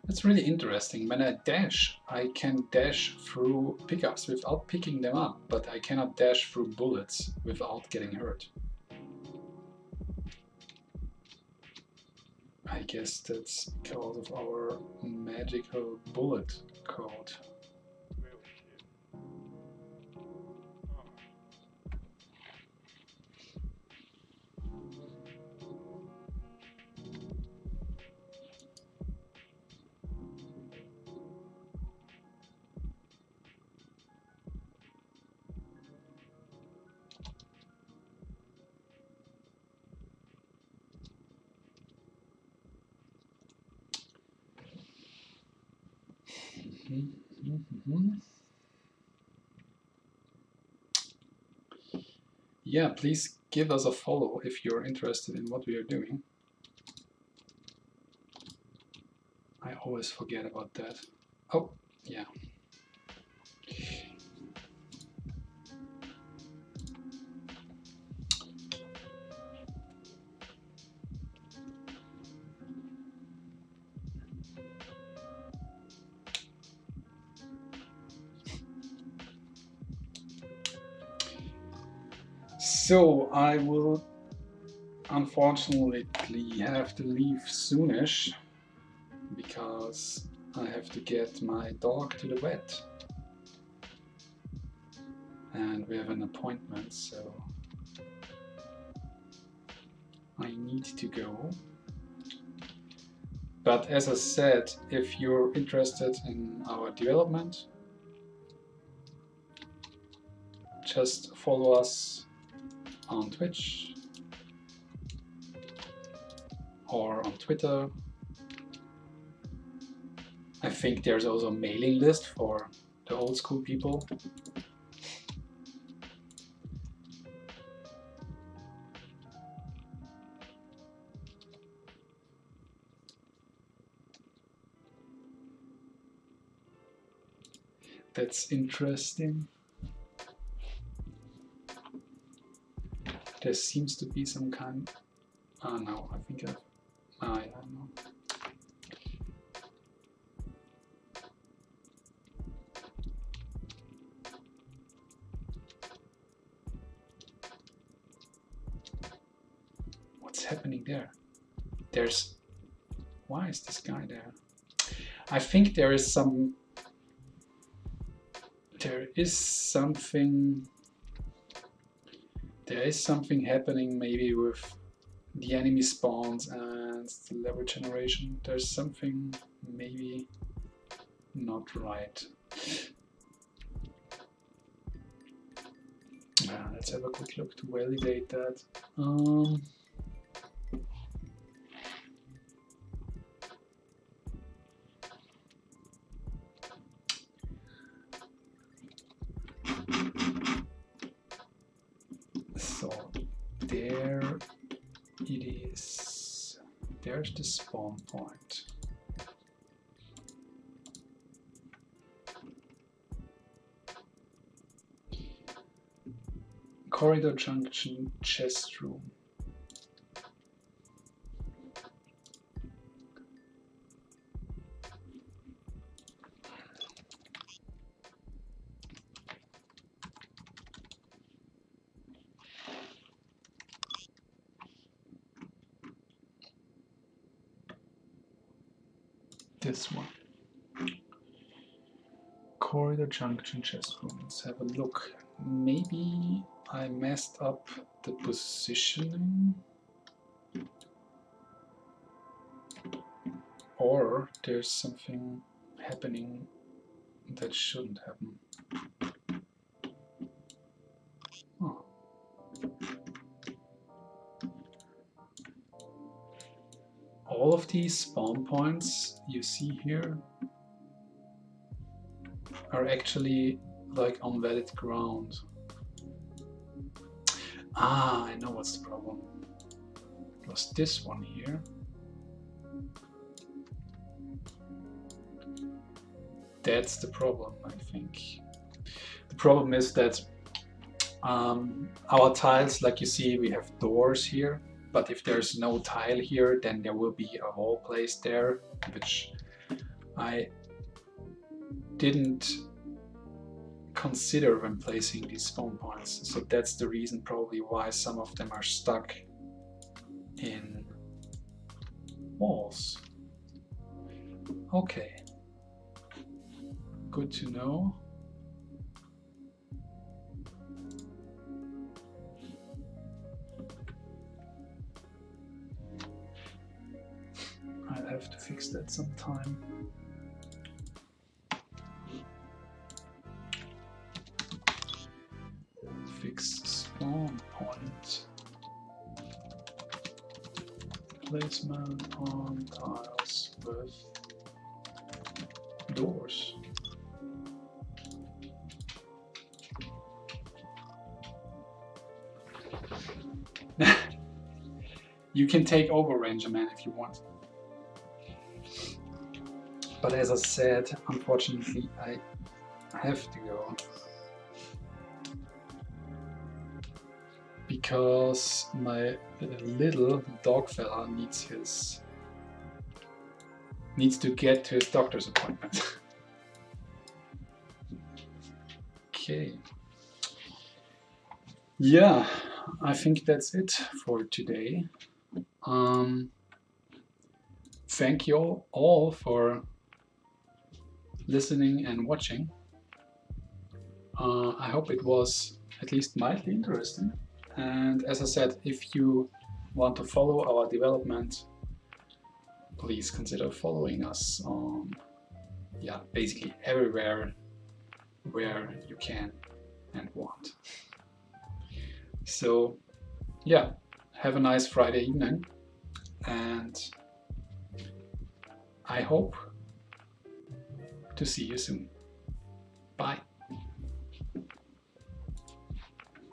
That's really interesting. When I dash, I can dash through pickups without picking them up, but I cannot dash through bullets without getting hurt. I guess that's because of our magical bullet code. Yeah, please give us a follow if you're interested in what we are doing. I always forget about that. Oh, yeah. So I will unfortunately have to leave soonish because I have to get my dog to the vet and we have an appointment, so I need to go. But as I said, if you're interested in our development, just follow us on Twitch or on Twitter. I think there's also a mailing list for the old school people. That's interesting. There seems to be some kind... Ah, no, I think I don't know. What's happening there? Why is this guy there? I think there is something happening maybe with the enemy spawns and the level generation. There's something maybe not right. Let's have a quick look to validate that. So there it is. There's the spawn point. Corridor junction, chest room. this one. Corridor junction chest room. Let's have a look. Maybe I messed up the positioning, or there's something happening that shouldn't happen. Oh. All of these spawn points you see here are actually like on valid ground. Ah, I know what's the problem. It was this one here. That's the problem, I think. The problem is that our tiles, like you see, we have doors here, but if there's no tile here, then there will be a wall placed there, which I didn't consider when placing these spawn points. So that's the reason probably why some of them are stuck in walls. Okay, good to know. I'll have to fix that sometime. Fix spawn point placement on tiles with doors. You can take over, Ranger Man, if you want. But as I said, unfortunately, I have to go. Because my little dog fella needs to get to his doctor's appointment. Okay. Yeah, I think that's it for today. Thank you all for listening and watching. I hope it was at least mildly interesting. And as I said, if you want to follow our development, please consider following us on, yeah, basically everywhere where you can and want. So, yeah, have a nice Friday evening, and I hope to see you soon. Bye.